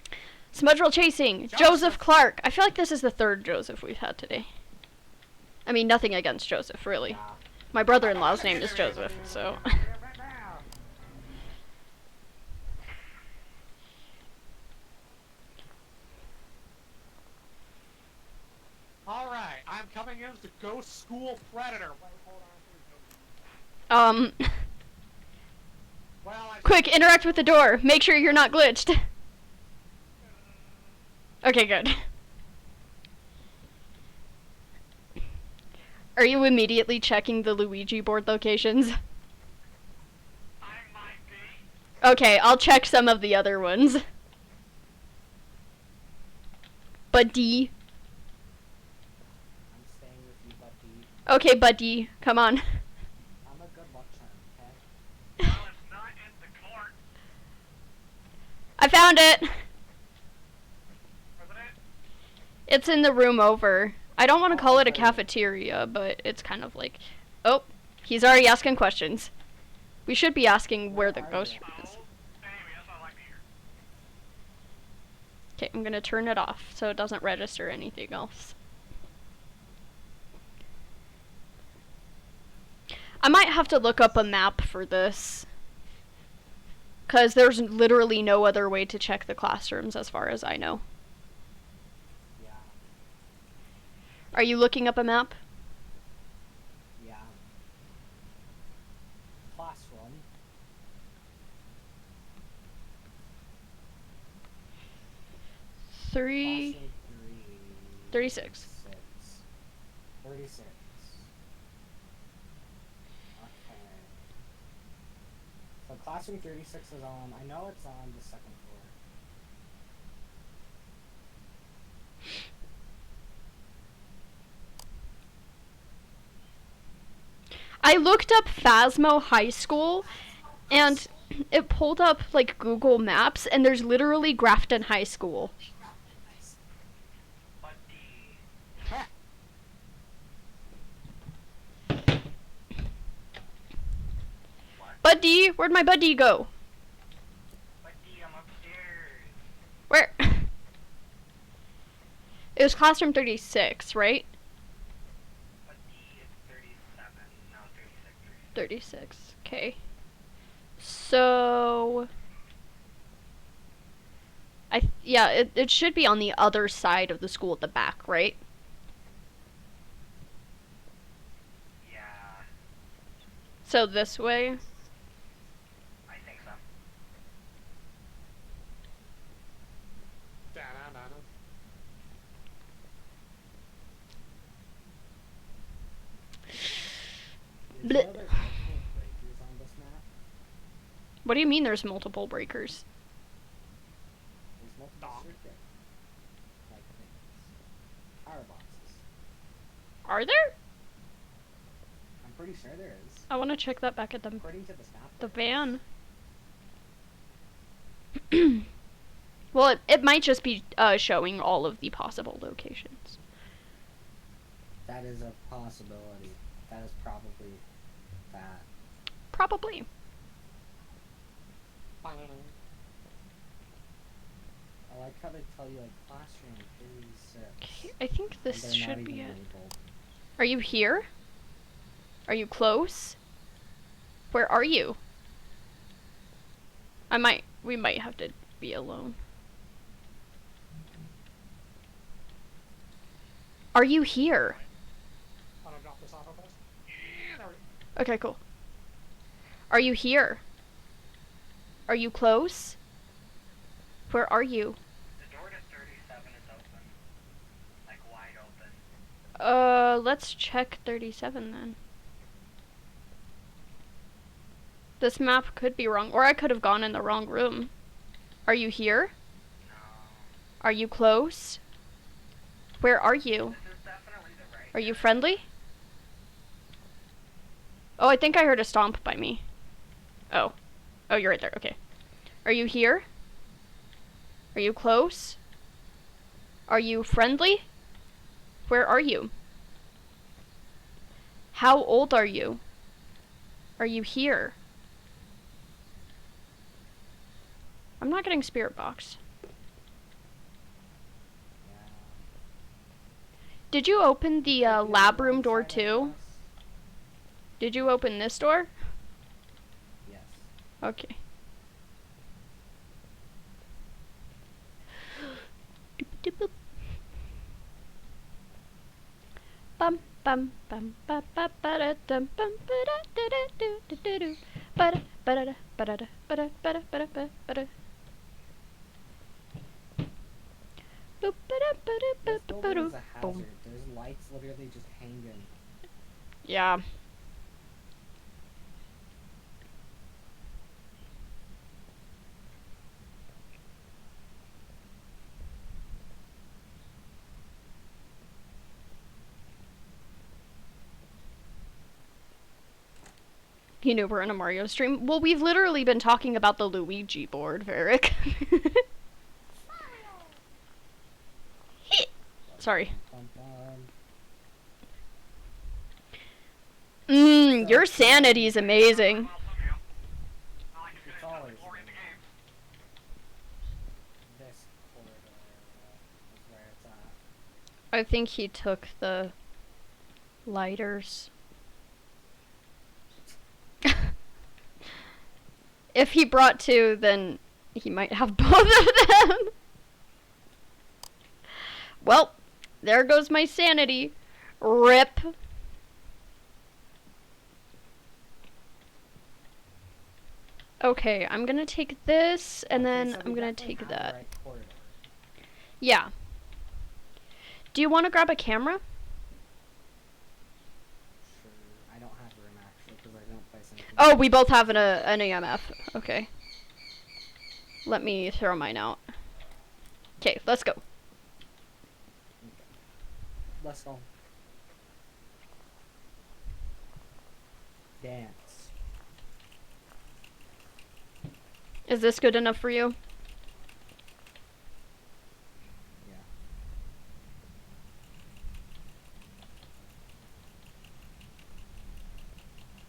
man, smudge roll chasing, Joseph Clark. I feel like this is the third Joseph we've had today. I mean, nothing against Joseph, really. Yeah. My brother-in-law's name is Joseph, so. Alright, I'm coming in as the Ghost School Predator. Wait, hold on. Well, Quick, interact with the door. Make sure you're not glitched. Okay, good. Are you immediately checking the Luigi board locations? I might be. Okay, I'll check some of the other ones. Buddy. I'm staying with you, buddy. Okay, buddy, come on. I'm a good luck charm, okay? Well, it's not in the court. I found it. Wasn't it? It's in the room over. I don't want to call it a cafeteria, but it's kind of like... Oh, he's already asking questions. We should be asking where the ghost room is. Oh, anyway, that's what I like to hear. Okay, I'm gonna turn it off so it doesn't register anything else. I might have to look up a map for this. Because there's literally no other way to check the classrooms as far as I know. Yeah. Are you looking up a map? Yeah. Classroom. Three... Classroom 36. 36. Okay. So classroom 36 is on, I know it's on the second floor. I looked up Phasmo High School, and it pulled up, like, Google Maps, and there's literally Grafton High School. Buddy. Buddy, where'd my buddy go? Buddy, I'm upstairs. Where? It was classroom 36, right? Buddy, it's 37. No, 36. 36, okay. So... yeah, it should be on the other side of the school at the back, right? Yeah, So this way? I think so. Da-na-na-na. Is Bleh. there other multiple breakers on this map? What do you mean there's multiple breakers? There's multiple Dog. circuit. Like things. Power boxes. Are there? I'm pretty sure there is. I want to check that back at the According to this map. the there is. van. Well, it might just be showing all of the possible locations. That is a possibility. That is probably that. Probably. I like how they tell you, like, classroom 36. I think and this they're not should be even it. labeled. Are you here? Are you close? Where are you? We might have to be alone. Are you here? I'm gonna drop this off real fast. There we go. Okay, cool. Are you here? Are you close? Where are you? The door to 37 is open. Like, wide open. Let's check 37 then. This map could be wrong, or I could have gone in the wrong room. Are you here? No. Are you close? Where are you? This is definitely the right Are you area. friendly? Oh, I think I heard a stomp by me. Oh. Oh, you're right there. Okay. Are you here? Are you close? Are you friendly? Where are you? How old are you? Are you here? I'm not getting spirit box. Yeah. Did you open the Could be lab on room one door side, I too? guess. Did you open this door? Yes. Okay. Bum bum bum ba ba ba da dum bum ba da da da do do do do ba da ba da da ba da da ba da ba da ba da ba ba da. Boop ba da ba da ba This ba ba building do. is a Boom. hazard. There's lights literally just hanging. Yeah. You know we're in a Mario stream. Well, we've literally been talking about the Luigi board, Varric. Sorry. Bum, bum. Your sanity is amazing. Well, some of you. I like to It's finish out always the glory in the game. this corridor is where it's at. I think he took the lighters. If he brought two, then he might have both of them. Well, there goes my sanity. Rip. Okay, I'm gonna take this, and Okay, then so I'm we gonna definitely take have the that. right corridor. Yeah. Do you want to grab a camera? Sure. I don't have room actually because I don't place anything. Oh, we both have an EMF. Okay. Let me throw mine out. Okay, let's go. Okay. Let's go. Dance. Is this good enough for you? Yeah.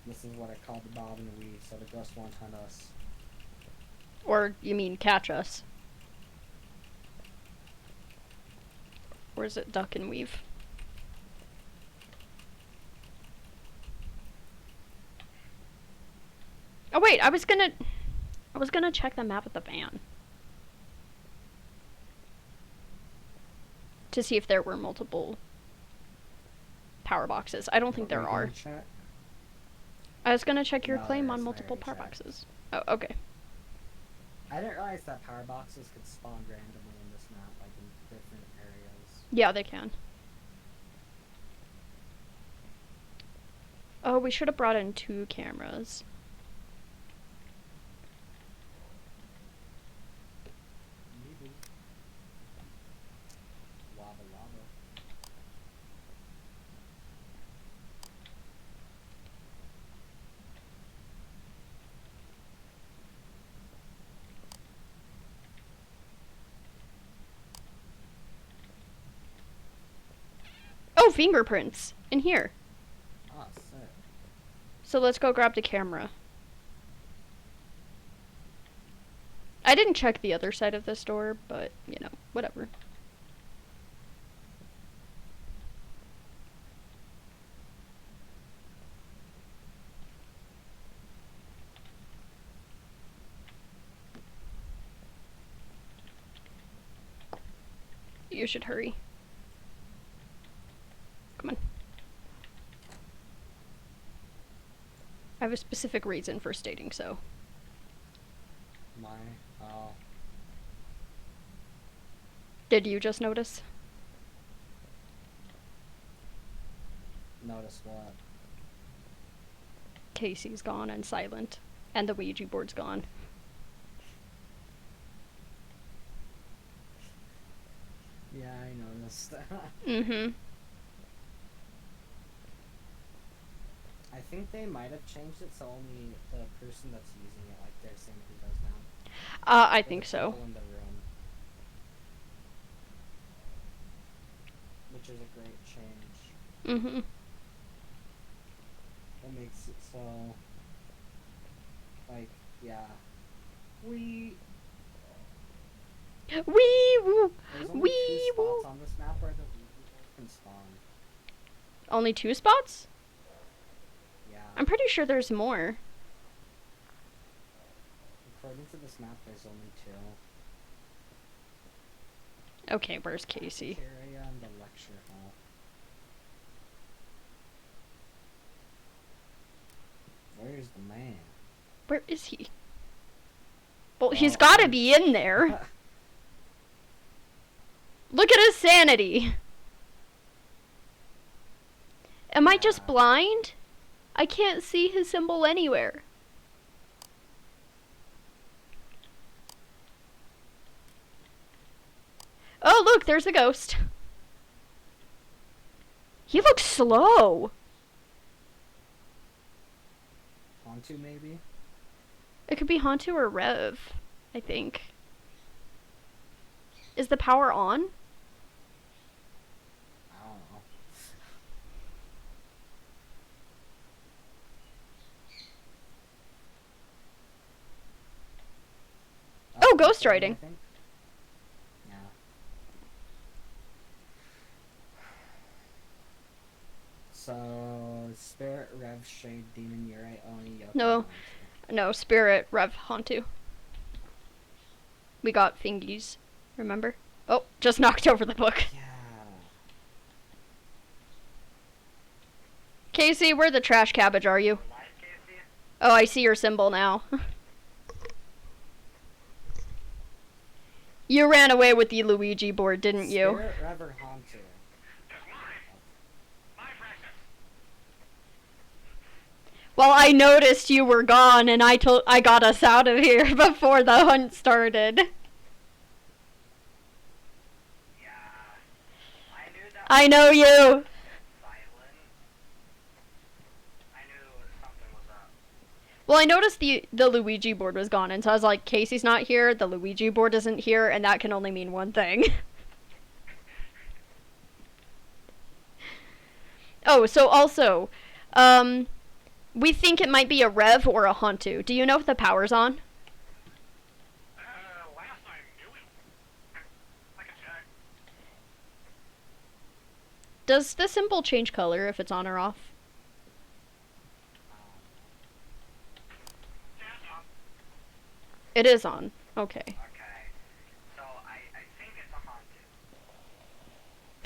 This is what I call the bob and weave, so the ghost won't hunt us. Or you mean catch us? Or is it duck and weave? Oh wait, I was gonna check the map at the van. To see if there were multiple power boxes. I don't think there are. Check? I was gonna check your No, claim there on isn't. I multiple already power checked. boxes. Oh, okay. I didn't realize that power boxes could spawn randomly in this map, like in different areas. Yeah, they can. Oh, we should have brought in 2 cameras. Maybe. Lava lava. Oh, fingerprints! In here. Ah, sick. So let's go grab the camera. I didn't check the other side of this door, but, you know, whatever. You should hurry. Come on. I have a specific reason for stating so. Oh. Did you just notice? Notice what? Casey's gone and silent. And the Ouija board's gone. Yeah, I noticed that. Mm-hmm. I think they might have changed it so only the person that's using it, like they're saying who does now. I Or think the so. people in the room. Which is a great change. Mm-hmm. It makes it so, like, yeah. Wee! Wee woo! There's only Wee two woo! spots on this map where the Ouija board can spawn. Only 2 spots? Yeah. I'm pretty sure there's more. According to this map, there's only 2. Okay, where's Casey? Area and the lecture hall. Where's the man? Where is he? Well, he's Oh, gotta be in there. Look at his sanity. Am I just Yeah. blind? I can't see his symbol anywhere. Oh, look, there's a ghost. He looks slow. Onto maybe? It could be Hantu or Rev, I think. Is the power on? I don't know. Oh, ghost same, I riding. think. Yeah. So, Spirit, Rev, Shade, Demon, Urite, Oni, Yokai, No. Onto. No, Spirit, Rev, Hantu. We got fingies, remember? Oh, just knocked over the book. Yeah. Casey, where the trash cabbage are you? Live, Casey? Oh, I see your symbol now. You ran away with the Luigi board, didn't you? Spirit, Rev, or Hantu? Just mine. My precious. Well, I noticed you were gone, and I got us out of here before the hunt started. Yeah. I knew that I know you. was silent. I knew something was up. Well, I noticed the Luigi board was gone, and so I was like, Casey's not here, the Luigi board isn't here, and that can only mean one thing. Oh, so also, we think it might be a Rev or a Hantu. Do you know if the power's on? Last I knew it. I can check. Does the symbol change color if it's on or off? Yeah, it's on. It is on. Okay. Okay. So I think it's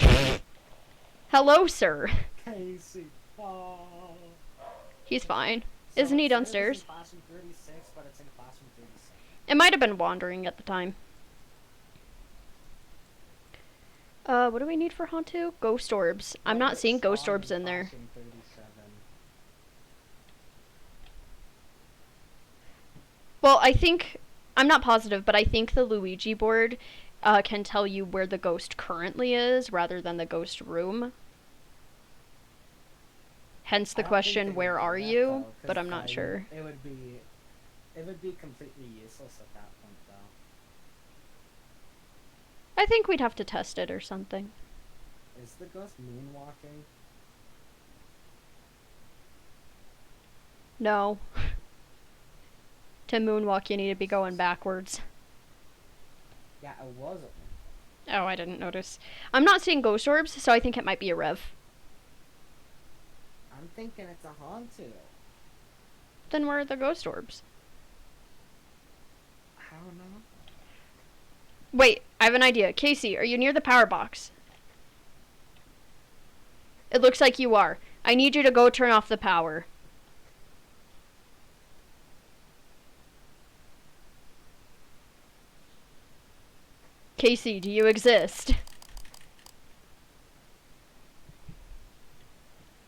a Hantu. Hello, sir. Casey. Oh. He's fine. So Isn't he it says downstairs? It's in classroom 36, but it's in classroom 37. It might have been wandering at the time. What do we need for Hantu? Ghost orbs. I'm not seeing ghost orbs in there. Classroom 37. Well, I think, I'm not positive, but I think the Luigi board can tell you where the ghost currently is rather than the ghost room. Hence the I don't think question, they would where do are that, you? though, 'cause But I'm not then sure. It would be completely useless at that point, though. I think we'd have to test it or something. Is the ghost moonwalking? No. To moonwalk, you need to be going backwards. Yeah, it wasn't. Oh, I didn't notice. I'm not seeing ghost orbs, so I think it might be a rev. I'm thinking it's a Hantu. Then where are the ghost orbs? I don't know. Wait, I have an idea. Casey, are you near the power box? It looks like you are. I need you to go turn off the power. Casey, do you exist?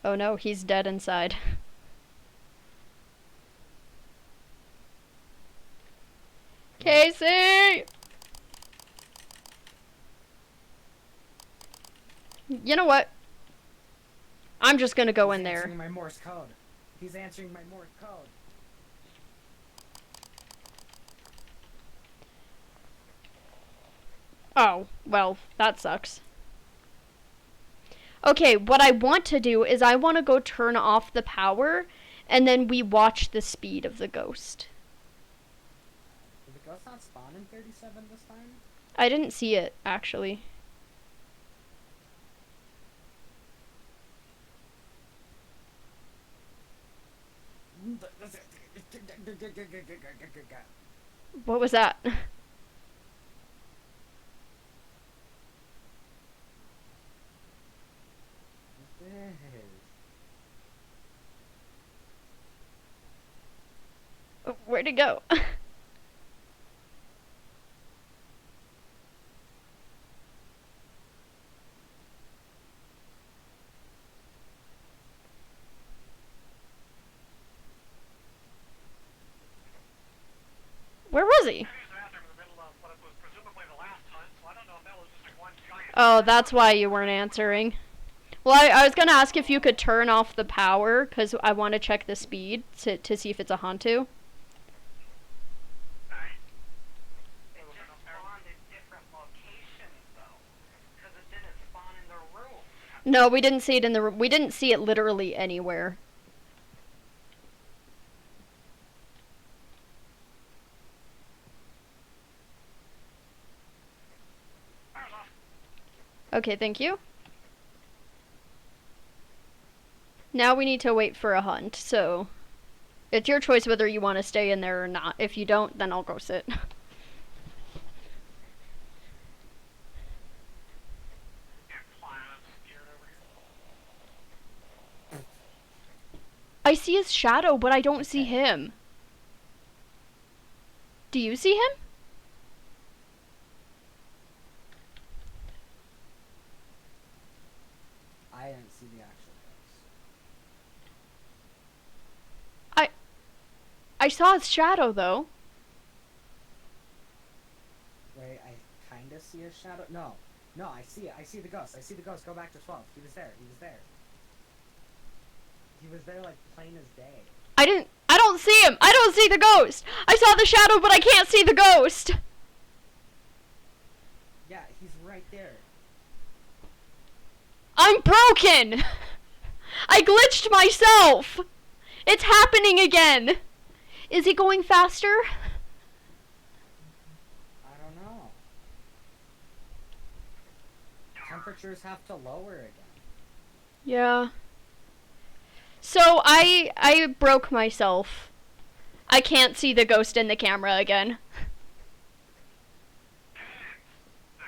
Oh no, he's dead inside. Casey! You know what? I'm just gonna go in He's there. answering my Morse code. He's answering my Morse code. Oh, well, that sucks. Okay, what I want to do is I want to go turn off the power, and then we watch the speed of the ghost. Did the ghost not spawn in 37 this time? I didn't see it, actually. What was that? Where'd it go? Where was he? I used the bathroom in the middle of what was presumably the last hunt, so I don't know if that was just like one giant. Oh, that's why you weren't answering. Well, I was gonna ask if you could turn off the power, because I want to check the speed to see if it's a Hantu. It just spawned in different locations, though. Because it didn't spawn in the room. No, we didn't see it in the room. We didn't see it literally anywhere. Fire's off. Okay, thank you. Now we need to wait for a hunt, so it's your choice whether you want to stay in there or not. If you don't, then I'll go sit. Yeah, clowns scared over here. I see his shadow, but I don't see him. Do you see him? I didn't see the actual ghost. I saw his shadow, though. Wait, I kinda see a shadow. No, I see it. I see the ghost. I see the ghost. Go back to 12. He was there. He was there. He was there like plain as day. I don't see him. I don't see the ghost. I saw the shadow, but I can't see the ghost. Yeah, he's right there. I'm broken. I glitched myself. It's happening again. Is he going faster? I don't know. Temperatures have to lower again. Yeah. So I broke myself. I can't see the ghost in the camera again.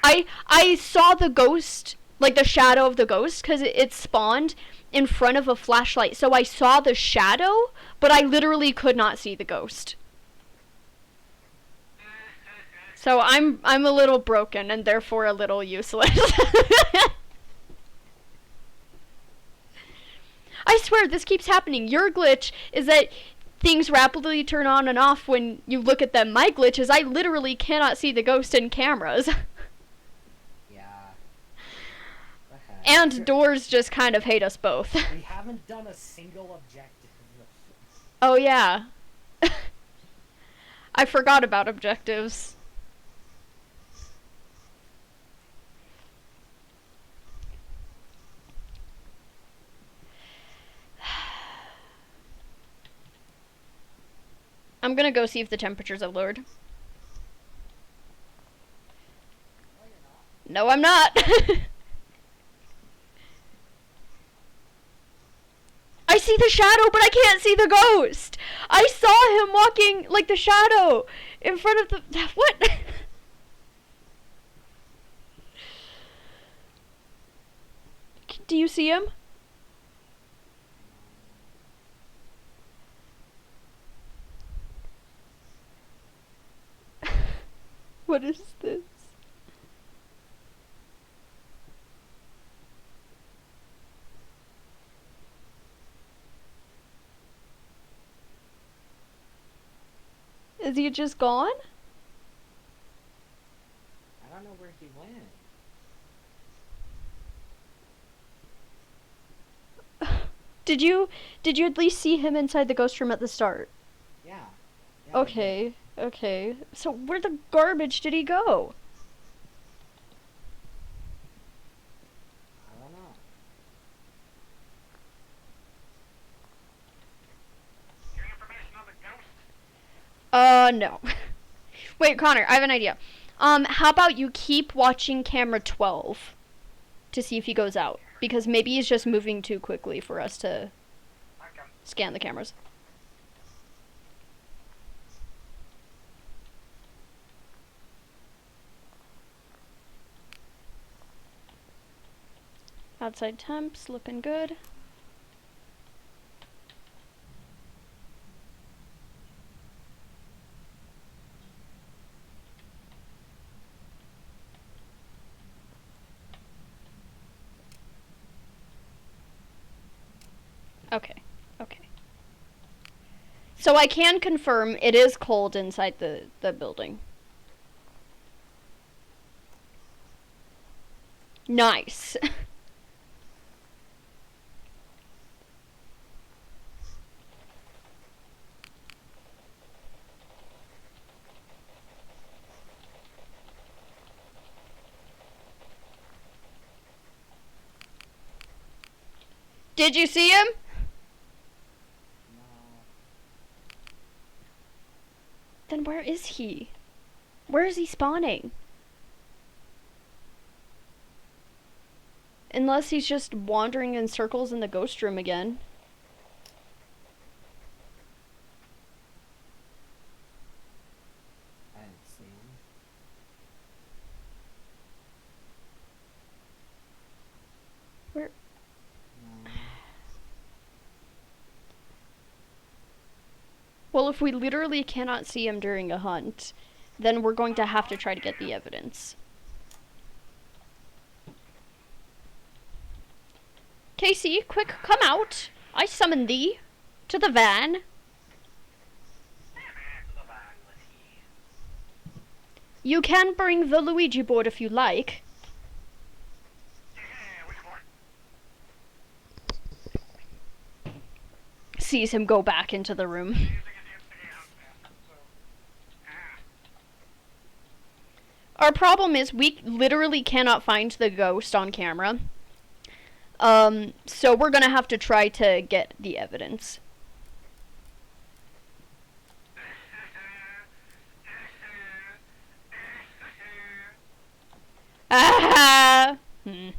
I saw the ghost, like the shadow of the ghost, because it spawned in front of a flashlight. So I saw the shadow, but I literally could not see the ghost. So I'm a little broken and therefore a little useless. I swear this keeps happening. Your glitch is that things rapidly turn on and off when you look at them. My glitch is I literally cannot see the ghost in cameras. Yeah. The heck? And doors just kind of hate us both. We haven't done a single objective. Oh yeah. I forgot about objectives. I'm gonna go see if the temperatures have lowered. No, I'm not. I see the shadow, but I can't see the ghost. I saw him walking, like, the shadow in front of the... What? Do you see him? What is this? Is he just gone? I don't know where he went. Did you at least see him inside the ghost room at the start? Yeah. Yeah, I did. Okay, okay. So where the garbage did he go? I don't know. Your information on the ghost? No. Wait, Connor, I have an idea. How about you keep watching camera 12 to see if he goes out? Because maybe he's just moving too quickly for us to Okay. scan the cameras. Outside temps looking good. Okay, okay. So I can confirm it is cold inside the building. Nice. Did you see him? No. Then where is he? Where is he spawning? Unless he's just wandering in circles in the ghost room again. I didn't see him. Where? No. Well, if we literally cannot see him during a hunt, then we're going to have to try to get the evidence. Casey, quick, come out. I summon thee to the van. You can bring the Luigi board if you like. Yeah, which one? Sees him go back into the room. Using it instigate hunt bastard, so. Our problem is we literally cannot find the ghost on camera. So we're gonna have to try to get the evidence. Ah! Did one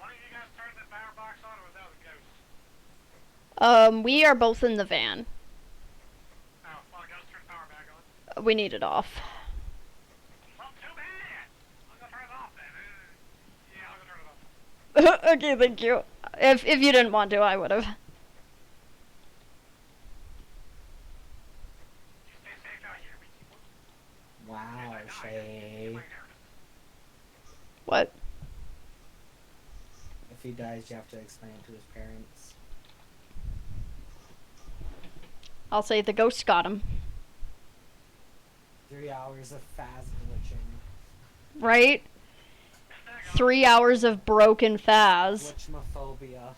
of you guys turn the power box on, or was that a ghost? We are both in the van. Oh, well, ghost turned power back on. We need it off. Well, too bad! I'll go turn it off then. Yeah, I'll go turn it off. Okay, thank you. If you didn't want to, I would have. You stay safe out here. We keep Wow, Shay. What? If he dies, you have to explain it to his parents. I'll say the ghost got him. 3 hours of Phas glitching. Right? 3 hours of broken Phas. Phasmophobia.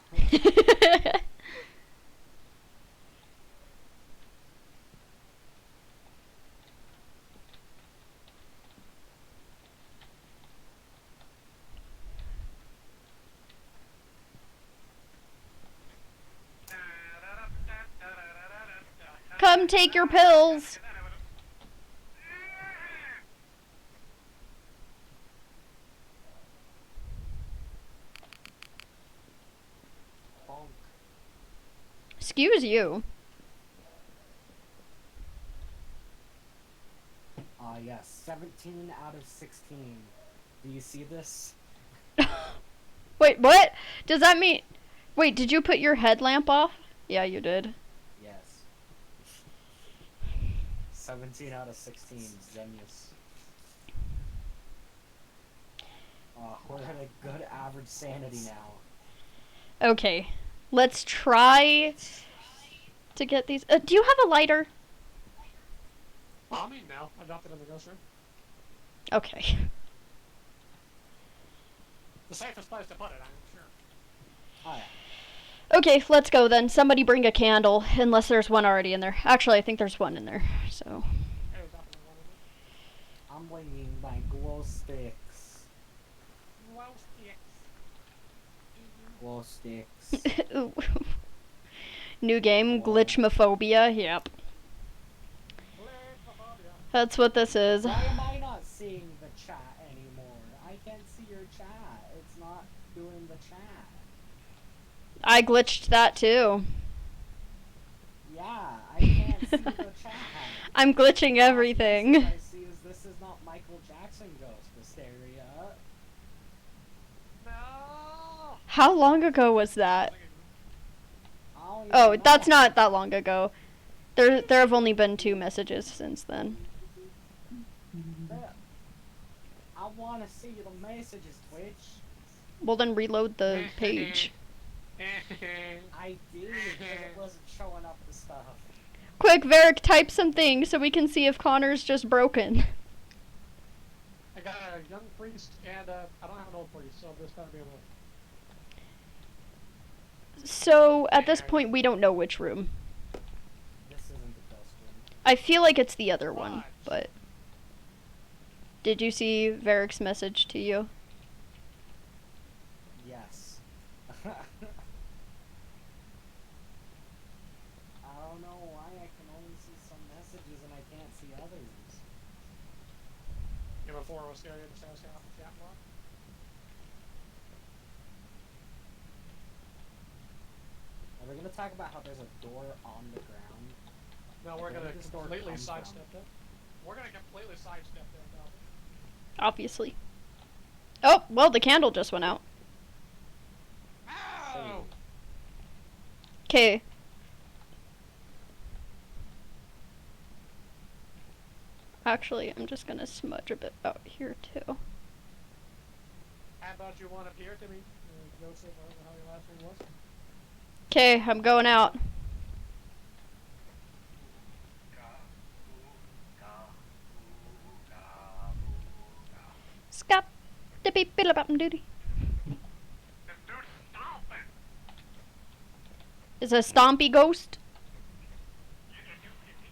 Come take your pills. Bonk. Excuse you. Yes, 17 out of 16. Do you see this? Wait, what? Does that mean... Wait, did you put your headlamp off? Yeah, you did. Yes. 17 out of 16, genius. We're at a good average sanity now. Okay. Let's try to get these... do you have a lighter? I mean, now. I dropped it in the ghost room. Okay. The safest place to put it, I'm sure. Oh yeah. Okay, let's go then. Somebody bring a candle, unless there's one already in there. Actually, I think there's one in there, so... Hey, drop it in one of them. I'm bringing my glow sticks. Well, sticks. Glow sticks. Ooh. New game, Glitchmophobia, yep. That's what this is. Why am I not seeing the chat anymore? I can't see your chat. It's not doing the chat. I glitched that too. Yeah, I can't see the chat. I'm glitching everything. Last message I see is this is not Michael Jackson Ghost Hysteria. No! How long ago was that? I don't even Oh, know. that's not that long ago. There have only been 2 messages since then. I want to see the messages, Twitch. Well, then reload the page. I did, but it wasn't showing up the stuff. Quick, Varric, type something so we can see if Connor's just broken. I got a young priest and I don't have an old priest, so this gotta be an old. So, at this point, we don't know which room. This isn't the ghost room. I feel like it's the other one, Right. but... Did you see Varric's message to you? Yes. I don't know why I can only see some messages and I can't see others. Yeah, before I was scared to say I was off the chat block. Are we gonna talk about how there's a door on the ground? No, we're Where gonna did this door completely come from? sidestep it. We're gonna completely sidestep that topic. Obviously. Oh, well, the candle just went out. Ow! Okay. Actually, I'm just gonna smudge a bit out here, too. How about you want to appear to me? Joseph, I don't know how your last name was. Okay, I'm going out. Scop the beep billabop duty. This dude's stomping. Is a stompy ghost? If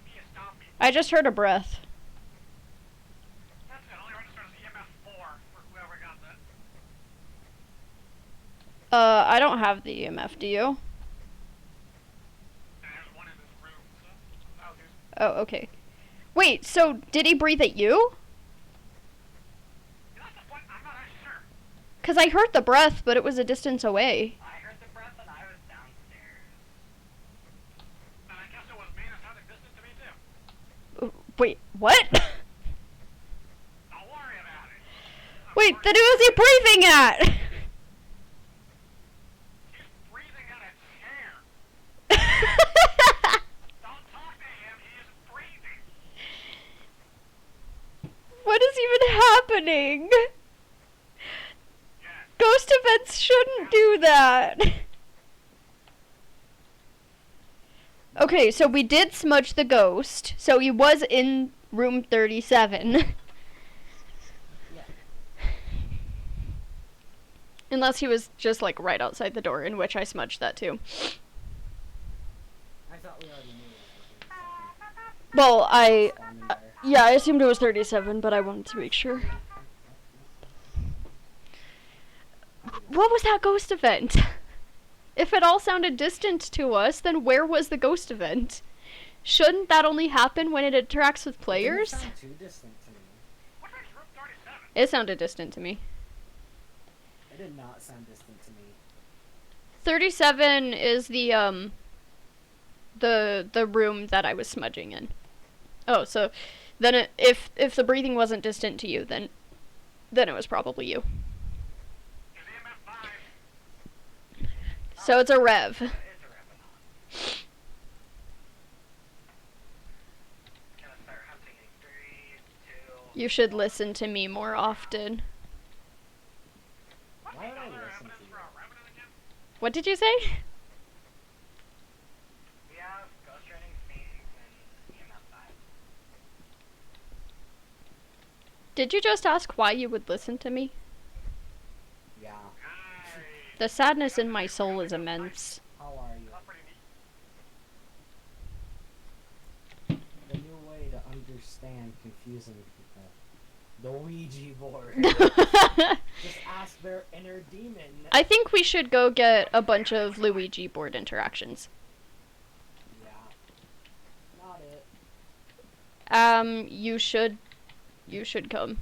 he a stompy. I just heard a breath. That's it. Only registered as EMF 4 for whoever got that. I don't have the EMF, do you? And there's one in this room, so that was his. Oh, okay. Wait, so did he breathe at you? That's the point. I'm not sure. Because I heard the breath, but it was a distance away. I heard the breath and I was downstairs. And I guess it was me that sounded distant to me too. Wait, what? Don't worry about it. Wait, then who is he breathing at? He's breathing out a chair. Don't talk to him. He is breathing. What is even happening? Yes. Ghost events shouldn't do that. Okay, so we did smudge the ghost, so he was in room 37. Yeah. Unless he was just like right outside the door, in which I smudged that too. I thought we already knew it was Well, standing there. yeah, I assumed it was 37, but I wanted to make sure. What was that ghost event? If it all sounded distant to us, then where was the ghost event? Shouldn't that only happen when it interacts with It didn't players? sound too distant to me. What makes room 37? It sounded distant to me. It did not sound distant to me. 37 is the room that I was smudging in. Oh, so then if the breathing wasn't distant to you, then it was probably you. Is EMF 5? So it's a rev. It's a Revenant. Gonna start hunting in 3, 2. You should listen to me more often. What's Why the would I other listen evidence to for you? a Revenant again? What did you say? We have Ghost Riding, Fiends, and EMF 5. Did you just ask why you would listen to me? Yeah. Nice. The sadness in my soul is immense. How are you? That's pretty neat. The new way to understand confusing people. The Ouija board. Just ask their inner demon. I think we should go get a bunch of Luigi board interactions. Yeah. Not it. You should come.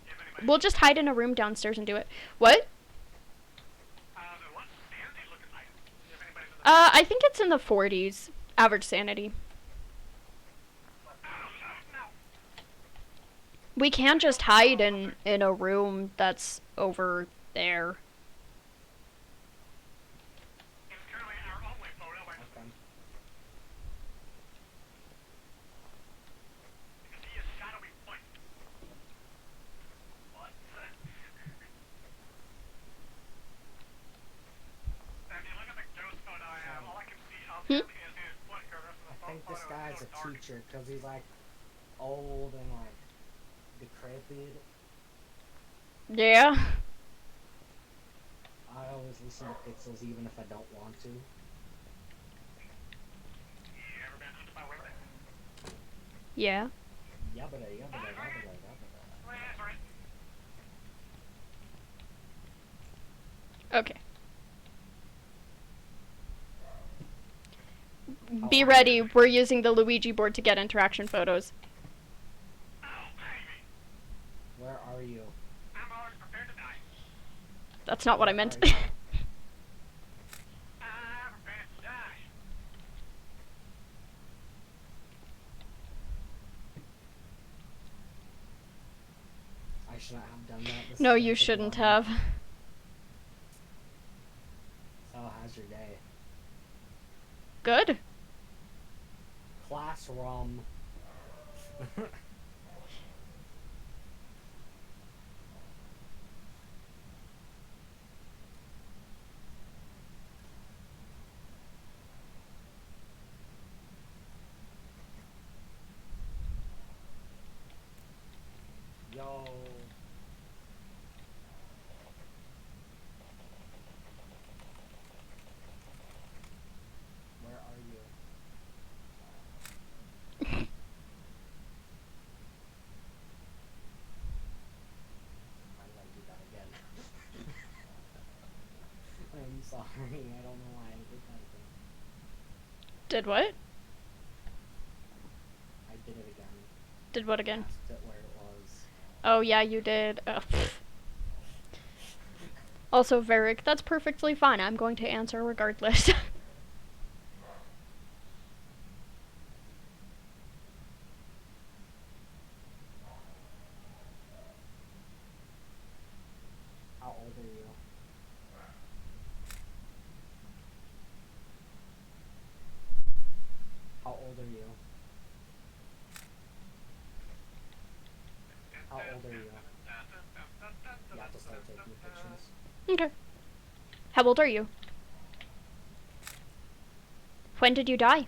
If anybody... We'll just hide in a room downstairs and do it. What? What's sanity looking like? If anybody's in the... I think it's in the 40s. Average sanity. No. We can just hide in a room that's over there. It's currently our only photo. Okay. Because he is shadowy point. What? If you look at the ghost photo I have, all I can see of him is his foot, 'cause the rest of the I think this photo is guy's so a dark. teacher because he's like old and like decrepit. Yeah. I always listen to Pixels even if I don't want to. You ever been hunted by women? Yeah. Yabba yabba yabba yabba. Oh, yeah, that's right. Okay. Be ready. We're using the Luigi board to get interaction photos. Oh, baby. Where are you? I'm always prepared to die. That's not what I Where meant. are you? I'm prepared to die. I shouldn't have done that. This No, is you epic shouldn't line. have. So how's your day? Good. Classroom. Yo. Where are you? Why did I do that again? I'm sorry, I don't know why I did that again. Did what? I did it again. Did what again? Asked it where it was. Oh, yeah, you did. Also, Varric, that's perfectly fine. I'm going to answer regardless. How old are you? How old are you? How old are you? You have to start taking pictures. Okay. How old are you? When did you die?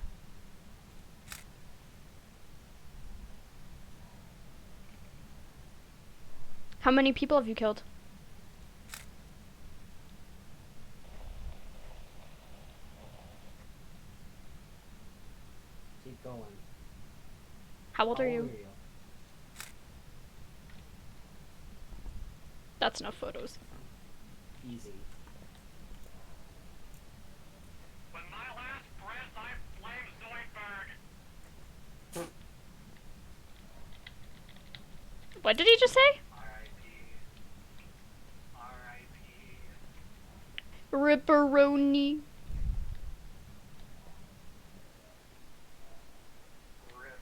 How many people have you killed? Keep going. How old are you? That's enough photos. Easy. When my last breath, I flame Zoidberg. What did he just say? R.I.P. R.I.P. Ripperoni. Rip.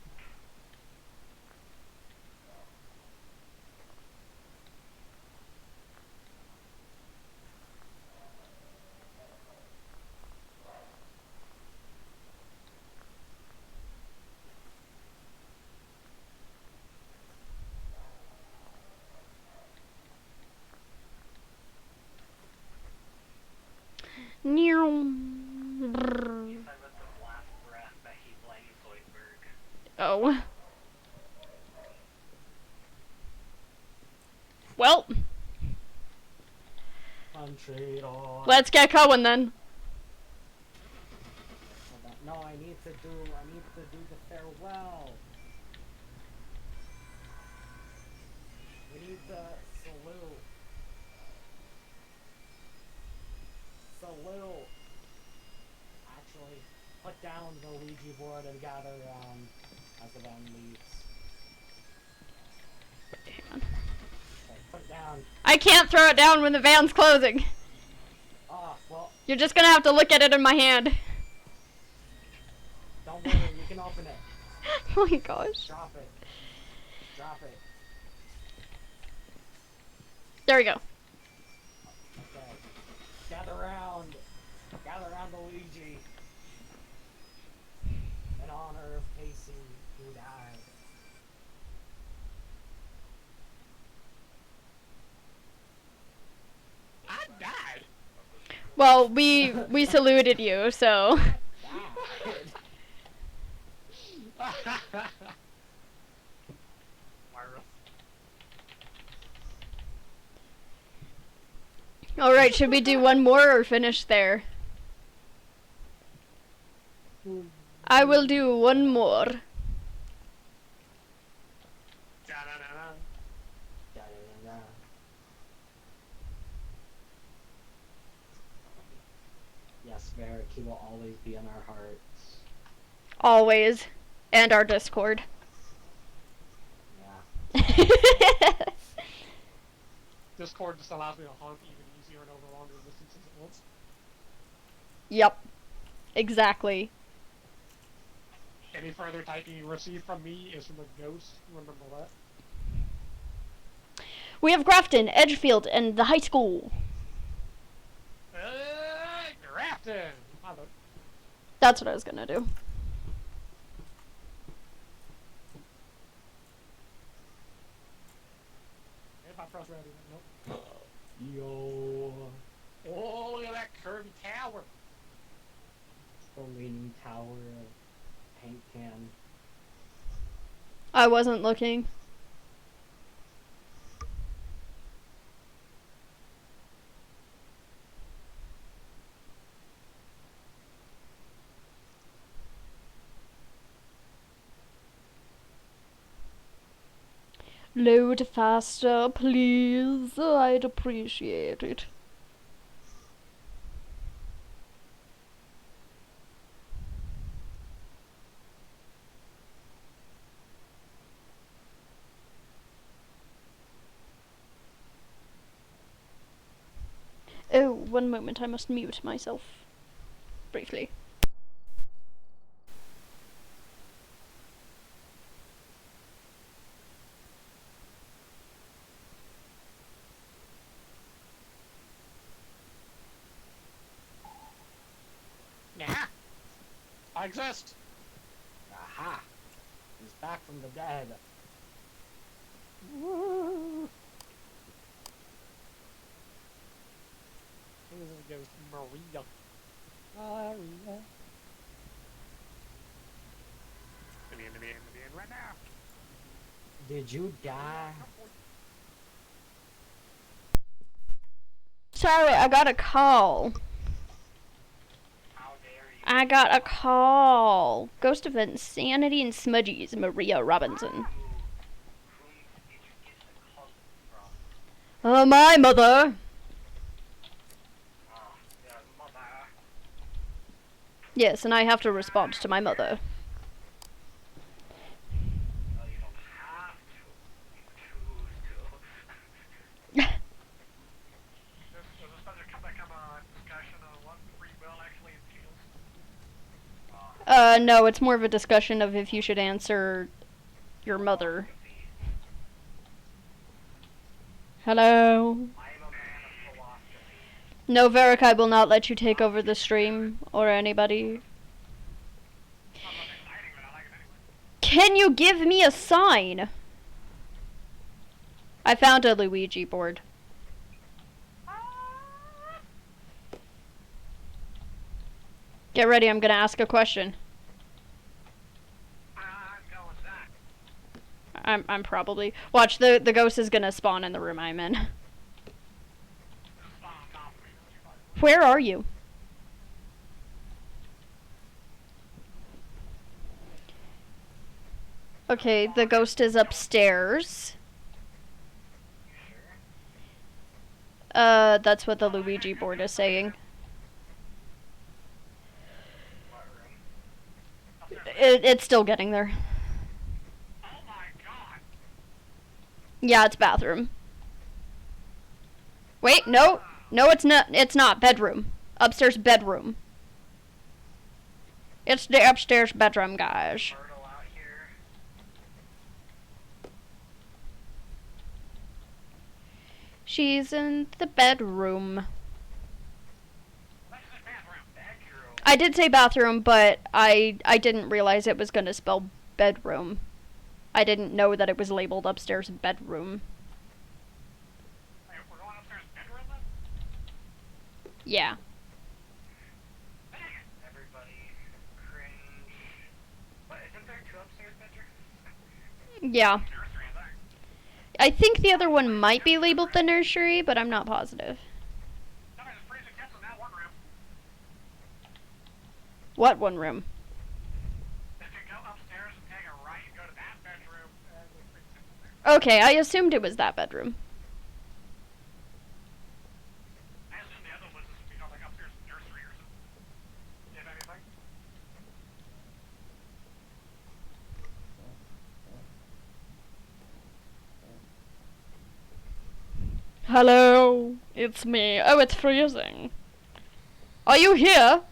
He said with the last breath that he blames Zoidberg. Oh. Well, Country on. let's get going then. No, I need to do the farewell. We need to salute. Salute. Actually, put down the Ouija board and gather around as the band leaves. Hang on. Okay, put it down. I can't throw it down when the van's closing. Ah, well, You're just gonna have to look at it in my hand. don't worry, you can open it. Oh my gosh. Drop it. Drop it. There we go. Okay. Gather around. Gather around the Ouija. In honor of Casey, who died. I died. Well, we saluted you, so. Died. Myra. Alright, should we do one more or finish there? I will do one more. Da-da-da-da. Da-da-da-da. Yes, Varric, he will always be in our hearts. Always. And our Discord. Yeah. Discord just allows me to hunt even easier and over longer distances at once. Yep. Exactly. Any further typing you receive from me is from a ghost. Remember that. We have Grafton, Edgefield, and the high school. Grafton! My vote. That's what I was gonna do. If I press ready, nope. Yo. Oh, look at that curvy tower. The leaning tower of paint can. I wasn't looking. Load faster, please. I'd appreciate it. Oh, one moment, I must mute myself. Briefly. Nah. I exist. Aha! He's back from the dead. This goes Maria. Maria. Let me in right now. Did you die? Sorry, I got a call. How dare you? I got a call. Ghost of Insanity and Smudgies, Maria Robinson. Whom did you get the call from? My mother. Oh, your mother. Yes, and I have to respond to my mother. Oh, you don't have to. You No, it's more of a discussion of if you should answer your mother. Hello? I'm a man of philosophy. No, Varric, I will not let you take over the stream, or anybody. It's not much exciting, but I like it anyway. Can you give me a sign? I found a Luigi board. Get ready, I'm gonna ask a question. I'm going to that. I'm probably... Watch, the ghost is gonna spawn in the room I'm in. Spawn on top of me. Where are you? Okay, the ghost is upstairs. That's what the Luigi board is saying. It's still getting there. Oh my god. Yeah, it's bathroom. Wait, no. No, it's not. It's not. Bedroom. Upstairs bedroom. It's the upstairs bedroom, guys. Myrtle out here. She's in the bedroom. Let's just bathroom. Bedroom. I did say bathroom, but I didn't realize it was gonna spell bedroom. I didn't know that it was labeled upstairs bedroom. Hey, we're going upstairs bedroom then? Yeah. Dang it. Everybody cringe. What, isn't there 2 upstairs bedrooms? Yeah. Nursery, I think. I think the other one might be labeled the nursery, but I'm not positive. No, there's freezing temps in that one room. What one room? If you go upstairs and take a right and go to that bedroom, there's freezing temps in there. Okay, I assumed it was that bedroom. I assume the other was just, like upstairs nursery or something. If anything. Hello, it's me. Oh, it's freezing. Are you here?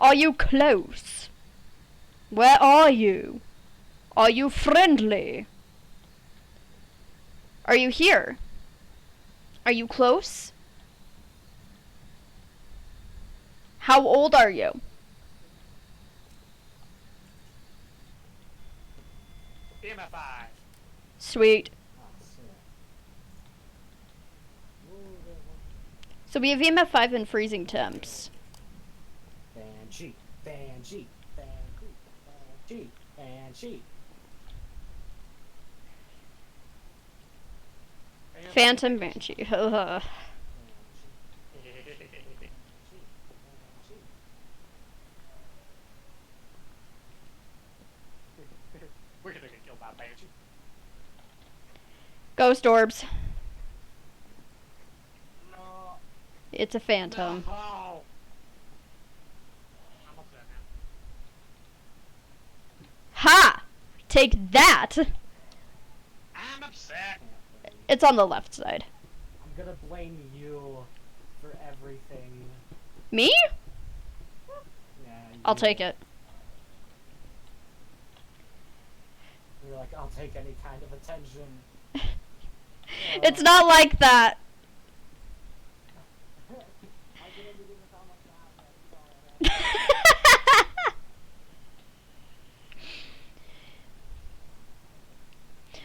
Are you close? Where are you? Are you friendly? Are you here? Are you close? How old are you? EMF5. Sweet. Oh, shit. So we have EMF 5 and freezing temps. Banshee, Banshee, Banshee, Banshee, Banshee. Phantom Banshee. Banshee, Banshee. We're gonna get killed by a banshee. Ghost orbs. No. It's a phantom. No. I'm upset now. Ha! Take that! I'm upset. It's on the left side. I'm gonna blame you for everything. Me? Yeah, I'll you. take it. You're like, I'll take any kind of attention. It's not like that. I didn't even sound like that.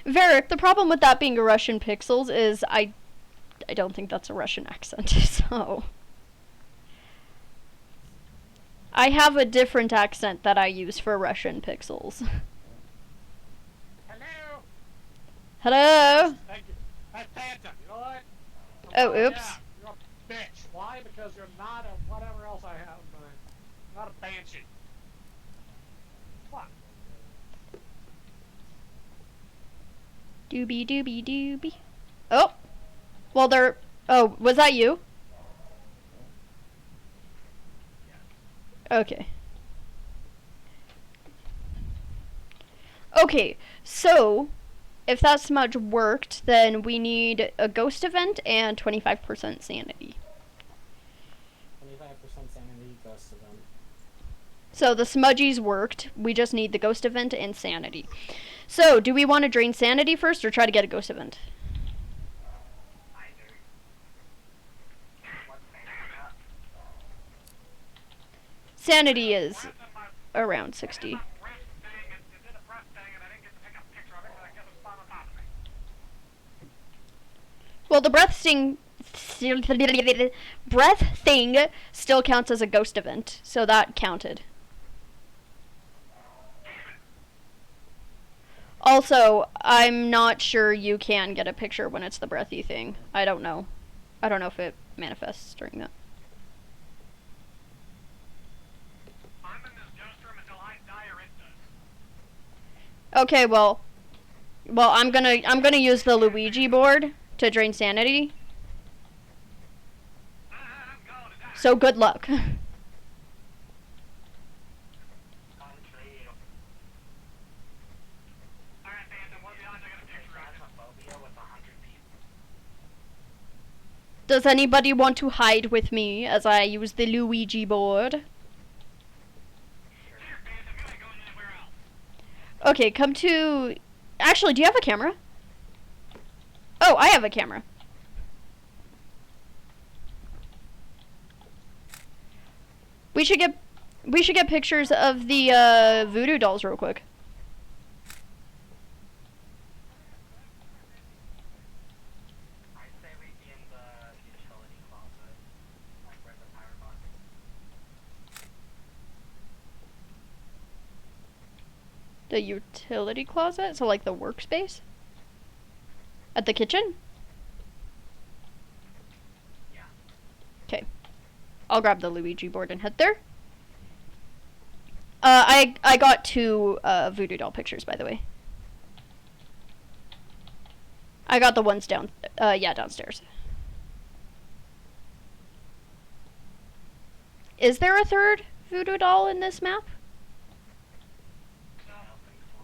Varric, the problem with that being a Russian pixels is I don't think that's a Russian accent, so... I have a different accent that I use for Russian pixels. Hello. Hello? Thank you. That's Phantom. You know what? Oh, oops. Yeah, you're a bitch. Why? Because you're not a whatever else I have in mind. Not a banshee. What? Doobie doobie doobie. Oh! Well, there... Oh, was that you? Okay. Okay, so... If that smudge worked, then we need a ghost event and 25% sanity. 25% sanity, ghost of them. So the smudgies worked. We just need the ghost event and sanity. So, do we want to drain sanity first or try to get a ghost event? Either. What thing is that? Sanity is Breath in my around 60. wrist thing, and it did a breath thing, and I didn't get to take a picture of it because I guess it spawned on top of me. Well, the breath thing still counts as a ghost event, so that counted. Also, I'm not sure you can get a picture when it's the breathy thing. I don't know. I don't know if it manifests during that. I'm in this ghost room until I die or it does. Okay, well, I'm gonna use the Luigi board to drain sanity. I'm going to die. So good luck. Alright, Phantom, what are the odds I get a picture of it? Phasmophobia with 100 people. Does anybody want to hide with me as I use the Luigi board? Here, Phantom, you ain't going anywhere else. Okay, come to... Actually, do you have a camera? Oh, I have a camera. We should get pictures of the voodoo dolls real quick. I'd say we'd be in the utility closet, like where the power box is. The utility closet? So like the workspace? At the kitchen? Yeah. Okay. I'll grab the Luigi board and head there. I got 2 voodoo doll pictures, by the way. I got the ones downstairs. Is there a third voodoo doll in this map? I don't think so.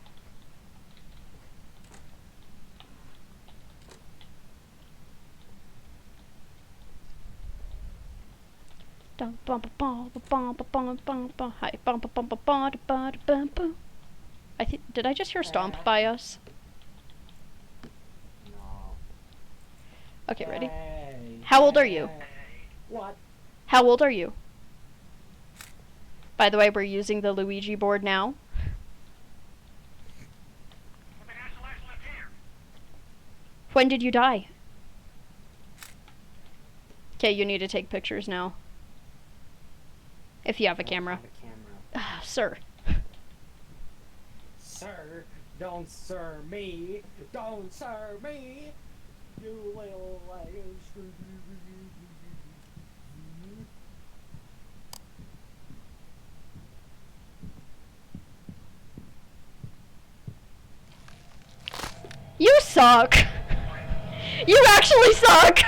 Hi. Did I just hear stomp by us? No. Okay, ready? Hey, How old are you? hey. What? How old are you? By the way, we're using the Luigi board now. But the actual live here. When did you die? Okay, you need to take pictures now. If you have a I don't camera. have a camera. Sir. Sir, don't sir me. Don't sir me. You little like. You suck! You actually suck!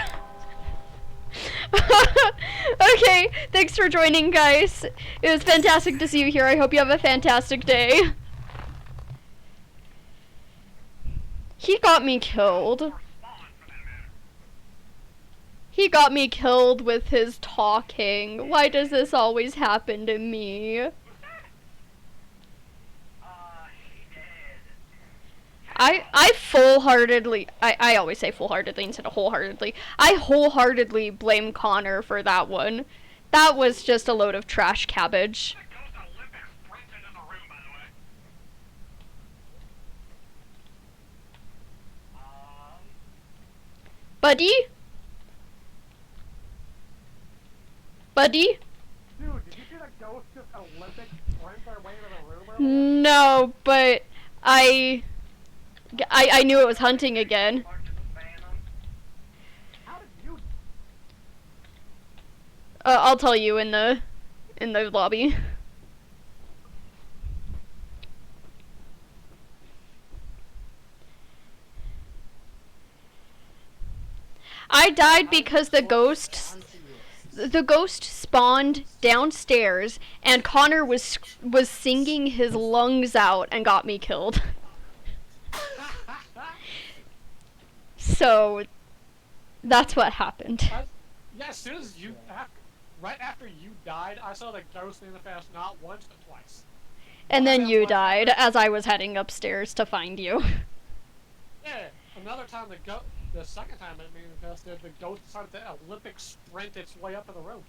Okay, thanks for joining, guys. It was fantastic to see you here. I hope you have a fantastic day. He got me killed. Or spawn, for that matter. He got me killed with his talking. Why does this always happen to me? Who's that? He did. I full-heartedly, I always say full-heartedly instead of wholeheartedly. I wholeheartedly blame Connor for that one. That was just a load of trash cabbage. The Ghost Olympics sprinted in the room, by the way. Buddy? Buddy? Dude, did you see the Ghost just Olympics sprint their way into the room earlier? No, but I knew it was hunting again. Fuck the Phantom. How did you... I'll tell you in the lobby. I died because the ghost spawned downstairs and Connor was singing his lungs out and got me killed. So that's what happened. Yeah, as soon as you right after you died, I saw the ghost in the fast not once but twice. And One then of them you was died after- as I was heading upstairs to find you. Yeah. Another time the second time it manifested, the ghost started to Olympic sprint its way up to the room.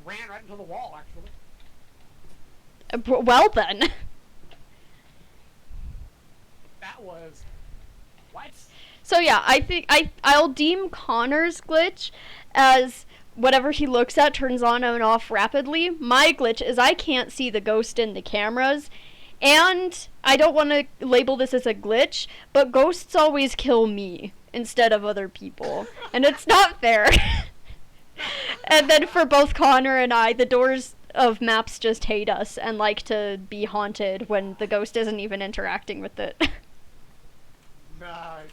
Ran right into the wall, actually. Well then. That was what? So yeah, I think I'll deem Connor's glitch as whatever he looks at turns on and off rapidly. My glitch is I can't see the ghost in the cameras. And I don't want to label this as a glitch, but ghosts always kill me instead of other people. And it's not fair. And then for both Connor and I, the doors of maps just hate us and like to be haunted when the ghost isn't even interacting with it. Nice.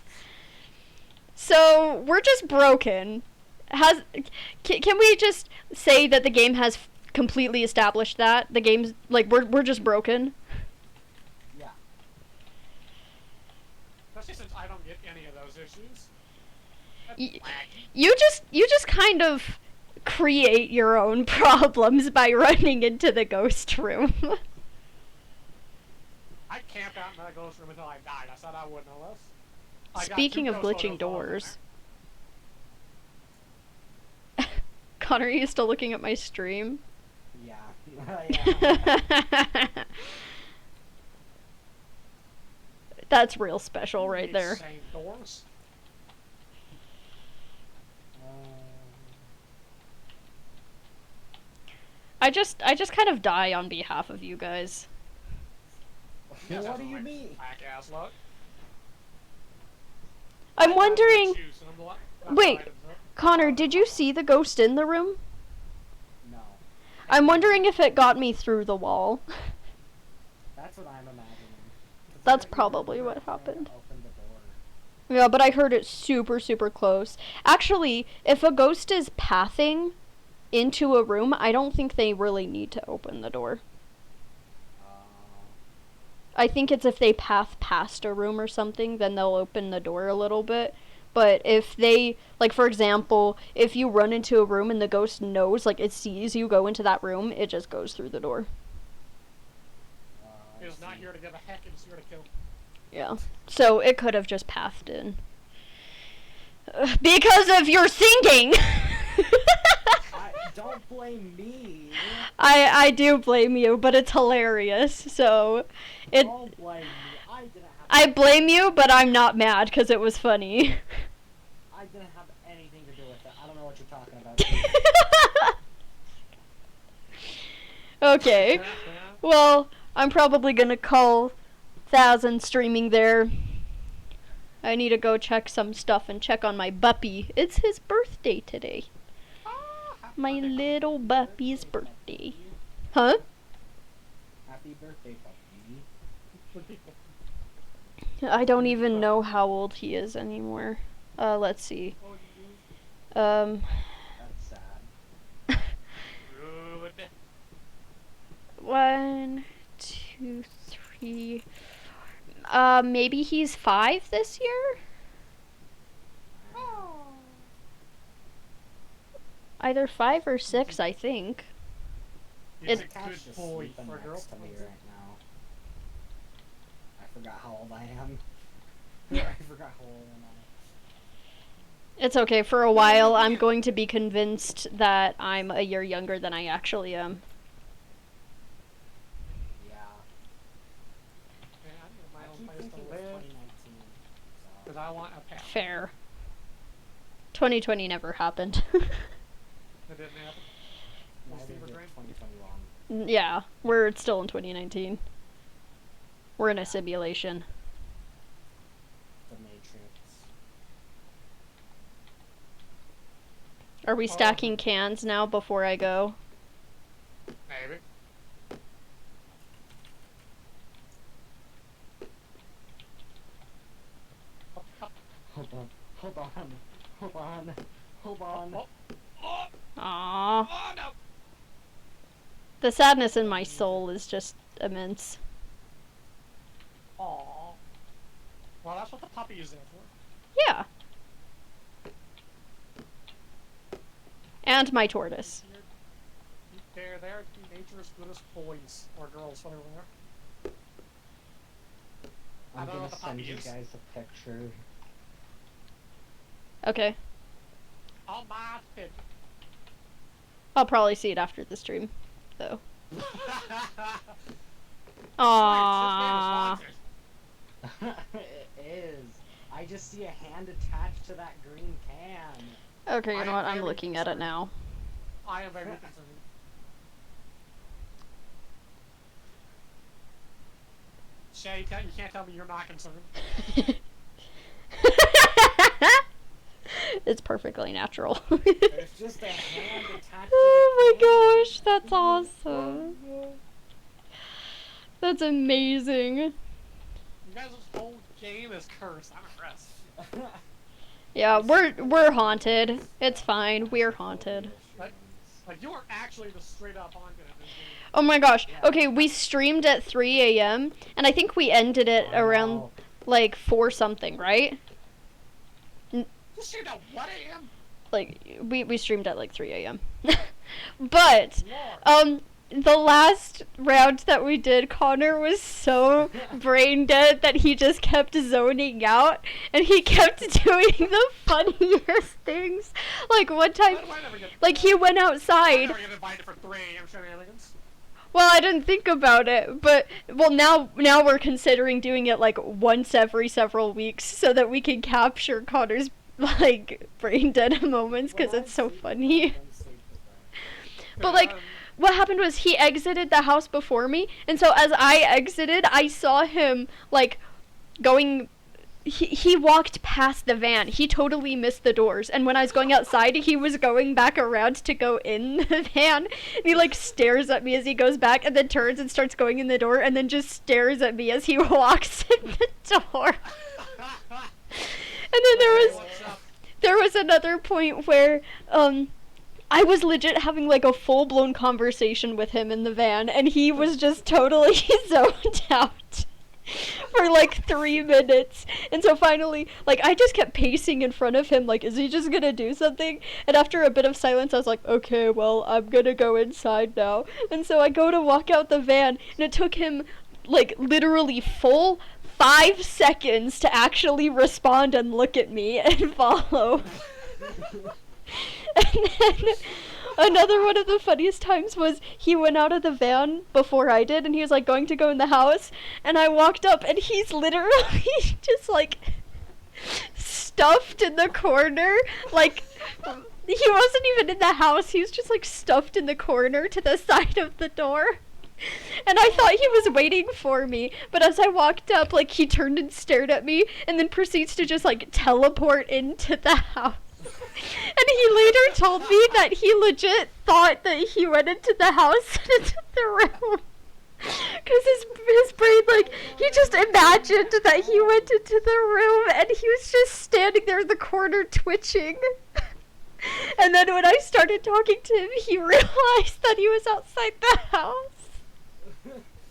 So, we're just broken. Can we just say that the game has completely established that? The game's, like, we're just broken? Yeah. Especially since I don't get any of those issues. That's Y- wacky. You just kind of create your own problems by running into the ghost room. I camped out in that ghost room until I died. I thought I wouldn't know this. I got Speaking two of ghost glitching photos while I was in doors. Connor, are you still looking at my stream? Yeah. Yeah. That's real there. special right there. Same doors. I just kind of die on behalf of you guys. Yes, What that's do you right. mean? Whack ass luck. I'm I wondering, choose, and I'm the one- that's wait, items up. Connor, did you see the ghost in the room? No. I'm wondering if it got me through the wall. That's what I'm imagining. 'Cause That's I probably remember what trying to happened. open the door. Yeah, but I heard it super, super close. Actually, if a ghost is pathing into a room, I don't think they really need to open the door. I think it's if they path past a room or something, then they'll open the door a little bit. But if they, like for example, if you run into a room and the ghost knows, like it sees you go into that room, it just goes through the door. I He's not see. here to give a heck, he's here to kill. Yeah. So it could have just pathed in. Because of your singing! Don't blame me. I do blame you, but it's hilarious, so it Don't blame me. I didn't have. I blame you, but I'm not mad because it was funny. I didn't have anything to do with it. I don't know what you're talking about. Okay. Well, I'm probably gonna call Thousand streaming there. I need to go check some stuff and check on my buppy. It's his birthday today. My little buppy's birthday. Huh? Happy birthday, puppy. I don't even know how old he is anymore. Let's see. That's sad. Rude. 1, 2, 3. Maybe he's 5 this year? Either 5 or 6, I think. He's a It- Cat's good just boy sleeping for a girl. next to me right now. I forgot how old I am. I forgot how old am I. It's okay, for a while I'm going to be convinced that I'm a year younger than I actually am. Yeah. Man, I need my I own keep place thinking to it's live 2019. because I want a pet. Fair. 2020 never happened. That didn't happen. Neither fever did dream? 2021. Yeah, we're still in 2019. We're in a simulation. The Matrix. Are we stacking cans now before I go? Maybe. Hold on. Hold on. Hold on. Hold on. Oh, oh, Aww. oh no! The sadness in my soul is just immense. Aw. Well, that's what the puppy is there for. Yeah. And my tortoise. there to be nature's goodest boys or girls, whatever they are. I I'm don't know gonna what the send puppy you is. guys a picture. Okay. On my pit. I'll probably see it after the stream, though. Aww. Aww. It is. I just see a hand attached to that green can. Okay, you I know am what? I'm very looking at it concerned. now. I am very concerned. Shay, you can't tell me you're not concerned. It's perfectly natural. There's just a hand attached Oh to the my can. gosh, that's awesome. That's amazing. You guys' whole game is cursed. I'm impressed. Yeah, we're haunted. It's fine. We're haunted. Like you are actually the straight up haunted in this game. Oh my gosh. Okay, we streamed at 3 a.m. and I think we ended it around like 4 something, right? You streamed at what a.m.? Like we streamed at like 3 a.m. But Lord. the last round that we did, Connor was so brain dead that he just kept zoning out and he kept doing the funniest things. Like one time, Why do I never get, like he went I outside. never get invited for 3 a.m. shenanigans? Well, I didn't think about it, but well now we're considering doing it like once every several weeks so that we can capture Connor's like brain dead moments because it's so funny. But like what happened was he exited the house before me, and so as I exited, I saw him like going. He walked past the van. He totally missed the doors, and when I was going outside, he was going back around to go in the van. And he like stares at me as he goes back, and then turns and starts going in the door, and then just stares at me as he walks in the door. And then there was another point where I was legit having like a full-blown conversation with him in the van, and he was just totally zoned out for like 3 minutes. And so finally, like, I just kept pacing in front of him, like, is he just gonna do something? And after a bit of silence, I was like, okay, well, I'm gonna go inside now. And so I go to walk out the van, and it took him like literally full 5 seconds to actually respond and look at me and follow. And then another one of the funniest times was he went out of the van before I did, and he was like going to go in the house, and I walked up and he's literally just like stuffed in the corner, like he wasn't even in the house, he was just like stuffed in the corner to the side of the door. And I thought he was waiting for me, but as I walked up, like, he turned and stared at me, and then proceeds to just, like, teleport into the house. And he later told me that he legit thought that he went into the house and into the room. Because his brain, like, he just imagined that he went into the room, and he was just standing there in the corner twitching. And then when I started talking to him, he realized that he was outside the house.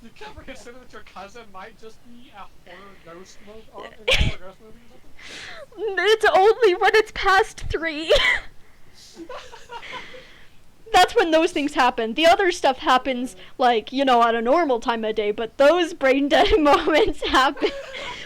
You ever consider that your cousin might just be a horror ghost movie or something? It's only when it's past 3. That's when those things happen. The other stuff happens, like, you know, at a normal time of day, but those brain dead moments happen.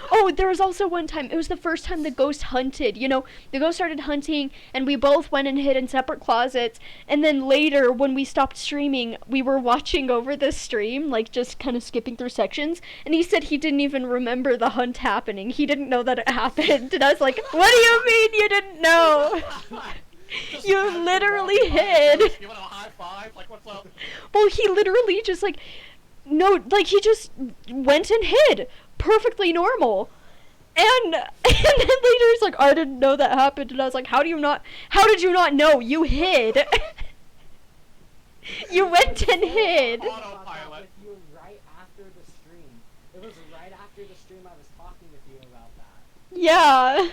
Oh, there was also one time, it was the first time the ghost hunted. You know, the ghost started hunting, and we both went and hid in separate closets, and then later, when we stopped streaming, we were watching over the stream, like, just kind of skipping through sections, and he said he didn't even remember the hunt happening. He didn't know that it happened, and I was like, what do you mean you didn't know? You literally hid. Give it a high five, like, what's up? Well, he literally just, like, no, like, he just went and hid. Perfectly normal. And then later he's like, I didn't know that happened. And I was like, how did you not know? You hid. You went and hid. Autopilot. With you right after the stream. It was right after the stream I was talking with you about that. Yeah.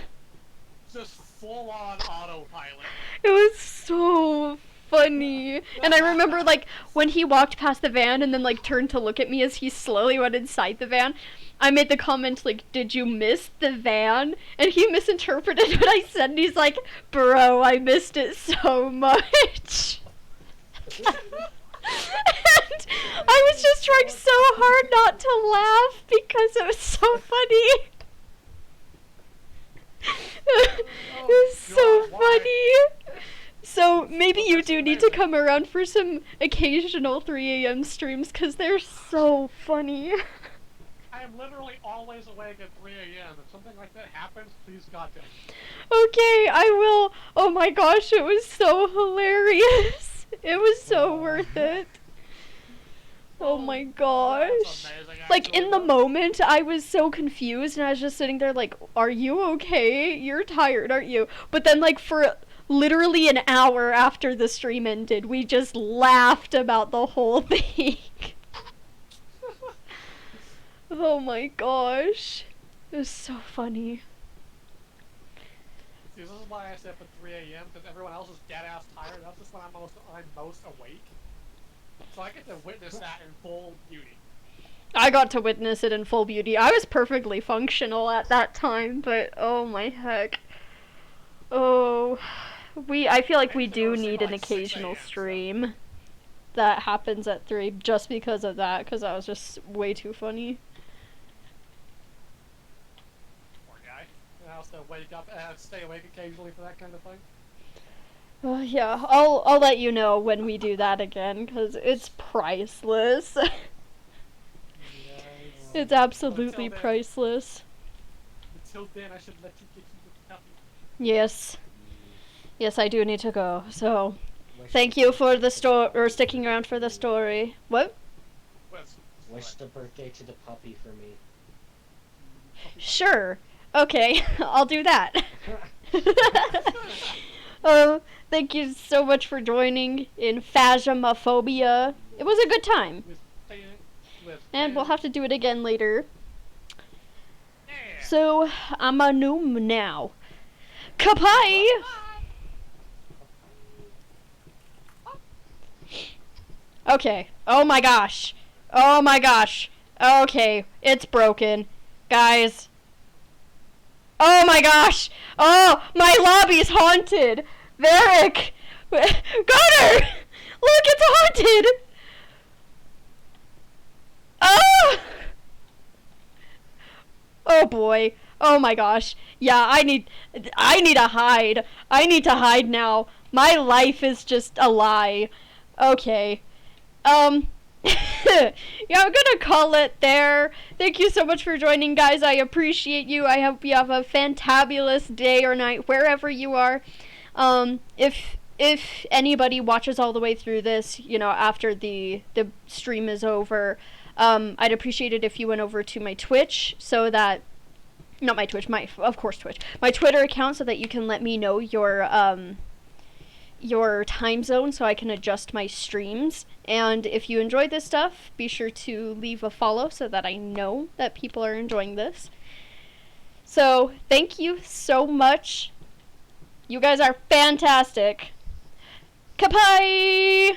Just full on autopilot. It was so funny. And I remember, like, when he walked past the van and then, like, turned to look at me as he slowly went inside the van, I made the comment, like, did you miss the van? And he misinterpreted what I said, and he's like, bro, I missed it so much. And I was just trying so hard not to laugh because it was so funny. It was so God, why? funny. So maybe you do need to come around for some occasional 3 a.m. streams because they're so funny. I am literally always awake at 3 a.m. If something like that happens, please God don't. Okay, I will. Oh my gosh, it was so hilarious. It was so worth it. Oh my gosh. That's amazing, Like, actually, in the though. moment, I was so confused, and I was just sitting there like, are you okay? You're tired, aren't you? But then, like, for literally an hour after the stream ended, we just laughed about the whole thing. Oh my gosh. It was so funny. See, this is why I stay up at 3 a.m. because everyone else is dead ass tired. That's just when I'm most awake. So I get to witness that in full beauty. I got to witness it in full beauty. I was perfectly functional at that time, but oh my heck. Oh, I feel like we do need an occasional stream that happens at 3 just because of that, because that was just way too funny. Poor guy. And I also wake up and stay awake occasionally for that kind of thing. Yeah, I'll let you know when we do that again, because it's priceless. It's absolutely then- priceless. Until then, I should let you get you the puppy. Yes. Yes, I do need to go, so Wish thank the you for birthday the to story, or puppy. sticking around for the story. What? Wish the birthday to the puppy for me. Sure. Okay, I'll do that. Thank you so much for joining in Phasmophobia. It was a good time, and we'll have to do it again later. Yeah. So, I'm a noom now. Kapai! Okay. Oh my gosh. Oh my gosh. Okay, it's broken. Guys. Oh my gosh! Oh, my lobby's haunted! Varric! Gunner! Look, it's haunted! Oh! Oh boy. Oh my gosh. Yeah, I need to hide. I need to hide now. My life is just a lie. Okay. Yeah, I'm gonna call it there. Thank you so much for joining, guys. I appreciate you. I hope you have a fantabulous day or night wherever you are. If anybody watches all the way through this, you know, after the stream is over, I'd appreciate it if you went over to my Twitch, so that not my Twitch, of course Twitch, my Twitter account, so that you can let me know your time zone so I can adjust my streams. And if you enjoy this stuff, be sure to leave a follow so that I know that people are enjoying this. So, thank you so much. You guys are fantastic. Kapai!